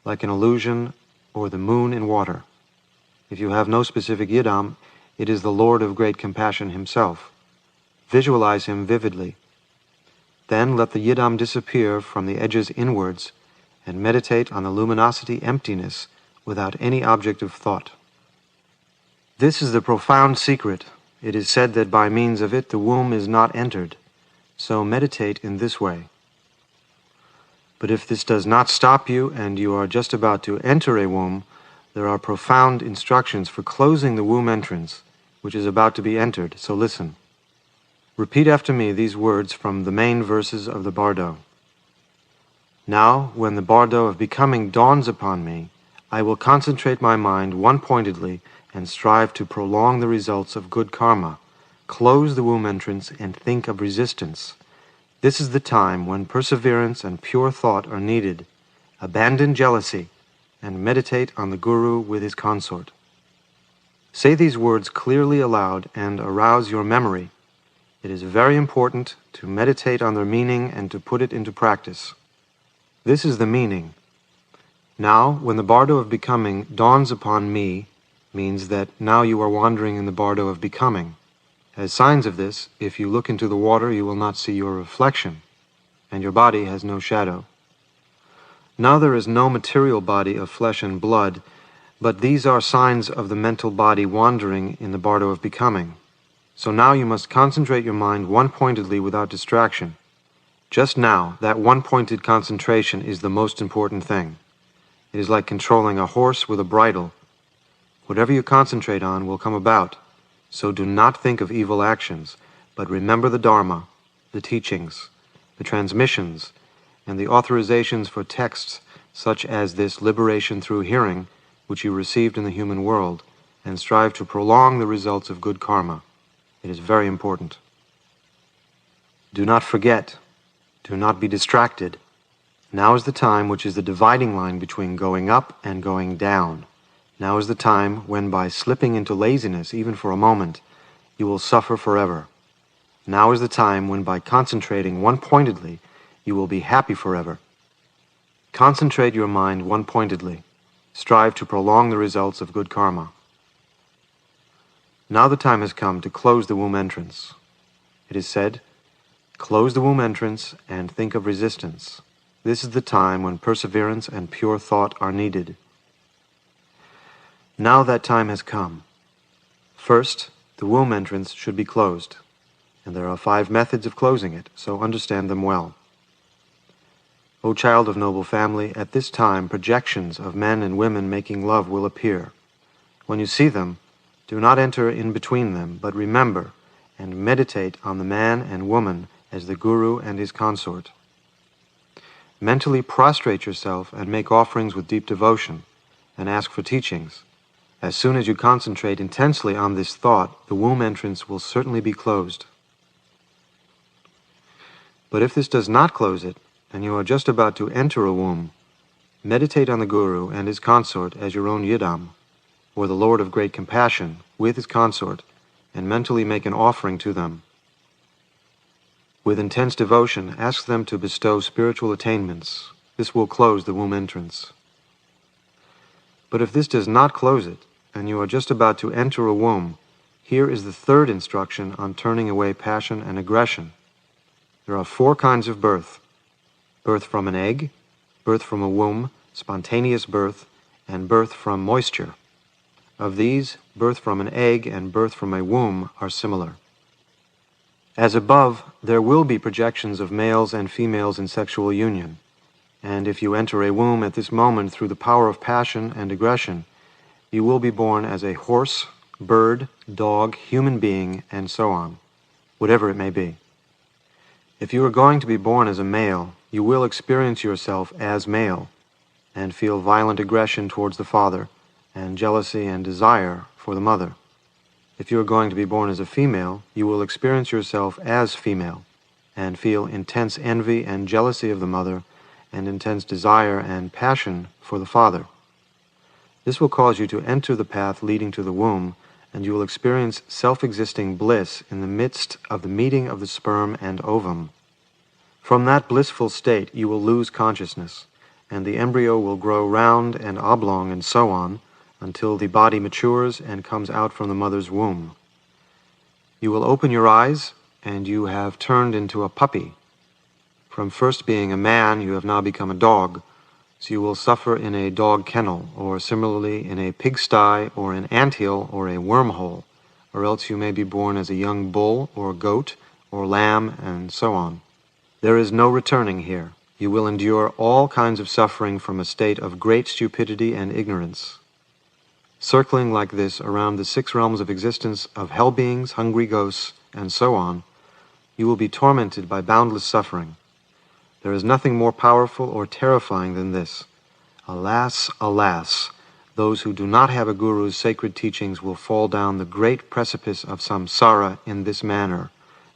like an illusion or the moon in water. If you have no specific yidam, it is the Lord of great compassion himself. Visualize him vividly. Then let the yidam disappear from the edges inwards and meditate on the luminosity emptiness without any object of thought. This is the profound secret. It is said that by means of it the womb is not entered. So meditate in this way. But if this does not stop you and you are just about to enter a womb, there are profound instructions for closing the womb entrance, which is about to be entered, so listen. Repeat after me these words from the main verses of the Bardo. Now, when the Bardo of becoming dawns upon me, I will concentrate my mind one-pointedly and strive to prolong the results of good karma. Close the womb entrance and think of resistance. This is the time when perseverance and pure thought are needed. Abandon jealousy and meditate on the Guru with his consort. Say these words clearly aloud and arouse your memory. It is very important to meditate on their meaning and to put it into practice. This is the meaning. Now, when the bardo of becoming dawns upon me, means that now you are wandering in the bardo of becoming. As signs of this, if you look into the water, you will not see your reflection, and your body has no shadow. Now there is no material body of flesh and blood, but these are signs of the mental body wandering in the bardo of becoming. So now you must concentrate your mind one-pointedly without distraction. Just now, that one-pointed concentration is the most important thing. It is like controlling a horse with a bridle. Whatever you concentrate on will come about. So do not think of evil actions, but remember the Dharma, the teachings, the transmissions, and the authorizations for texts such as this liberation through hearing, which you received in the human world, and strive to prolong the results of good karma. It is very important. Do not forget. Do not be distracted. Now is the time which is the dividing line between going up and going down. Now is the time when by slipping into laziness, even for a moment, you will suffer forever. Now is the time when by concentrating one-pointedly, you will be happy forever. Concentrate your mind one-pointedly. Strive to prolong the results of good karma. Now the time has come to close the womb entrance. It is said, close the womb entrance and think of resistance. This is the time when perseverance and pure thought are needed. Now that time has come. First, the womb entrance should be closed, and there are 5 methods of closing it, so understand them well. O child of noble family, at this time projections of men and women making love will appear. When you see them, do not enter in between them, but remember and meditate on the man and woman as the Guru and his consort. Mentally prostrate yourself and make offerings with deep devotion, and ask for teachings. As soon as you concentrate intensely on this thought, the womb entrance will certainly be closed. But if this does not close it, and you are just about to enter a womb, meditate on the Guru and his consort as your own Yidam, or the Lord of Great Compassion, with his consort, and mentally make an offering to them. With intense devotion, ask them to bestow spiritual attainments. This will close the womb entrance. But if this does not close it, and you are just about to enter a womb, here is the 3rd instruction on turning away passion and aggression. There are 4 kinds of birth: birth from an egg, birth from a womb, spontaneous birth, and birth from moisture. Of these, birth from an egg and birth from a womb are similar. As above, there will be projections of males and females in sexual union. And if you enter a womb at this moment through the power of passion and aggression, you will be born as a horse, bird, dog, human being, and so on, whatever it may be. If you are going to be born as a male, you will experience yourself as male, and feel violent aggression towards the father, and jealousy and desire for the mother. If you are going to be born as a female, you will experience yourself as female, and feel intense envy and jealousy of the mother, and intense desire and passion for the father. This will cause you to enter the path leading to the womb, and you will experience self-existing bliss in the midst of the meeting of the sperm and ovum. From that blissful state you will lose consciousness, and the embryo will grow round and oblong and so on, until the body matures and comes out from the mother's womb. You will open your eyes, and you have turned into a puppy. From first being a man, you have now become a dog, so you will suffer in a dog kennel, or similarly in a pigsty, or an anthill, or a wormhole, or else you may be born as a young bull, or goat, or lamb, and so on. There is no returning here. You will endure all kinds of suffering from a state of great stupidity and ignorance. Circling like this around the 6 realms of existence of hell beings, hungry ghosts, and so on, you will be tormented by boundless suffering. There is nothing more powerful or terrifying than this. Alas, alas, Those who do not have a guru's sacred teachings will fall down the great precipice of samsara in this manner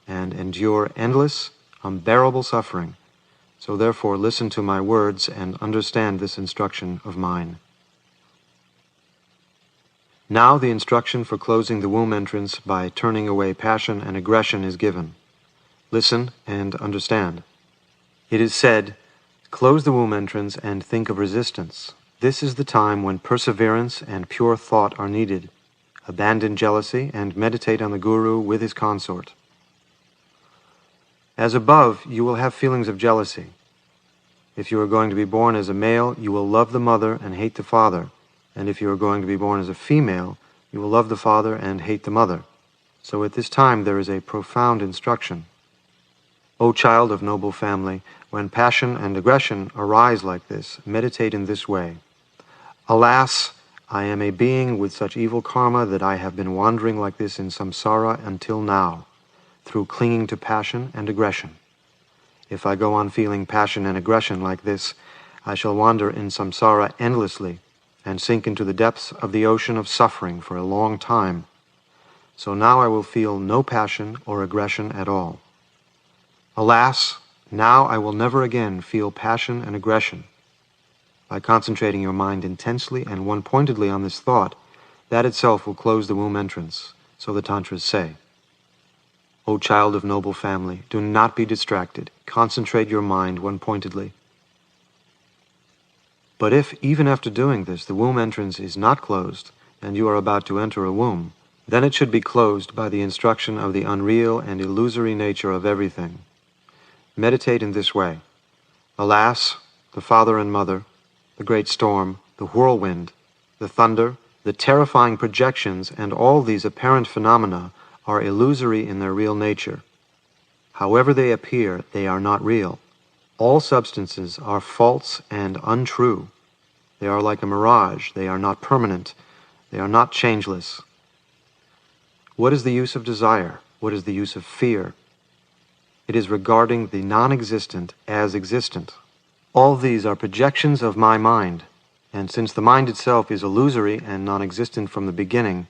and endure endless, unbearable suffering. So therefore listen to my words and understand this instruction of mine. Now the instruction for closing the womb entrance by turning away passion and aggression is given. Listen and understand. It is said, close the womb entrance and think of resistance. This is the time when perseverance and pure thought are needed. Abandon jealousy and meditate on the Guru with his consort. As above, you will have feelings of jealousy. If you are going to be born as a male, you will love the mother and hate the father. And if you are going to be born as a female, you will love the father and hate the mother. So at this time there is a profound instruction. O child of noble family, when passion and aggression arise like this, meditate in this way. Alas, I am a being with such evil karma that I have been wandering like this in samsara until now, through clinging to passion and aggression. If I go on feeling passion and aggression like this, I shall wander in samsara endlessly and sink into the depths of the ocean of suffering for a long time. So now I will feel no passion or aggression at all. Alas, now I will never again feel passion and aggression. By concentrating your mind intensely and one-pointedly on this thought, that itself will close the womb entrance, so the Tantras say. O child of noble family, do not be distracted. Concentrate your mind one-pointedly. But if, even after doing this, the womb entrance is not closed, and you are about to enter a womb, then it should be closed by the instruction of the unreal and illusory nature of everything. Meditate in this way. Alas, the father and mother, the great storm, the whirlwind, the thunder, the terrifying projections, and all these apparent phenomena are illusory in their real nature. However they appear, they are not real. All substances are false and untrue. They are like a mirage. They are not permanent. They are not changeless. What is the use of desire? What is the use of fear? It is regarding the non-existent as existent. All these are projections of my mind, and since the mind itself is illusory and non-existent from the beginning,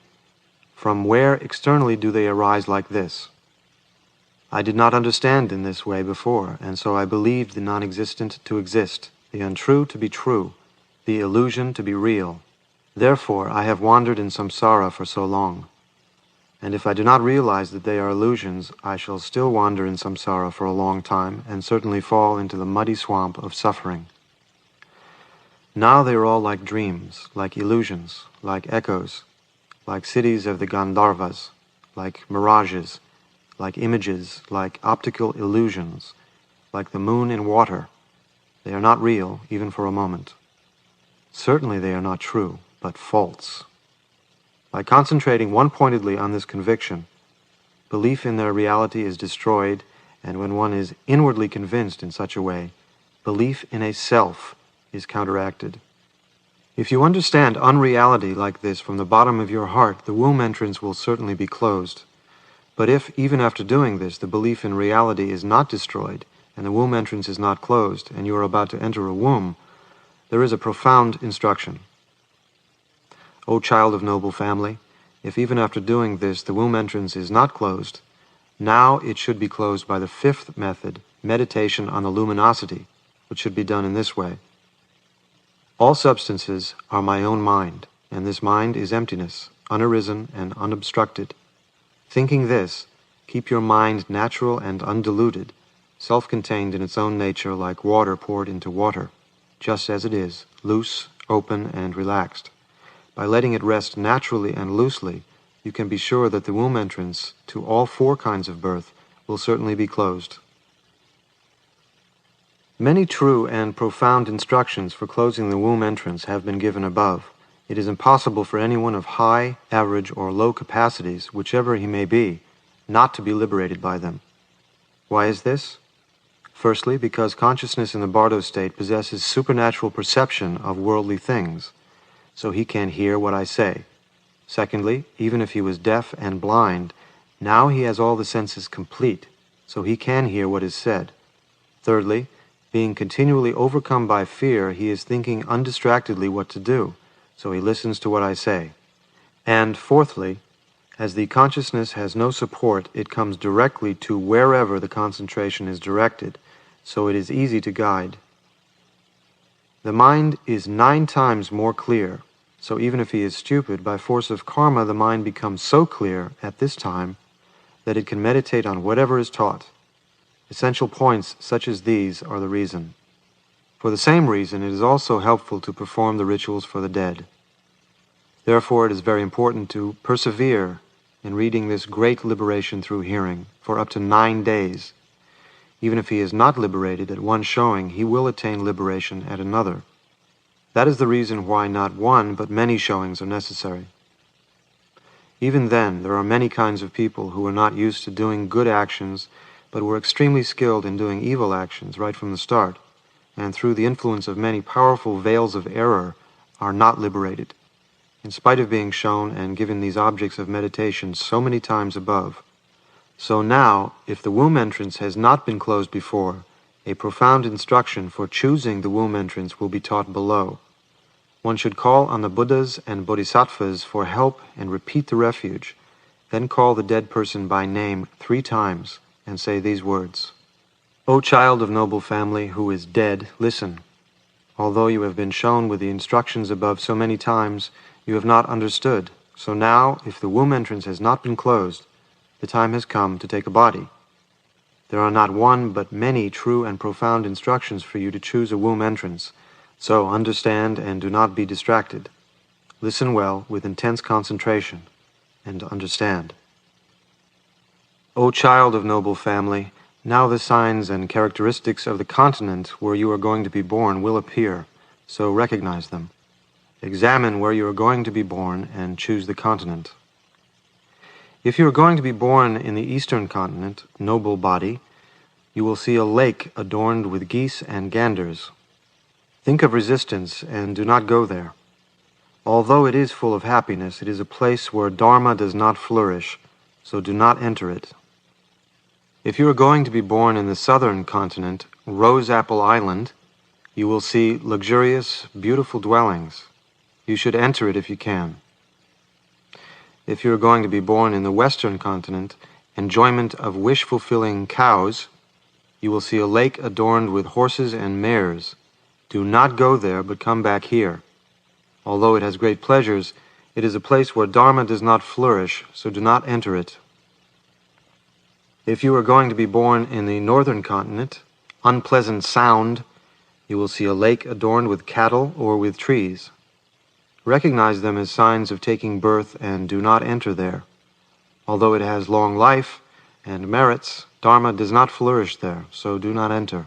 from where externally do they arise like this? I did not understand in this way before, and so I believed the non-existent to exist, the untrue to be true, the illusion to be real. Therefore I have wandered in samsara for so long. And if I do not realize that they are illusions, I shall still wander in samsara for a long time and certainly fall into the muddy swamp of suffering. Now they are all like dreams, like illusions, like echoes, like cities of the Gandharvas, like mirages, like images, like optical illusions, like the moon in water. They are not real, even for a moment. Certainly they are not true, but false. By concentrating one-pointedly on this conviction, belief in their reality is destroyed, and when one is inwardly convinced in such a way, belief in a self is counteracted. If you understand unreality like this from the bottom of your heart, the womb entrance will certainly be closed. But if, even after doing this, the belief in reality is not destroyed, and the womb entrance is not closed, and you are about to enter a womb, there is a profound instruction. O child of noble family, if even after doing this the womb entrance is not closed, now it should be closed by the fifth method, meditation on the luminosity, which should be done in this way. All substances are my own mind, and this mind is emptiness, unarisen and unobstructed. Thinking this, keep your mind natural and undiluted, self-contained in its own nature like water poured into water, just as it is, loose, open, and relaxed. By letting it rest naturally and loosely, you can be sure that the womb entrance to all four kinds of birth will certainly be closed. Many true and profound instructions for closing the womb entrance have been given above. It is impossible for anyone of high, average, or low capacities, whichever he may be, not to be liberated by them. Why is this? Firstly, because consciousness in the Bardo state possesses supernatural perception of worldly things, so he can hear what I say. Secondly, even if he was deaf and blind, now he has all the senses complete, so he can hear what is said. Thirdly, being continually overcome by fear, he is thinking undistractedly what to do, so he listens to what I say. And fourthly, as the consciousness has no support, it comes directly to wherever the concentration is directed, so it is easy to guide. The mind is 9 times more clear, so even if he is stupid, by force of karma the mind becomes so clear at this time that it can meditate on whatever is taught. Essential points such as these are the reason. For the same reason, it is also helpful to perform the rituals for the dead. Therefore, it is very important to persevere in reading this great liberation through hearing for up to 9 days. Even if he is not liberated at one showing, he will attain liberation at another. That is the reason why not one, but many showings are necessary. Even then, there are many kinds of people who are not used to doing good actions, but were extremely skilled in doing evil actions right from the start, and through the influence of many powerful veils of error are not liberated, in spite of being shown and given these objects of meditation so many times above. So now, if the womb entrance has not been closed before, a profound instruction for choosing the womb entrance will be taught below. One should call on the Buddhas and Bodhisattvas for help and repeat the refuge, then call the dead person by name 3 times and say these words. O child of noble family who is dead, listen. Although you have been shown with the instructions above so many times, you have not understood. So now, if the womb entrance has not been closed, the time has come to take a body. There are not one but many true and profound instructions for you to choose a womb entrance, so understand and do not be distracted. Listen well with intense concentration and understand. O child of noble family, now the signs and characteristics of the continent where you are going to be born will appear, so recognize them. Examine where you are going to be born and choose the continent. If you are going to be born in the eastern continent, noble body, you will see a lake adorned with geese and ganders. Think of resistance and do not go there. Although it is full of happiness, it is a place where Dharma does not flourish, so do not enter it. If you are going to be born in the southern continent, Rose Apple Island, you will see luxurious, beautiful dwellings. You should enter it if you can. If you are going to be born in the western continent, enjoyment of wish-fulfilling cows, you will see a lake adorned with horses and mares. Do not go there, but come back here. Although it has great pleasures, it is a place where Dharma does not flourish, so do not enter it. If you are going to be born in the northern continent, Unpleasant Sound, you will see a lake adorned with cattle or with trees. Recognize them as signs of taking birth and do not enter there. Although it has long life and merits, Dharma does not flourish there, so do not enter.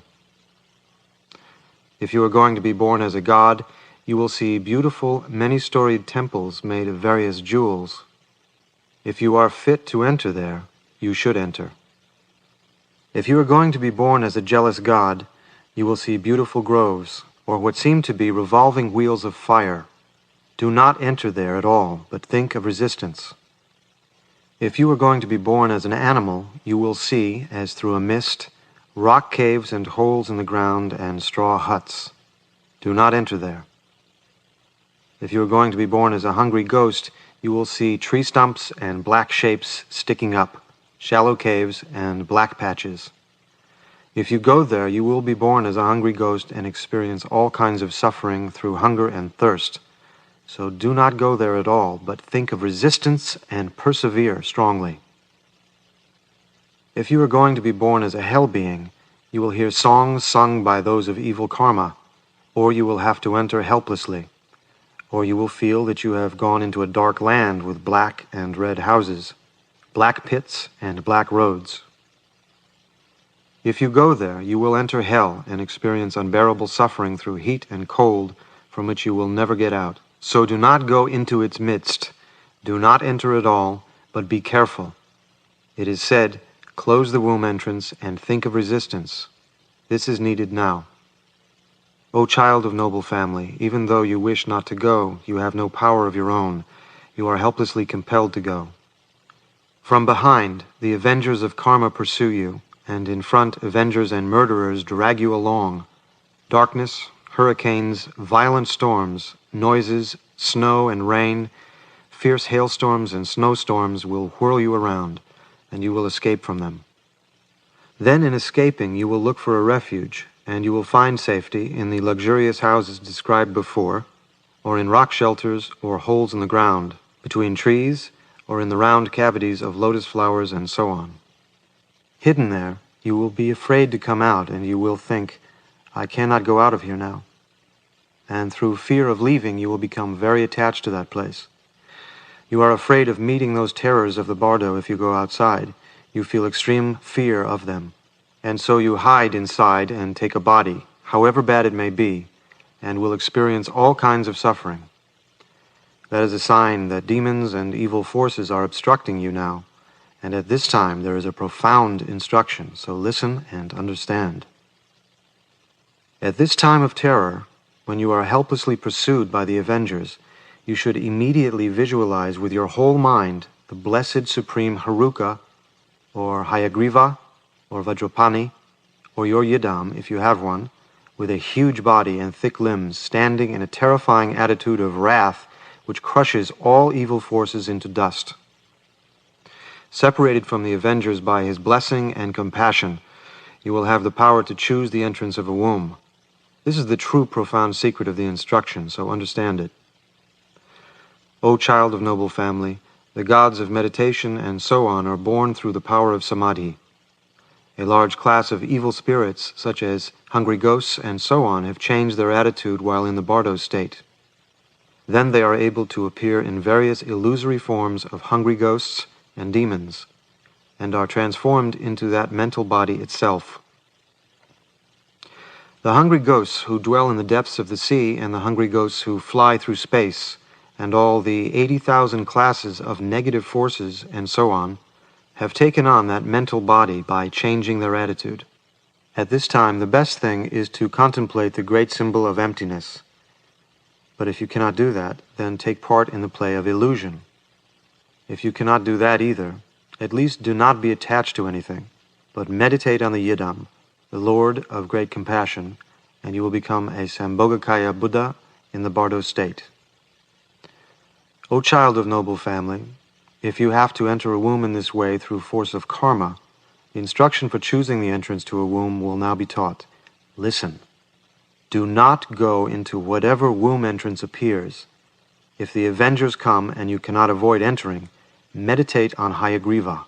If you are going to be born as a god, you will see beautiful, many-storied temples made of various jewels. If you are fit to enter there, you should enter. If you are going to be born as a jealous god, you will see beautiful groves, or what seem to be revolving wheels of fire. Do not enter there at all, but think of resistance. If you are going to be born as an animal, you will see, as through a mist, rock caves and holes in the ground and straw huts. Do not enter there. If you are going to be born as a hungry ghost, you will see tree stumps and black shapes sticking up, shallow caves and black patches. If you go there, you will be born as a hungry ghost and experience all kinds of suffering through hunger and thirst. So do not go there at all, but think of resistance and persevere strongly. If you are going to be born as a hell being, you will hear songs sung by those of evil karma, or you will have to enter helplessly, or you will feel that you have gone into a dark land with black and red houses, black pits and black roads. If you go there, you will enter hell and experience unbearable suffering through heat and cold from which you will never get out. So do not go into its midst. Do not enter at all, but be careful. It is said, close the womb entrance and think of resistance. This is needed now. O child of noble family, even though you wish not to go, you have no power of your own. You are helplessly compelled to go. From behind, the avengers of karma pursue you, and in front, avengers and murderers drag you along. Darkness, hurricanes, violent storms, noises, Snow and rain, fierce hailstorms and snowstorms will whirl you around, and you will escape from them. Then in escaping you will look for a refuge, and you will find safety in the luxurious houses described before, or in rock shelters or holes in the ground, between trees, or in the round cavities of lotus flowers and so on. Hidden there, you will be afraid to come out, and you will think, I cannot go out of here now. And through fear of leaving, you will become very attached to that place. You are afraid of meeting those terrors of the bardo if you go outside. You feel extreme fear of them. And so you hide inside and take a body, however bad it may be, and will experience all kinds of suffering. That is a sign that demons and evil forces are obstructing you now, and at this time there is a profound instruction, so listen and understand. At this time of terror, when you are helplessly pursued by the avengers, you should immediately visualize with your whole mind the blessed supreme Haruka, or Hayagriva, or Vajrapani, or your Yidam, if you have one, with a huge body and thick limbs, standing in a terrifying attitude of wrath which crushes all evil forces into dust. Separated from the avengers by his blessing and compassion, you will have the power to choose the entrance of a womb. This is the true profound secret of the instruction, so understand it. O child of noble family, the gods of meditation and so on are born through the power of samadhi. A large class of evil spirits, such as hungry ghosts and so on, have changed their attitude while in the bardo state. Then they are able to appear in various illusory forms of hungry ghosts and demons, and are transformed into that mental body itself. The hungry ghosts who dwell in the depths of the sea, and the hungry ghosts who fly through space, and all the 80,000 classes of negative forces and so on, have taken on that mental body by changing their attitude. At this time, the best thing is to contemplate the great symbol of emptiness. But if you cannot do that, then take part in the play of illusion. If you cannot do that either, at least do not be attached to anything, but meditate on the Yidam, the Lord of great compassion, and you will become a Sambhogakaya Buddha in the bardo state. O child of noble family, if you have to enter a womb in this way through force of karma, the instruction for choosing the entrance to a womb will now be taught. Listen. Do not go into whatever womb entrance appears. If the avengers come and you cannot avoid entering, meditate on Hayagriva.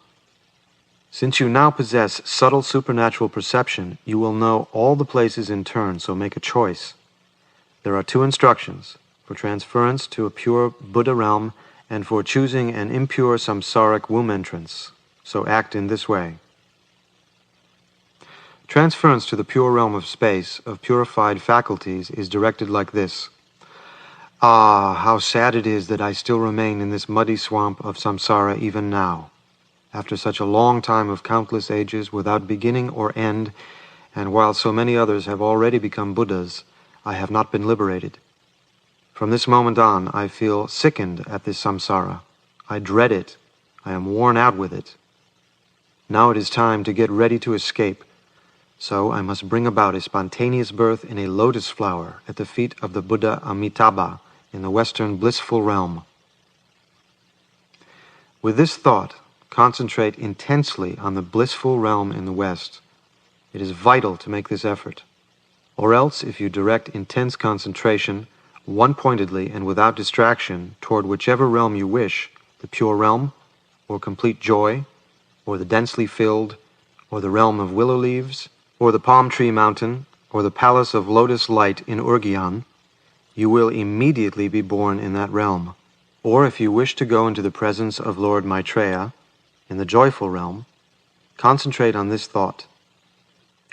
Since you now possess subtle supernatural perception, you will know all the places in turn, so make a choice. There are two instructions, for transference to a pure Buddha realm and for choosing an impure samsaric womb entrance, so act in this way. Transference to the pure realm of space, of purified faculties, is directed like this. Ah, how sad it is that I still remain in this muddy swamp of samsara even now, after such a long time of countless ages without beginning or end, and while so many others have already become Buddhas, I have not been liberated. From this moment on, I feel sickened at this samsara. I dread it. I am worn out with it. Now it is time to get ready to escape. So I must bring about a spontaneous birth in a lotus flower at the feet of the Buddha Amitabha in the Western blissful realm. With this thought, concentrate intensely on the blissful realm in the West. It is vital to make this effort. Or else, if you direct intense concentration, one-pointedly and without distraction, toward whichever realm you wish, the pure realm, or complete joy, or the densely filled, or the realm of willow leaves, or the palm tree mountain, or the palace of lotus light in Urgyan, you will immediately be born in that realm. Or if you wish to go into the presence of Lord Maitreya, in the joyful realm, concentrate on this thought.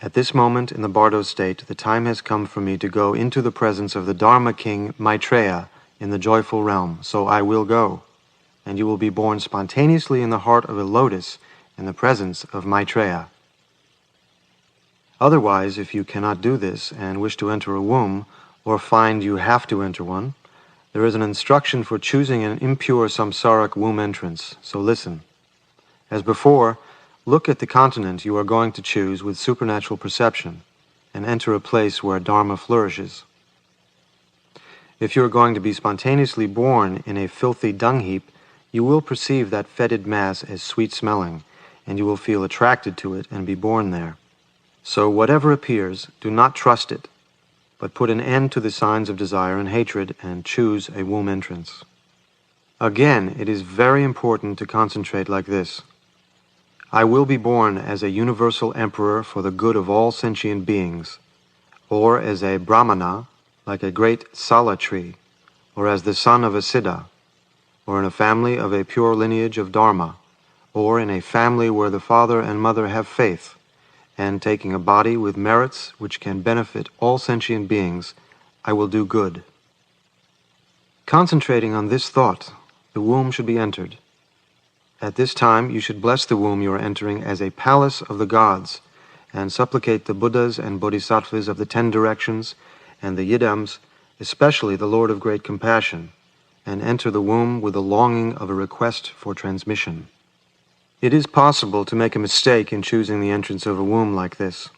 At this moment in the bardo state, the time has come for me to go into the presence of the Dharma king Maitreya in the joyful realm, so I will go, and you will be born spontaneously in the heart of a lotus in the presence of Maitreya. Otherwise, if you cannot do this and wish to enter a womb, or find you have to enter one, there is an instruction for choosing an impure samsaric womb entrance, so listen. As before, look at the continent you are going to choose with supernatural perception, and enter a place where Dharma flourishes. If you are going to be spontaneously born in a filthy dung heap, you will perceive that fetid mass as sweet-smelling, and you will feel attracted to it and be born there. So whatever appears, do not trust it, but put an end to the signs of desire and hatred and choose a womb entrance. Again, it is very important to concentrate like this. I will be born as a universal emperor for the good of all sentient beings, or as a brahmana, like a great sala tree, or as the son of a siddha, or in a family of a pure lineage of dharma, or in a family where the father and mother have faith, and taking a body with merits which can benefit all sentient beings, I will do good. Concentrating on this thought, the womb should be entered. At this time, you should bless the womb you are entering as a palace of the gods, and supplicate the Buddhas and Bodhisattvas of the 10 directions, and the Yidams, especially the Lord of Great Compassion, and enter the womb with the longing of a request for transmission. It is possible to make a mistake in choosing the entrance of a womb like this,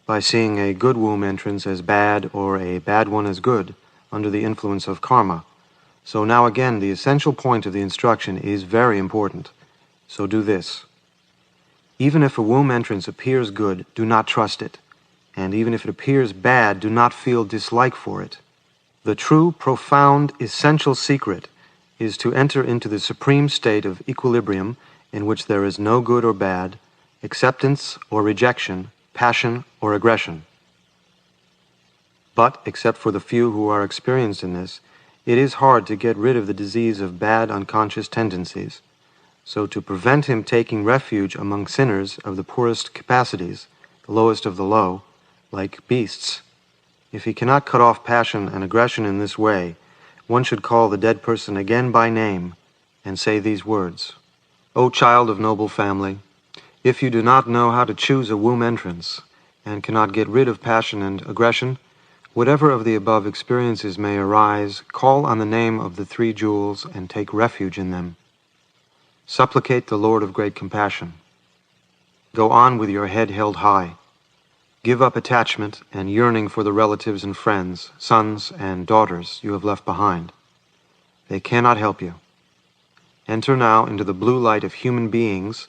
by seeing a good womb entrance as bad or a bad one as good, under the influence of karma. So now again, the essential point of the instruction is very important. So do this. Even if a womb entrance appears good, do not trust it. And even if it appears bad, do not feel dislike for it. The true, profound, essential secret is to enter into the supreme state of equilibrium in which there is no good or bad, acceptance or rejection, passion or aggression. But, except for the few who are experienced in this, it is hard to get rid of the disease of bad unconscious tendencies. So to prevent him taking refuge among sinners of the poorest capacities, the lowest of the low, like beasts, if he cannot cut off passion and aggression in this way, one should call the dead person again by name and say these words. O child of noble family, if you do not know how to choose a womb entrance and cannot get rid of passion and aggression, whatever of the above experiences may arise, call on the name of the 3 jewels and take refuge in them. Supplicate the Lord of Great Compassion. Go on with your head held high. Give up attachment and yearning for the relatives and friends, sons and daughters you have left behind. They cannot help you. Enter now into the blue light of human beings,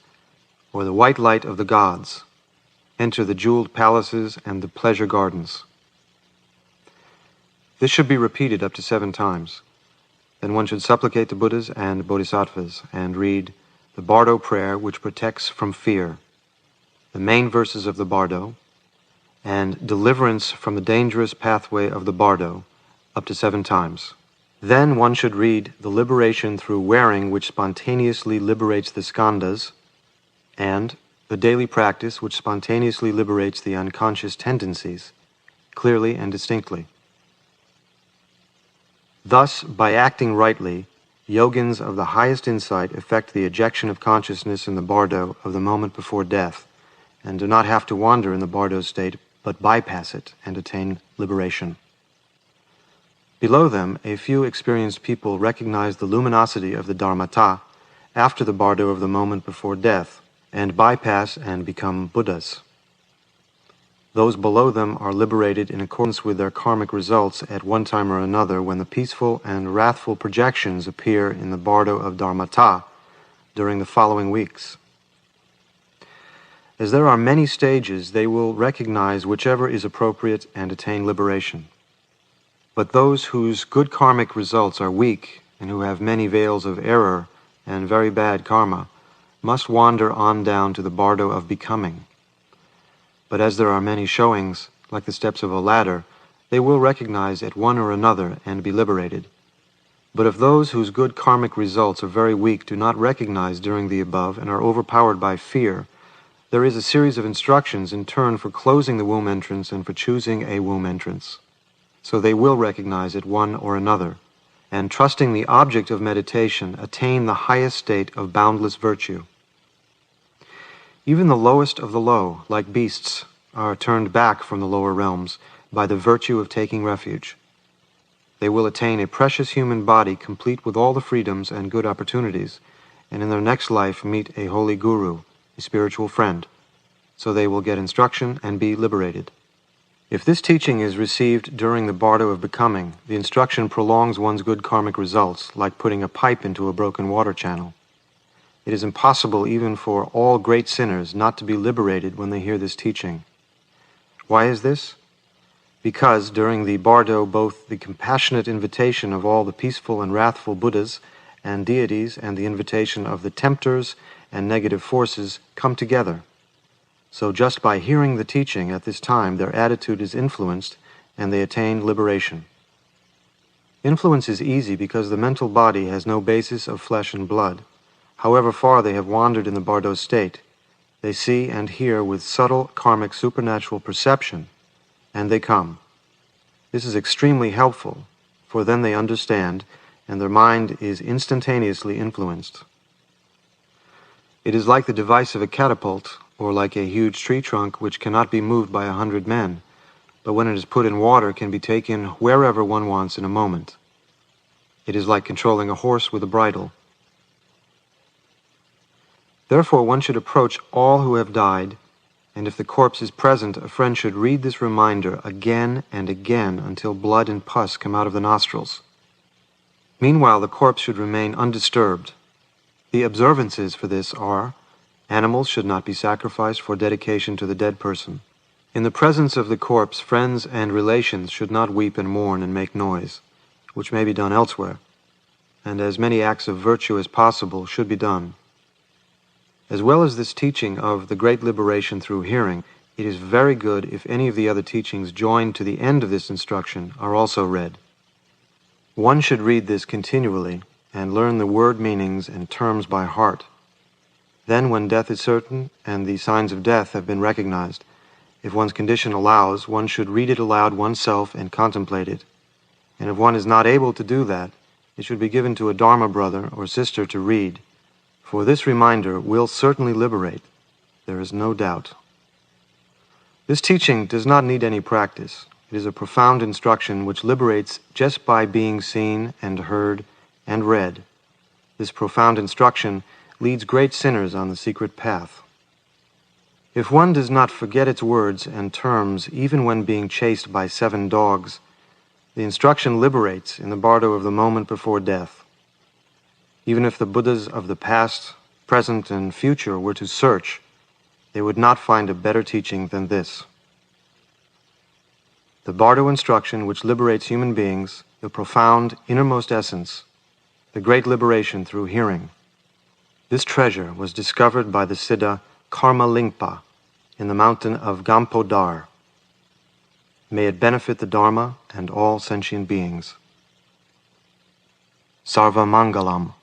or the white light of the gods. Enter the jeweled palaces and the pleasure gardens. This should be repeated up to 7 times. Then one should supplicate the Buddhas and Bodhisattvas and read the Bardo prayer which protects from fear, the main verses of the Bardo, and deliverance from the dangerous pathway of the Bardo up to 7 times. Then one should read the liberation through wearing which spontaneously liberates the skandhas, and the daily practice which spontaneously liberates the unconscious tendencies, clearly and distinctly. Thus, by acting rightly, yogins of the highest insight effect the ejection of consciousness in the bardo of the moment before death, and do not have to wander in the bardo state, but bypass it and attain liberation. Below them, a few experienced people recognize the luminosity of the dharmata after the bardo of the moment before death, and bypass and become Buddhas. Those below them are liberated in accordance with their karmic results at one time or another when the peaceful and wrathful projections appear in the bardo of dharmata during the following weeks. As there are many stages, they will recognize whichever is appropriate and attain liberation. But those whose good karmic results are weak and who have many veils of error and very bad karma must wander on down to the bardo of becoming. But as there are many showings, like the steps of a ladder, they will recognize at one or another and be liberated. But if those whose good karmic results are very weak do not recognize during the above and are overpowered by fear, there is a series of instructions in turn for closing the womb entrance and for choosing a womb entrance. So they will recognize at one or another, and trusting the object of meditation, attain the highest state of boundless virtue. Even the lowest of the low, like beasts, are turned back from the lower realms by the virtue of taking refuge. They will attain a precious human body complete with all the freedoms and good opportunities, and in their next life meet a holy guru, a spiritual friend, so they will get instruction and be liberated. If this teaching is received during the bardo of becoming, the instruction prolongs one's good karmic results, like putting a pipe into a broken water channel. It is impossible even for all great sinners not to be liberated when they hear this teaching. Why is this? Because during the bardo both the compassionate invitation of all the peaceful and wrathful Buddhas and deities and the invitation of the tempters and negative forces come together. So just by hearing the teaching at this time, their attitude is influenced and they attain liberation. Influence is easy because the mental body has no basis of flesh and blood. However far they have wandered in the bardo state, they see and hear with subtle karmic supernatural perception, and they come. This is extremely helpful, for then they understand, and their mind is instantaneously influenced. It is like the device of a catapult, or like a huge tree trunk which cannot be moved by 100 men, but when it is put in water can be taken wherever one wants in a moment. It is like controlling a horse with a bridle. Therefore one should approach all who have died, and if the corpse is present, a friend should read this reminder again and again until blood and pus come out of the nostrils. Meanwhile, the corpse should remain undisturbed. The observances for this are: animals should not be sacrificed for dedication to the dead person. In the presence of the corpse, friends and relations should not weep and mourn and make noise, which may be done elsewhere, and as many acts of virtue as possible should be done. As well as this teaching of the great liberation through hearing, it is very good if any of the other teachings joined to the end of this instruction are also read. One should read this continually and learn the word meanings and terms by heart. Then, when death is certain and the signs of death have been recognized, if one's condition allows, one should read it aloud oneself and contemplate it. And if one is not able to do that, it should be given to a Dharma brother or sister to read. For this reminder will certainly liberate, there is no doubt. This teaching does not need any practice. It is a profound instruction which liberates just by being seen and heard and read. This profound instruction leads great sinners on the secret path. If one does not forget its words and terms even when being chased by 7 dogs, the instruction liberates in the bardo of the moment before death. Even if the Buddhas of the past, present, and future were to search, they would not find a better teaching than this. The bardo instruction which liberates human beings, the profound innermost essence, the great liberation through hearing. This treasure was discovered by the Siddha Karma Lingpa in the mountain of Gampodar. May it benefit the Dharma and all sentient beings. Sarva Mangalam.